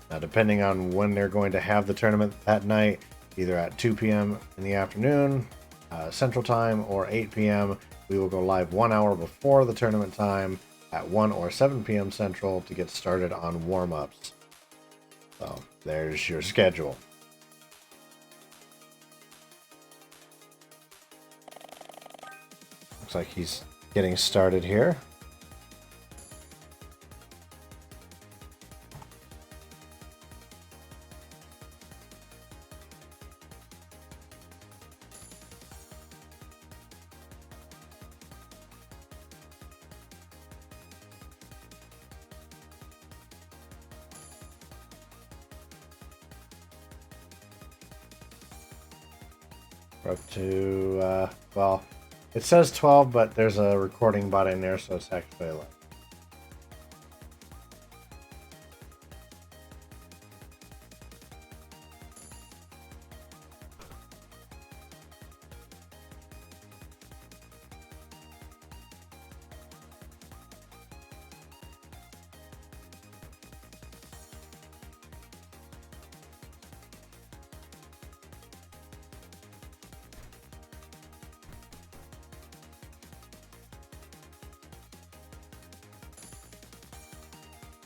Now, depending on when they're going to have the tournament that night, either at 2 p.m. in the afternoon, Central Time, or 8 p.m., we will go live 1 hour before the tournament time at 1 or 7 p.m. Central to get started on warm-ups. So there's your schedule. Looks like he's getting started here. We're up to, well, it says 12, but there's a recording bot in there, so it's actually 11.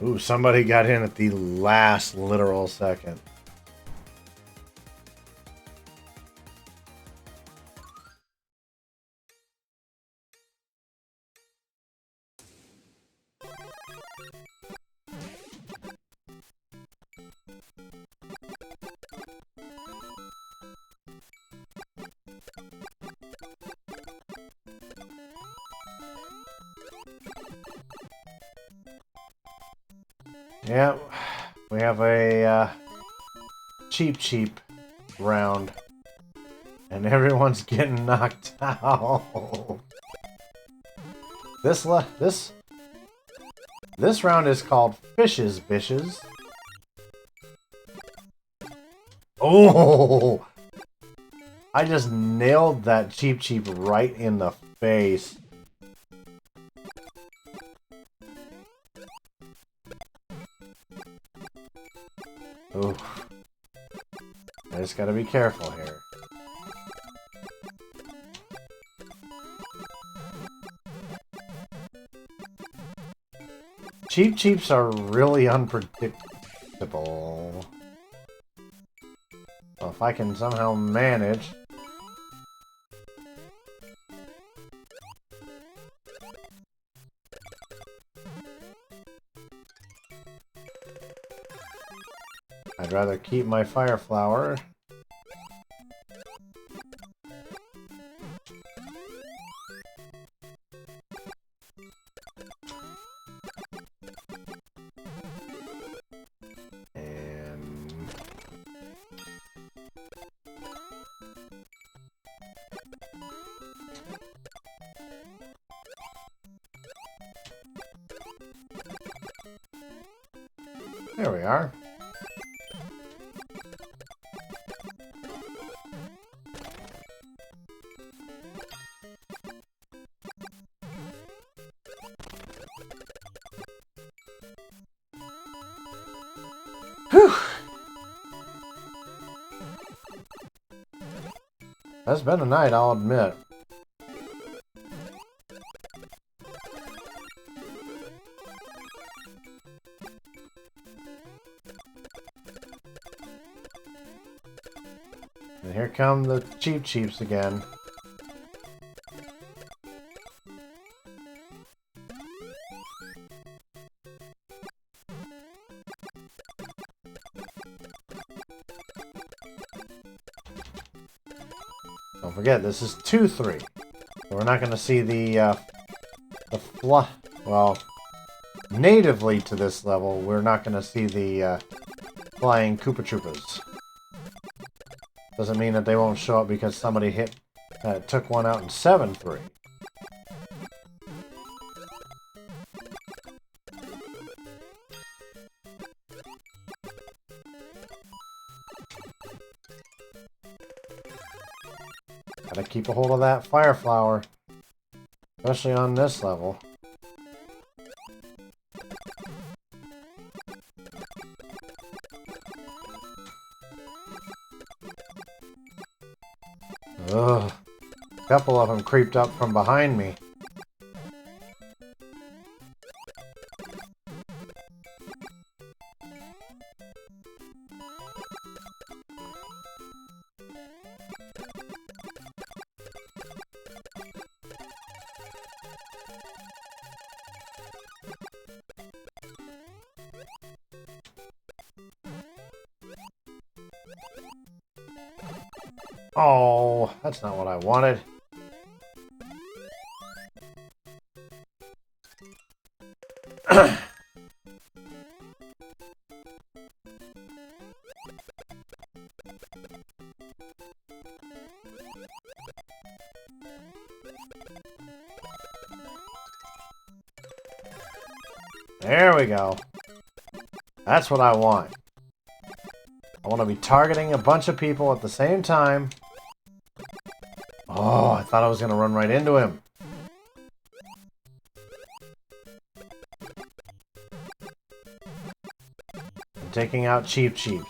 Ooh, somebody got in at the last literal second. Yeah, we have a cheap round, and everyone's getting knocked out. This round is called Fishes Bishes. Oh! I just nailed that cheap right in the face. Ooh. I just gotta be careful here. Cheeps are really unpredictable. Well, if I can somehow manage... I'd rather keep my fire flower. And there we are. Whew. That's been a night, I'll admit. And here come the cheeps again. Don't forget, this is 2-3. So we're not going to see the well, natively to this level, we're not going to see the flying Koopa Troopas. Doesn't mean that they won't show up because somebody took one out in 7-3. Gotta keep a hold of that fire flower, especially on this level. Ugh. A couple of them creeped up from behind me. Oh, that's not what I wanted. There we go. That's what I want. I want to be targeting a bunch of people at the same time. Oh, I thought I was going to run right into him. I'm taking out Cheep Cheeps.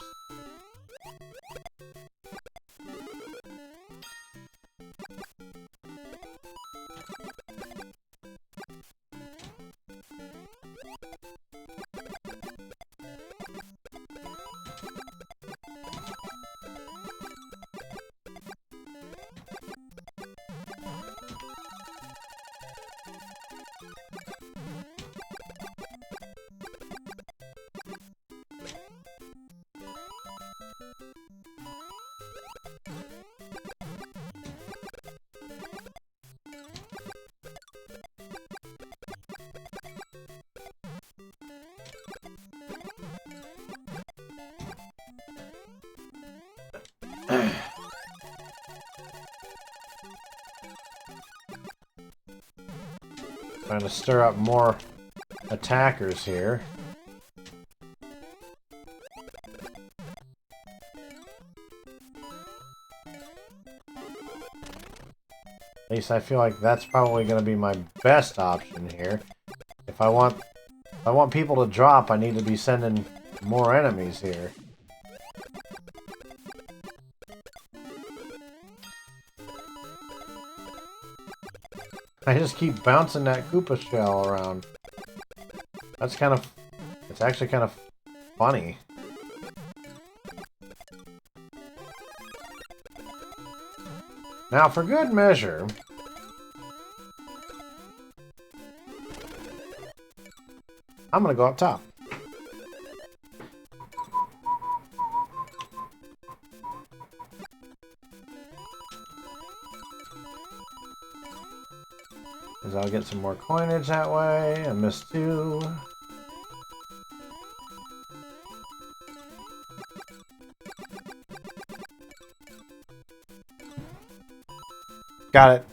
Trying to stir up more attackers here. At least I feel like that's probably going to be my best option here. If I want people to drop, I need to be sending more enemies here. I just keep bouncing that Koopa shell around. That's kind of... It's actually kind of funny. Now, for good measure... I'm gonna go up top. Because I'll get some more coinage that way. I missed 2. Got it.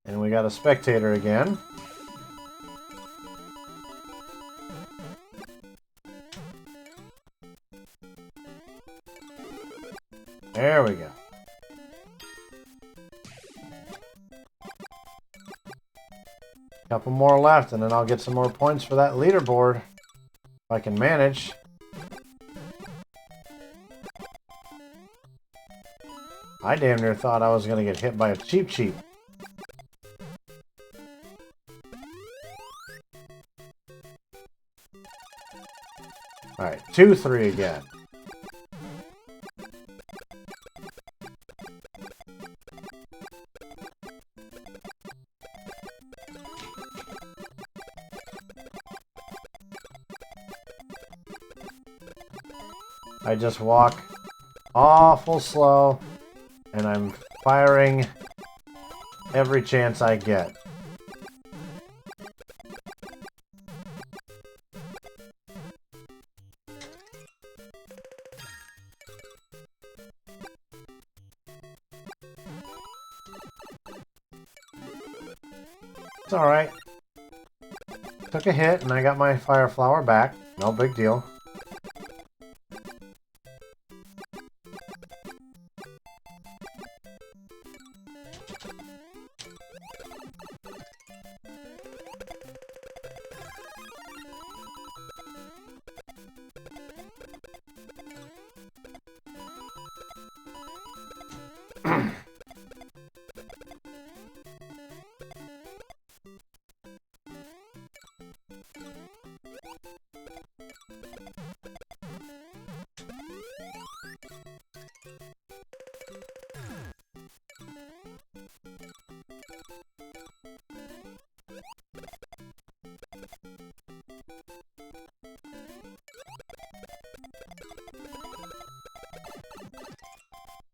And we got a spectator again. There we go. Couple more left, and then I'll get some more points for that leaderboard. If I can manage. I damn near thought I was going to get hit by a Cheep Cheep. Alright, 2-3 again. I just walk awful slow, and I'm firing every chance I get. It's alright. Took a hit, and I got my fire flower back. No big deal.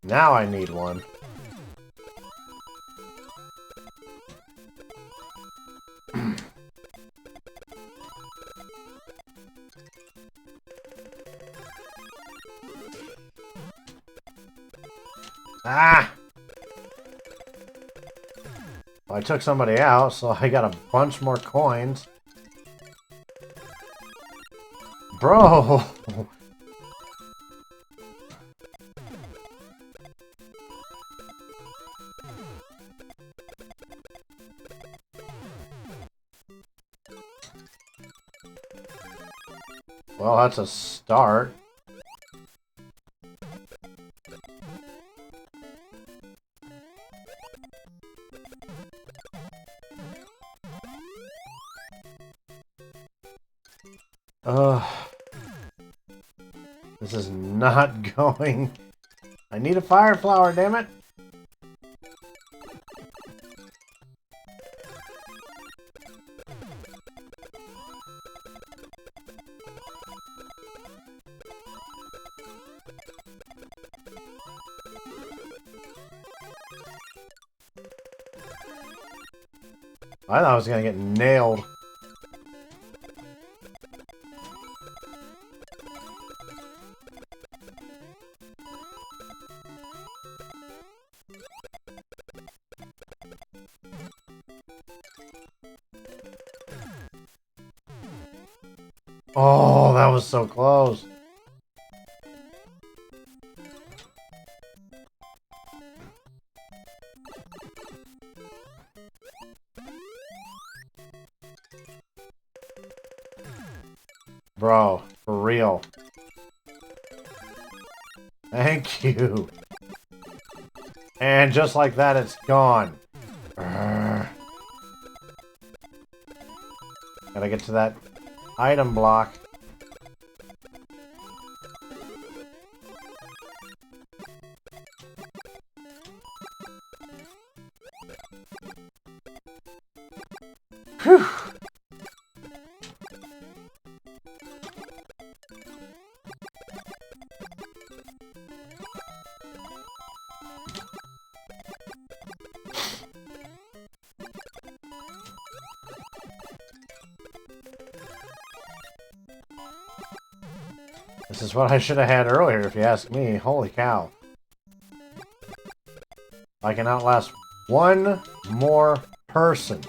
Now I need one. Ah! Well, I took somebody out, so I got a bunch more coins. Bro! Well, that's a start. This is not going. I need a fire flower, damn it. I thought I was gonna get nailed. Oh, that was so close. Bro, for real. Thank you. And just like that, it's gone. Urgh. Gotta get to that item block. Whew. This is what I should have had earlier, if you ask me. Holy cow. I can outlast one more person.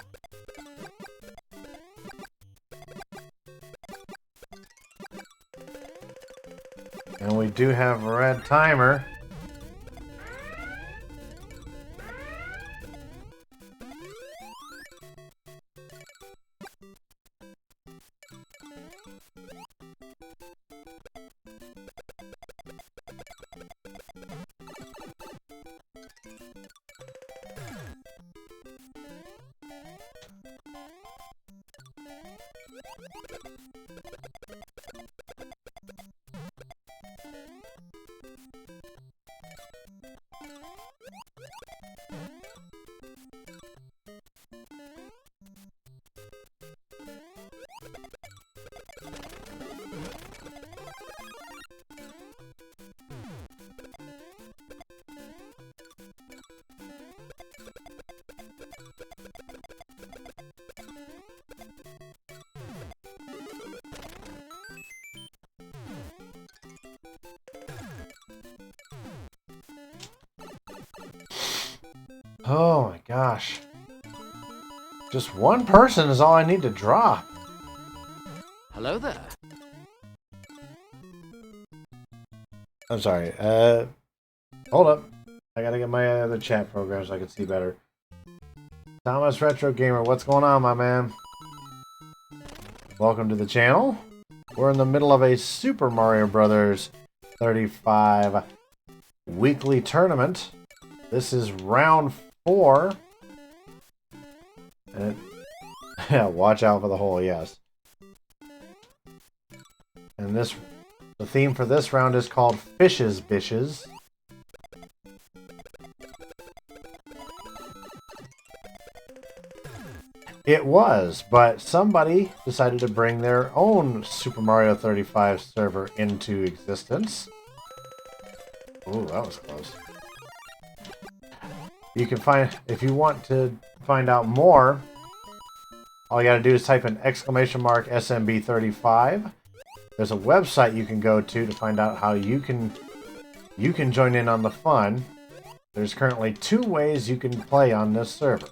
And we do have a red timer. Oh my gosh. Just one person is all I need to drop. Hello there. I'm sorry. Hold up. I gotta get my other chat program so I can see better. Thomas Retro Gamer, what's going on, my man? Welcome to the channel. We're in the middle of a Super Mario Brothers 35 weekly tournament. This is round 4. And yeah, watch out for the hole, yes. And the theme for this round is called Fishes Bishes. It was, but somebody decided to bring their own Super Mario 35 server into existence. Ooh, that was close. You can find, if you want to find out more, all you gotta do is type in !SMB35. There's a website you can go to find out how you can join in on the fun. There's currently 2 ways you can play on this server.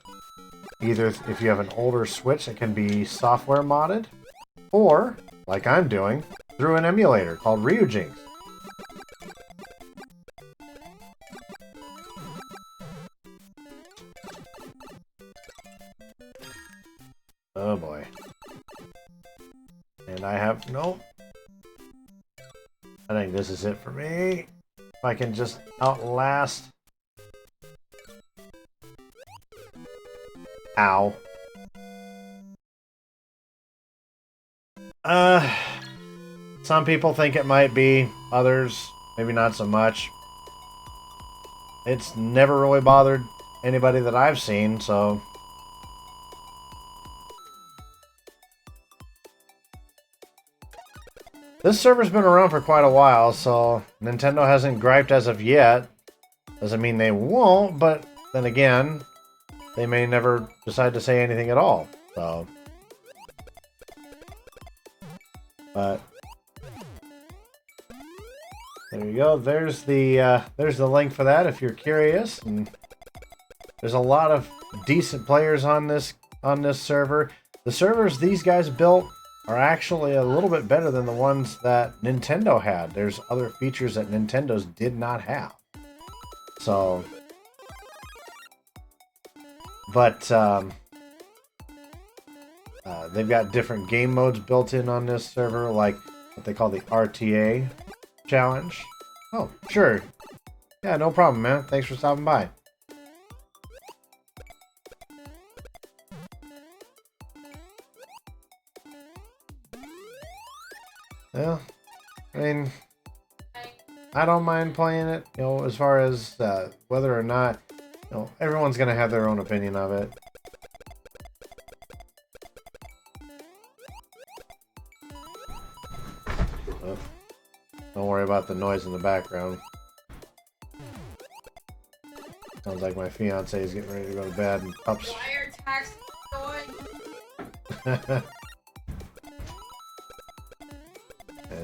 Either if you have an older Switch that can be software modded, or, like I'm doing, through an emulator called Ryujinx. Oh boy. And I have... Nope. I think this is it for me. If I can just outlast... Ow. Some people think it might be. Others, maybe not so much. It's never really bothered anybody that I've seen, so... This server's been around for quite a while, so Nintendo hasn't griped as of yet. Doesn't mean they won't, but then again, they may never decide to say anything at all. So, but there you go. There's the link for that if you're curious. And there's a lot of decent players on this server. The servers these guys built are actually a little bit better than the ones that Nintendo had. There's other features that Nintendo's did not have. So, but they've got different game modes built in on this server, like what they call the RTA challenge. Oh, sure. Yeah, no problem, man. Thanks for stopping by. Well, I mean, I don't mind playing it, you know, as far as whether or not, you know, everyone's going to have their own opinion of it. Oh, don't worry about the noise in the background. Sounds like my fiance is getting ready to go to bed and pups. Why are taxes going?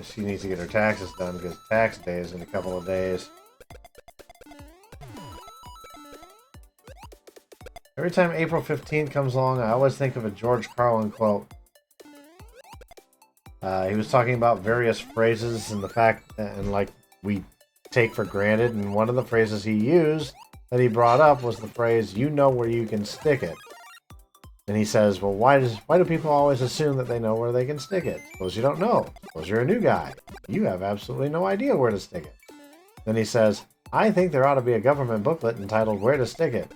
She needs to get her taxes done because tax day is in a couple of days. Every time April 15th comes along, I always think of a George Carlin quote. He was talking about various phrases and the fact that, and like we take for granted, and one of the phrases he used that he brought up was the phrase, "You know where you can stick it." And he says, well, why do people always assume that they know where they can stick it? Suppose you don't know. Suppose you're a new guy. You have absolutely no idea where to stick it. Then he says, I think there ought to be a government booklet entitled Where to Stick It.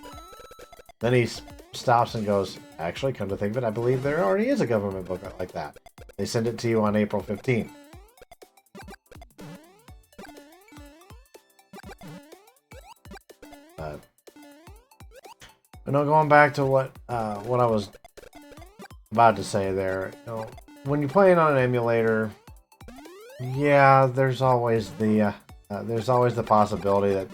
Then he stops and goes, actually, come to think of it, I believe there already is a government booklet like that. They send it to you on April 15th. But no, going back to what I was about to say there, you know, when you're playing on an emulator, yeah, there's always the possibility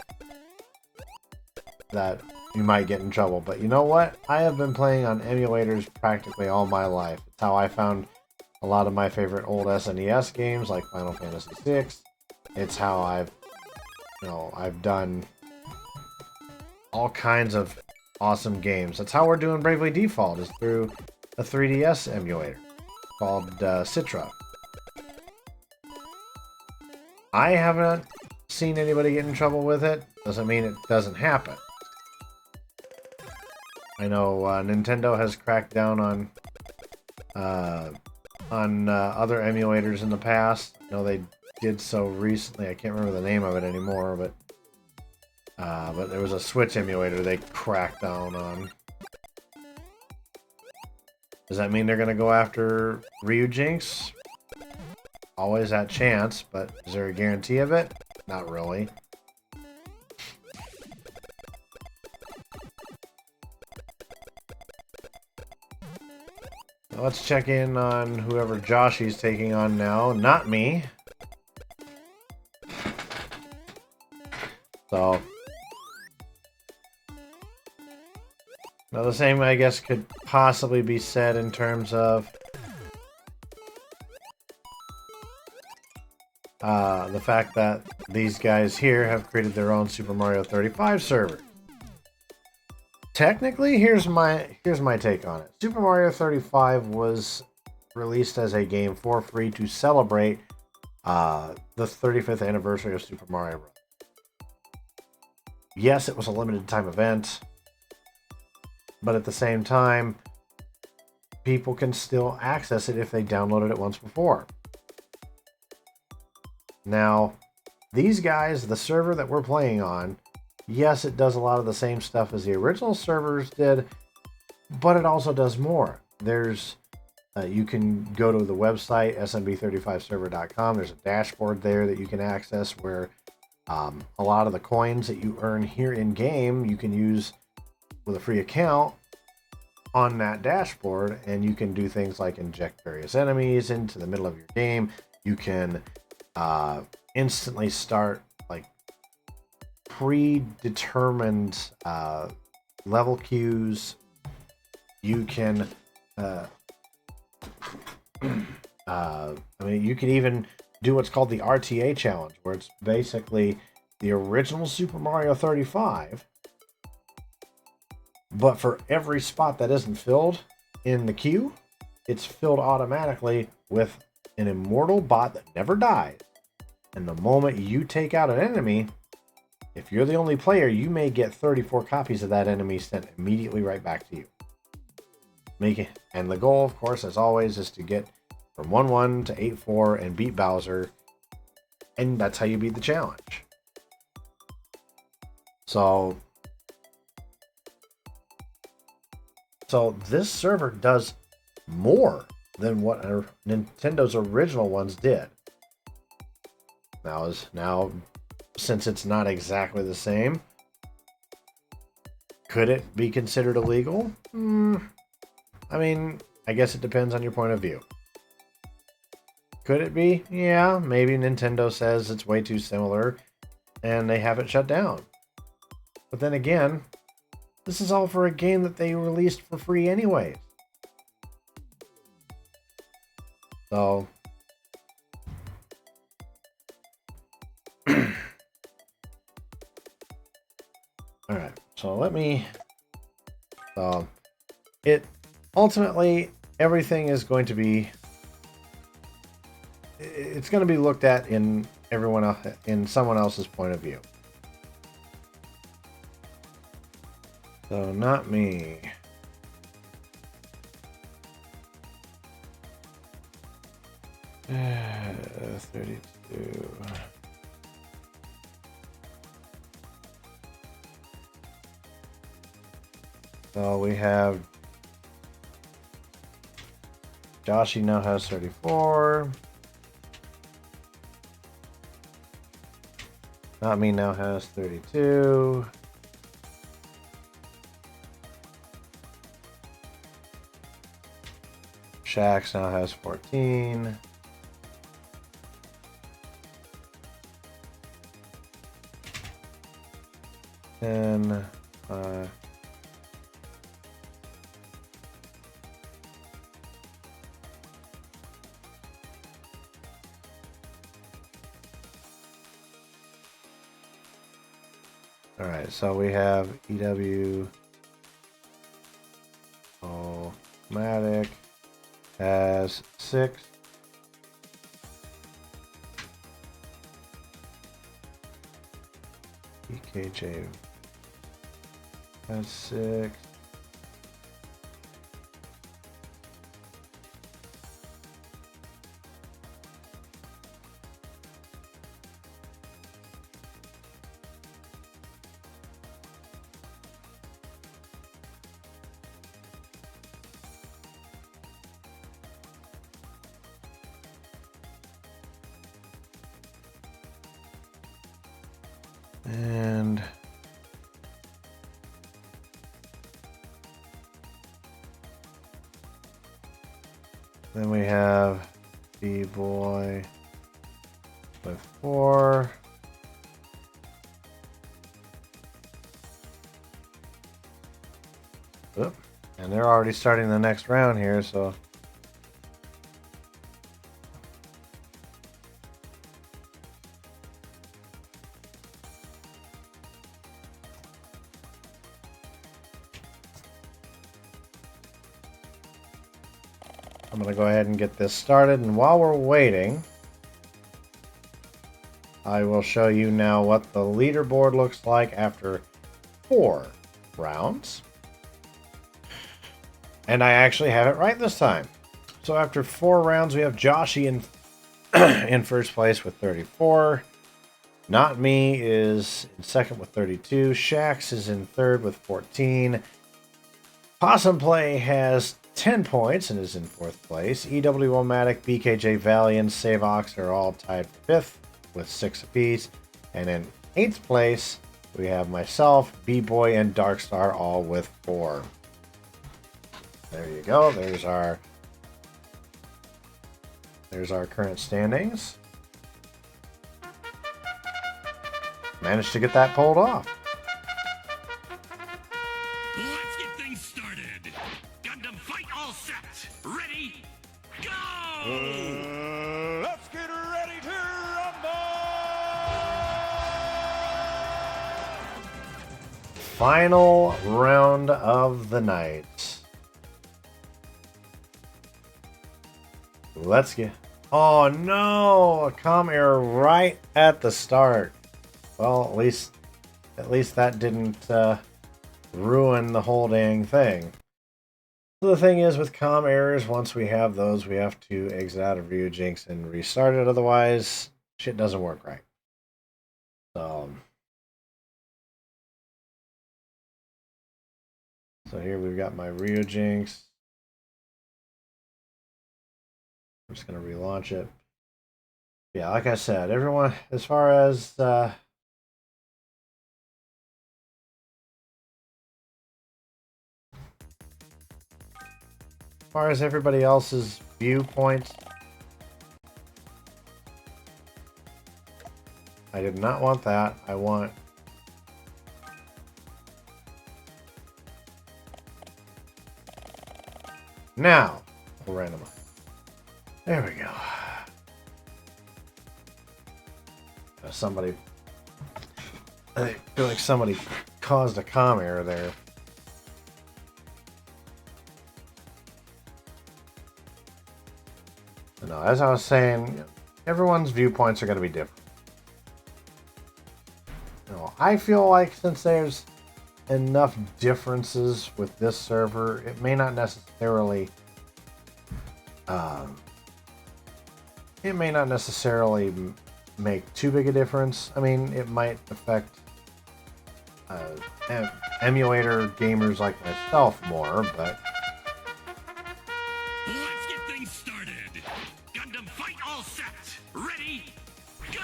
that you might get in trouble. But you know what? I have been playing on emulators practically all my life. It's how I found a lot of my favorite old SNES games like Final Fantasy VI. It's how I've done all kinds of awesome games. That's how we're doing Bravely Default, is through a 3DS emulator called Citra. I haven't seen anybody get in trouble with it. Doesn't mean it doesn't happen. I know Nintendo has cracked down on other emulators in the past. I know they did so recently. I can't remember the name of it anymore, but there was a Switch emulator they cracked down on. Does that mean they're going to go after Ryujinx? Always that chance, but is there a guarantee of it? Not really. Now let's check in on whoever Joshy's taking on now. Not me. So... now the same, I guess, could possibly be said in terms of the fact that these guys here have created their own Super Mario 35 server. Technically, here's my take on it. Super Mario 35 was released as a game for free to celebrate the 35th anniversary of Super Mario Bros. Yes, it was a limited time event, but at the same time, people can still access it if they downloaded it once before. Now, these guys, the server that we're playing on, yes, it does a lot of the same stuff as the original servers did, but it also does more. There's you can go to the website smb35server.com. There's a dashboard there that you can access where a lot of the coins that you earn here in game you can use with a free account on that dashboard, and you can do things like inject various enemies into the middle of your game. You can instantly start like predetermined level queues. You can you can even do what's called the RTA challenge, where it's basically the original Super Mario 35, but for every spot that isn't filled in the queue, it's filled automatically with an immortal bot that never dies. And the moment you take out an enemy, if you're the only player, you may get 34 copies of that enemy sent immediately right back to you. And the goal, of course, as always, is to get from 1-1 to 8-4 and beat Bowser. And that's how you beat the challenge. So this server does more than what Nintendo's original ones did. Now, since it's not exactly the same, could it be considered illegal? I mean, I guess it depends on your point of view. Could it be? Yeah, maybe Nintendo says it's way too similar and they have it shut down. But then again, this is all for a game that they released for free anyways. So, alright, so let me, ultimately, everything is going to be, it's going to be looked at in someone else's point of view. So, not me. Uh, 32. So we have Joshy now has 34. Not me now has 32. Shax now has 14. And all right, so we have EW Matic has 6. EKJ has 6. And then we have B-Boy with 4. Oop. And they're already starting the next round here, so I'm going to go ahead and get this started. And while we're waiting, I will show you now what the leaderboard looks like after 4 rounds. And I actually have it right this time. So after 4 rounds, we have Joshy in in first place with 34. Not Me is in second with 32. Shax is in third with 14. Possum Play has 10 points and is in fourth place. EW-O-Matic, BKJ Valiant, Savox are all tied for fifth with 6 apiece. And in 8th place, we have myself, B-Boy, and Darkstar all with 4. There you go. There's our current standings. Managed to get that pulled off. Let's get things started. Gundam fight all set. Ready? Go! Let's get ready to rumble! Final round of the night. Let's get... Oh no! A comm error right at the start. Well, at least that didn't ruin the whole dang thing. So the thing is, with comm errors, once we have those, we have to exit out of Ryujinx and restart it. Otherwise, shit doesn't work right. So here we've got my Ryujinx. I'm just going to relaunch it. Yeah, like I said, everyone, as far as everybody else's viewpoint, I did not want that. I want now we'll randomize. There we go. Somebody, I feel like somebody caused a comm error there. No, as I was saying, everyone's viewpoints are going to be different. You know, I feel like since there's enough differences with this server, it may not necessarily make too big a difference. I mean, it might affect emulator gamers like myself more, but Let's get things started. Gundam fight all set. Ready? Go!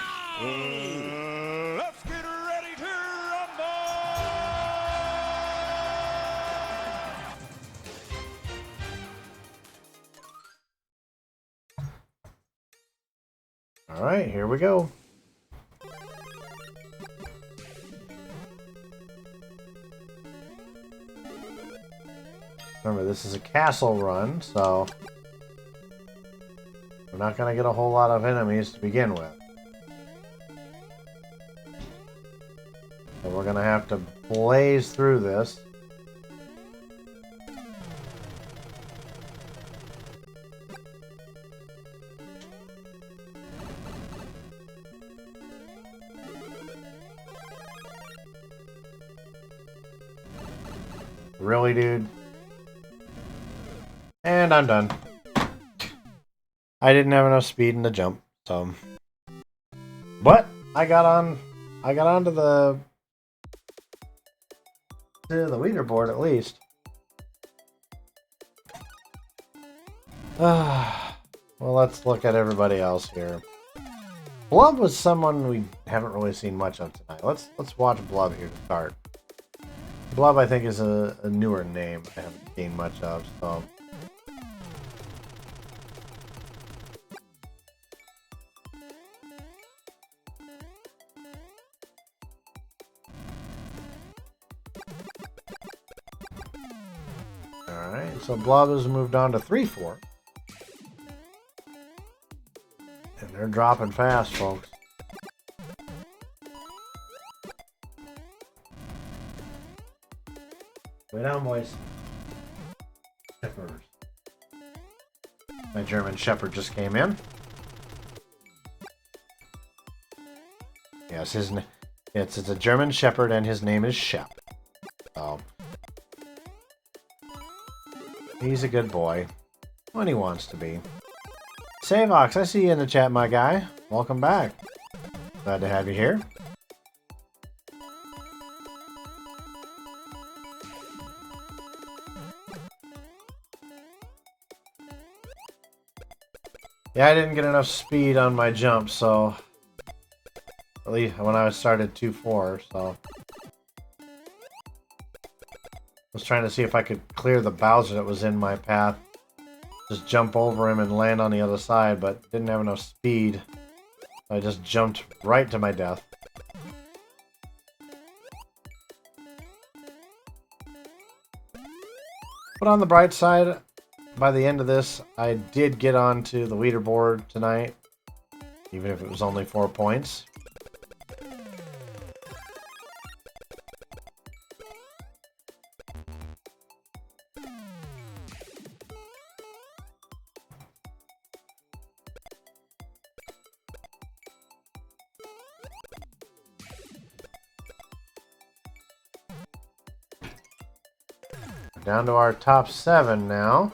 Let's get ready to rumble! all right, here we go. Remember, this is a castle run, so we're not going to get a whole lot of enemies to begin with. So we're going to have to blaze through this. Really, dude? And I'm done. I didn't have enough speed in the jump, so. But I got onto the leaderboard at least. Well, let's look at everybody else here. Blub was someone we haven't really seen much of tonight. Let's watch Blub here to start. Blub, I think, is a newer name I haven't seen much of, so. Alright, so Blub has moved on to 3-4. And they're dropping fast, folks. Way down, boys. Shepherds. My German Shepherd just came in. Yes, it's a German Shepherd, and his name is Shep. So he's a good boy when he wants to be. Savox, I see you in the chat, my guy. Welcome back. Glad to have you here. Yeah, I didn't get enough speed on my jump, so at least when I started 2-4, so I was trying to see if I could clear the Bowser that was in my path. Just jump over him and land on the other side, but didn't have enough speed. I just jumped right to my death. But on the bright side, by the end of this, I did get onto the leaderboard tonight, even if it was only 4 points. Down to our top 7 now.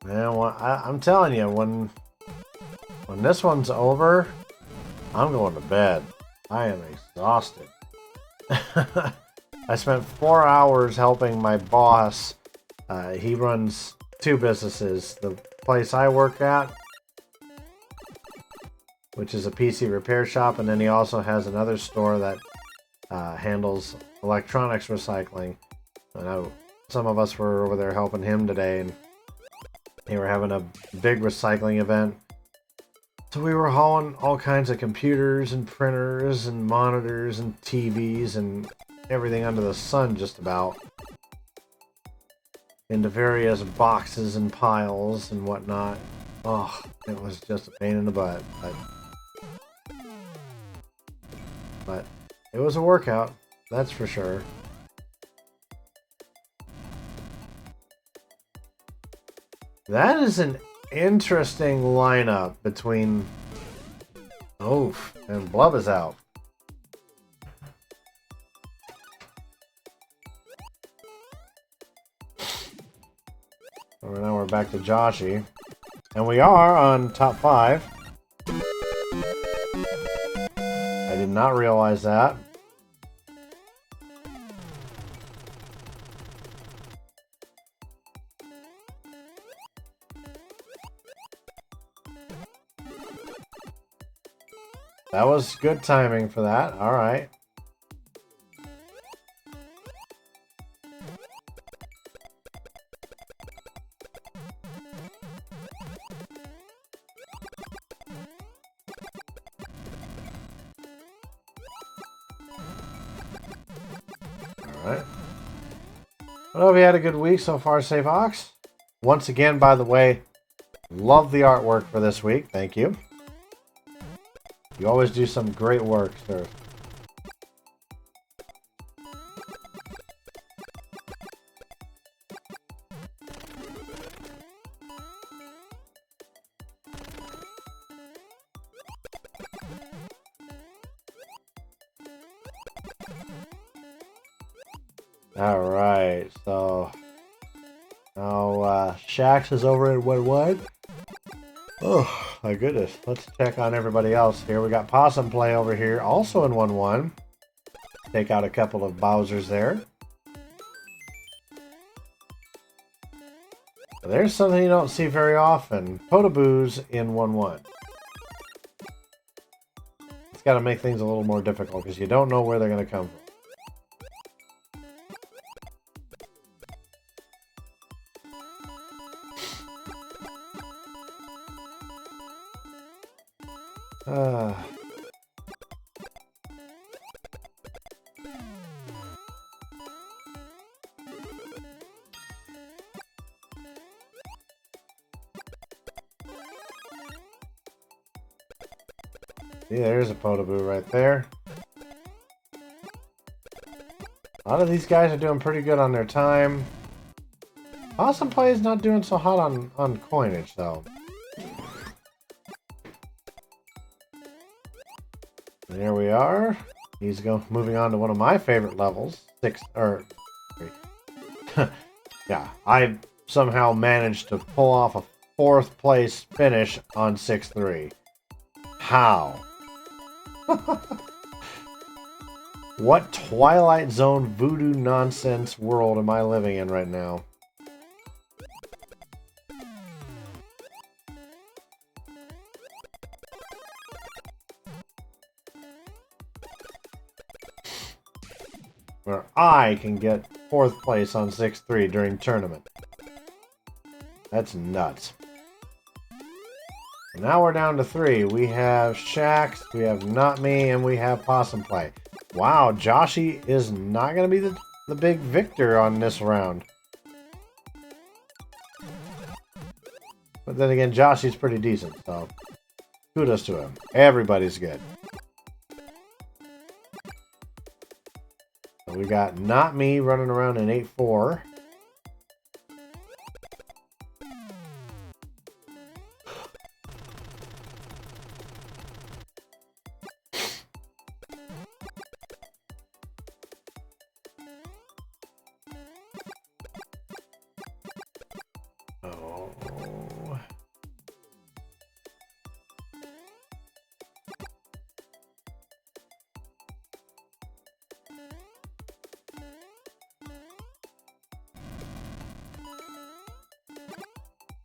Man, I'm telling you, when this one's over, I'm going to bed. I am exhausted. I spent 4 hours helping my boss. He runs 2 businesses. The place I work at, which is a PC repair shop, and then he also has another store that handles electronics recycling. And some of us were over there helping him today, and they were having a big recycling event. So we were hauling all kinds of computers and printers and monitors and TVs and everything under the sun just about into various boxes and piles and whatnot. Oh, it was just a pain in the butt. But it was a workout, that's for sure. That is an interesting lineup between Oof and Blub is out. So now we're back to Joshy. And we are on top 5. I did not realize that. That was good timing for that. All right. All right. I hope you had a good week so far, Savox. Once again, by the way, love the artwork for this week. Thank you. You always do some great work, sir. Alright, so now Shax is over in 1-1. Oh my goodness, let's check on everybody else here. We got Possum Play over here, also in 1-1. Take out a couple of Bowsers there. There's something you don't see very often. Potaboo's in 1-1. It's got to make things a little more difficult because you don't know where they're going to come from. See, there's a Potaboo right there. A lot of these guys are doing pretty good on their time. Possum Play is not doing so hot on coinage, though. There we are. He's moving on to one of my favorite levels. Yeah, I somehow managed to pull off a 4th place finish on 6-3. How? What Twilight Zone voodoo nonsense world am I living in right now? Where I can get 4th place on 6-3 during tournament. That's nuts. Now we're down to 3. We have Shax, we have Not Me, and we have Possum Play. Wow, Joshy is not going to be the big victor on this round. But then again, Joshy's pretty decent, so kudos to him. Everybody's good. So we got Not Me running around in 8-4.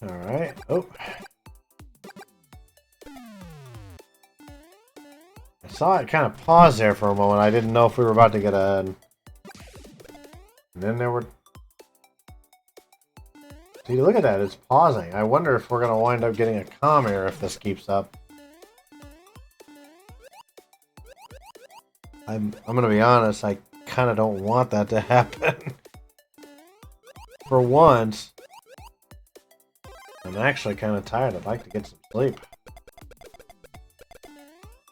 Alright. Oh. I saw it kind of pause there for a moment. I didn't know if we were about to get a... And then there were... See, look at that. It's pausing. I wonder if we're going to wind up getting a comm error if this keeps up. I'm going to be honest. I kind of don't want that to happen. For once... I'm actually kind of tired. I'd like to get some sleep.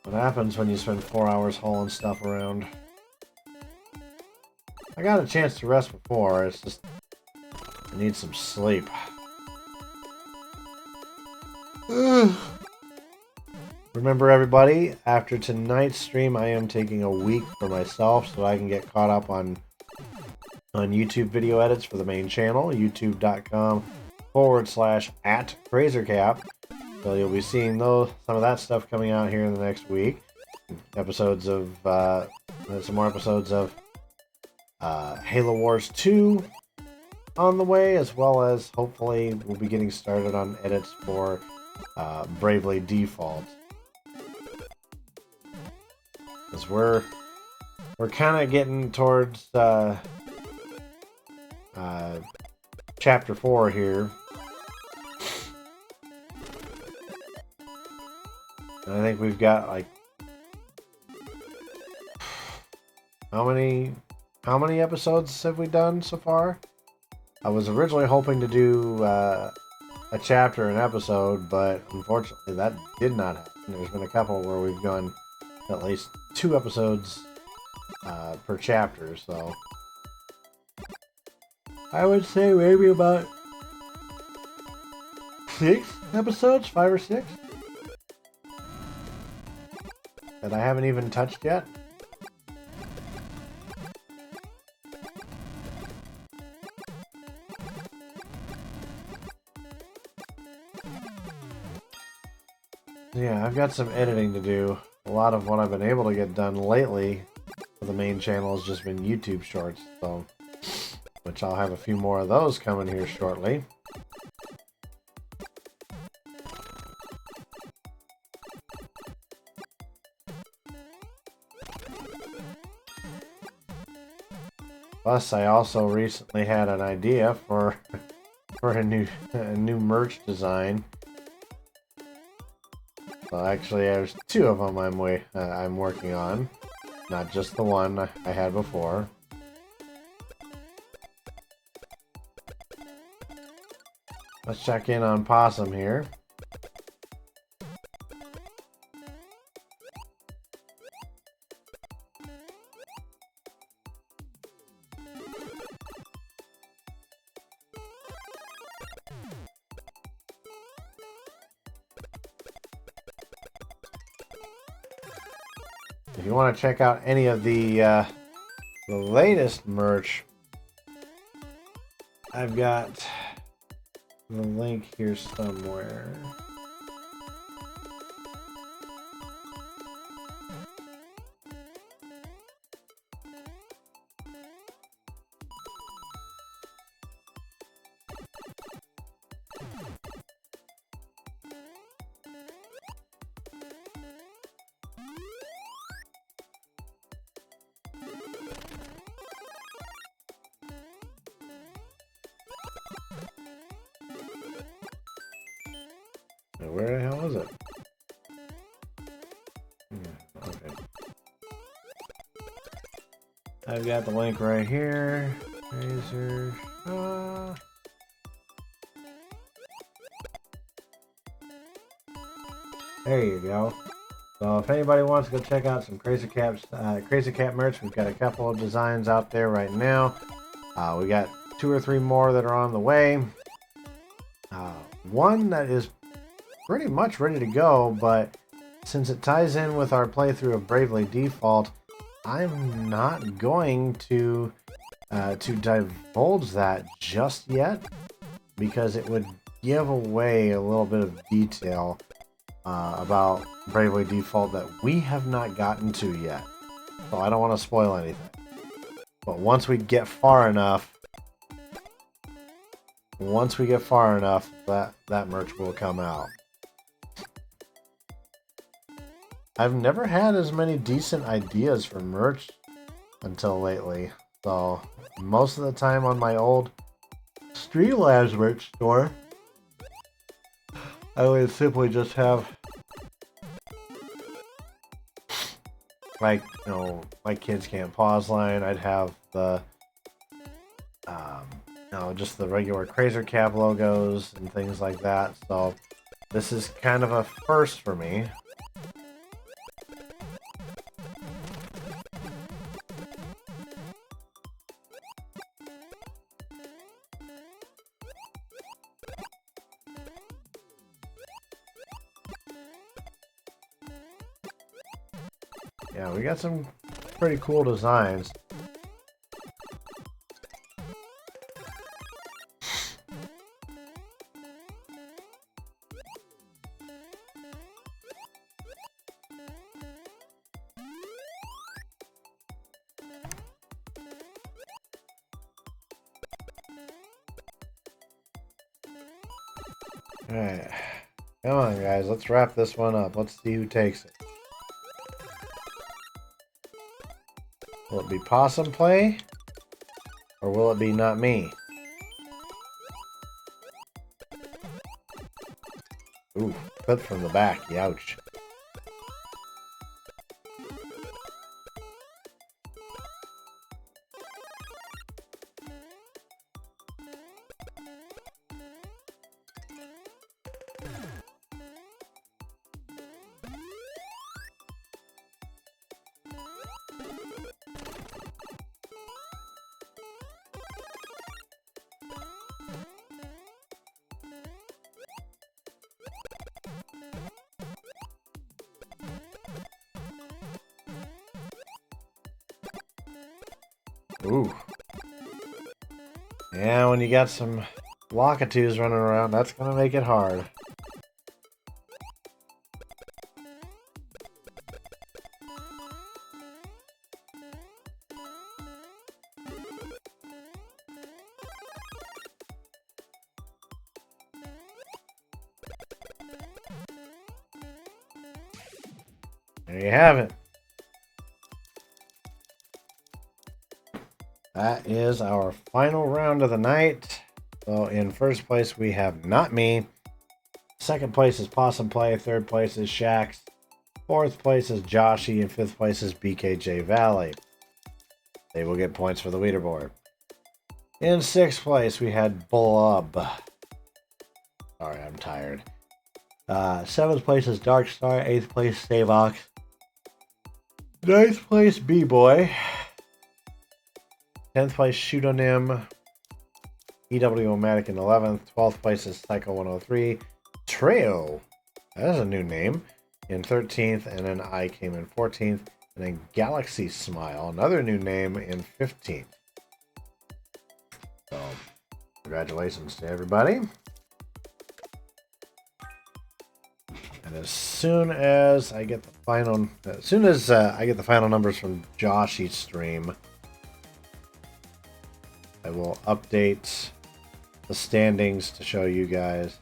What happens when you spend 4 hours hauling stuff around? I got a chance to rest before. It's just... I need some sleep. Remember everybody, after tonight's stream, I am taking a week for myself so I can get caught up on YouTube video edits for the main channel, youtube.com/@CrazerCap. So you'll be seeing some of that stuff coming out here in the next week. Episodes of some more episodes of Halo Wars 2 on the way, as well as hopefully we'll be getting started on edits for Bravely Default. Because we're kind of getting towards Chapter 4 here. And I think we've got like how many episodes have we done so far? I was originally hoping to do a chapter an episode, but unfortunately that did not happen. There's been a couple where we've gone at least 2 episodes per chapter, so I would say maybe about 6 episodes, 5 or 6, that I haven't even touched yet. Yeah, I've got some editing to do. A lot of what I've been able to get done lately for the main channel has just been YouTube shorts, so which I'll have a few more of those coming here shortly. Plus, I also recently had an idea for a new merch design. Well, actually, there's 2 of them I'm working on, not just the one I had before. Let's check in on Possum here. if you want to check out any of the latest merch, I've got the link here somewhere. Now, where the hell is it? Okay. I've got the link right here. Razor. There you go. So if anybody wants to go check out some Crazy Cat merch, we've got a couple of designs out there right now. We got 2 or 3 more that are on the way. One that is pretty much ready to go, but since it ties in with our playthrough of Bravely Default, I'm not going to divulge that just yet, because it would give away a little bit of detail about Bravely Default that we have not gotten to yet. So I don't want to spoil anything. But once we get far enough, that merch will come out. I've never had as many decent ideas for merch until lately. So most of the time on my old Streamlabs merch store, I would simply just have, like, you know, my Kids Can't Pause line. I'd have the just the regular Crazer Cap logos and things like that. So this is kind of a first for me. Yeah, we got some pretty cool designs. Alright, come on guys, let's wrap this one up. Let's see who takes it. Will it be Possum Play? Or will it be not me? Ooh, clip from the back, youch. Ooh. Yeah, when you got some Lockatoos running around, that's gonna make it hard. There you have it. That is our final round of the night. So in first place we have Not Me. Second place is Possum Play. Third place is Shax. Fourth place is Joshy. And fifth place is BKJ Valley. They will get points for the leaderboard. In sixth place we had Blub. Sorry, I'm tired. Seventh place is Darkstar. Eighth place Savox. Ninth place B-Boy. 10th place Pseudonym. EW-O-Matic in 11th. 12th place is Psycho 103. Treo. That is a new name. In 13th, and then I came in 14th. And then Galaxy Smile, another new name in 15th. So, congratulations to everybody. And as soon as I get the final, numbers from Josh each stream, I will update the standings to show you guys.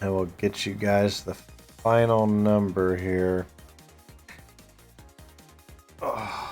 I will get you guys the final number here. Oh.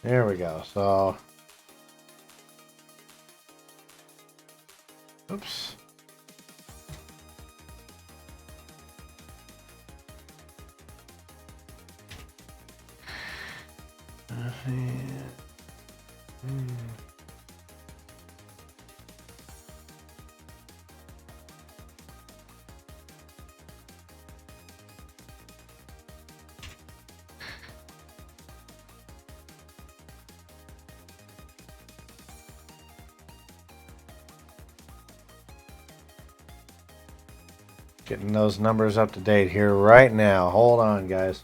There we go. So, oops. Getting those numbers up to date here right now. Hold on, guys.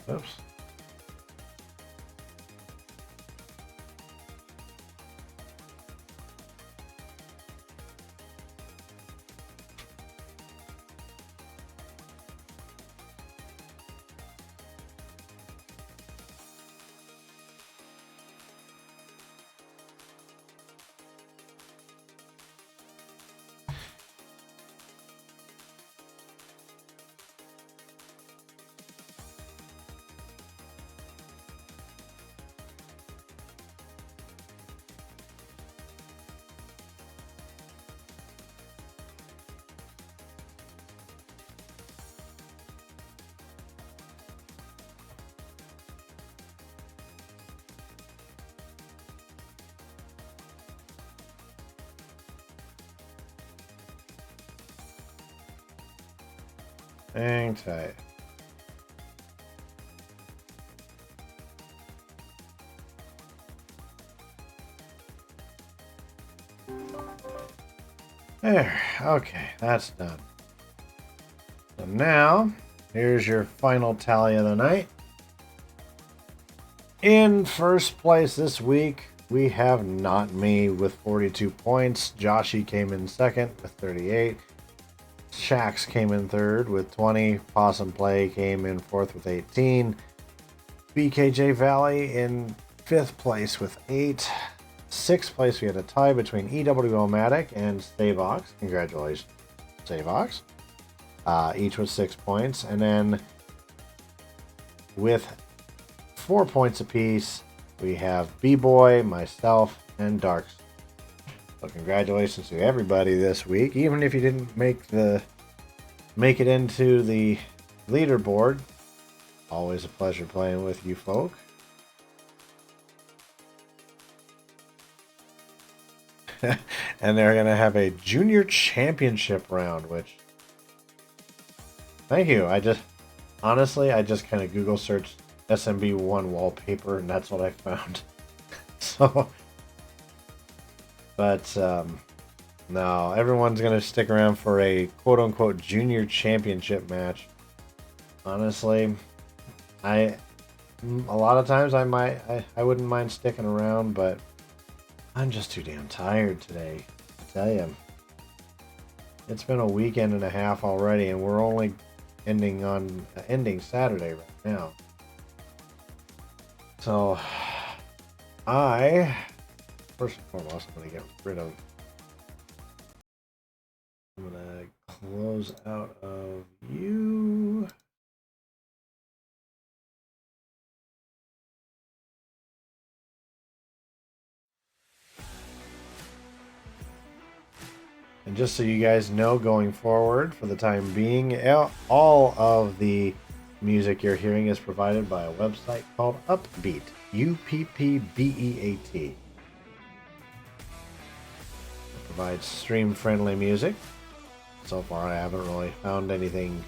Oops. Hang tight. There. Okay, that's done. So now, here's your final tally of the night. In first place this week, we have Not Me with 42 points. Joshy came in second with 38. Shax came in third with 20. Possum Play came in fourth with 18. BKJ Valley in fifth place with 8. Sixth place, we had a tie between EWOmatic and Stavox. Congratulations, Stavox. Each with 6 points. And then with 4 points apiece, we have B-Boy, myself, and Darks. So congratulations to everybody this week. Even if you didn't make it into the leaderboard, always a pleasure playing with you folk. And they're going to have a junior championship round, which, thank you. I just kind of Google searched SMB1 wallpaper, and that's what I found. So, but no, everyone's gonna stick around for a quote-unquote junior championship match. Honestly, a lot of times I wouldn't mind sticking around, but I'm just too damn tired today. I tell you, it's been a weekend and a half already, and we're only ending Saturday right now. So first and foremost, I'm gonna get rid of. I'm gonna close out of you. And just so you guys know, going forward, for the time being, all of the music you're hearing is provided by a website called Uppbeat. Uppbeat. It provides stream-friendly music. So far, I haven't really found anything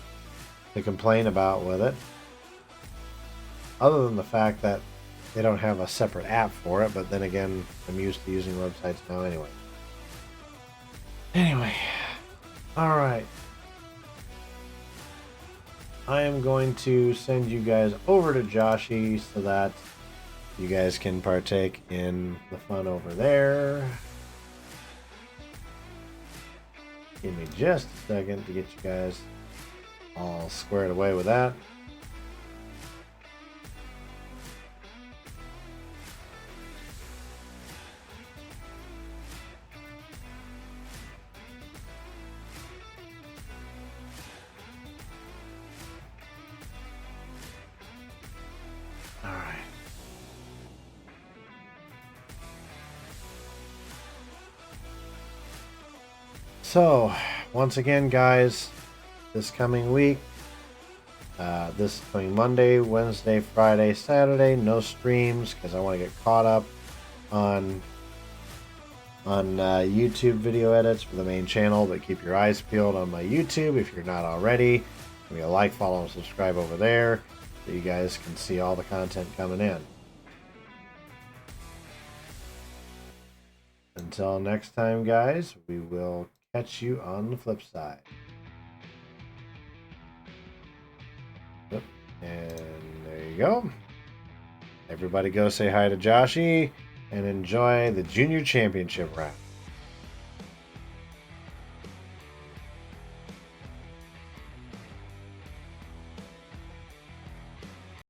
to complain about with it, other than the fact that they don't have a separate app for it. But then again, I'm used to using websites now anyway. All right. I am going to send you guys over to Joshy so that you guys can partake in the fun over there. Give me just a second to get you guys all squared away with that. All right. So, once again, guys, this coming week, this coming Monday, Wednesday, Friday, Saturday, no streams because I want to get caught up on YouTube video edits for the main channel. But keep your eyes peeled on my YouTube if you're not already. Give me a like, follow, and subscribe over there so you guys can see all the content coming in. Until next time, guys, we will catch you on the flip side. Yep. And there you go. Everybody go say hi to Joshy and enjoy the Junior Championship round.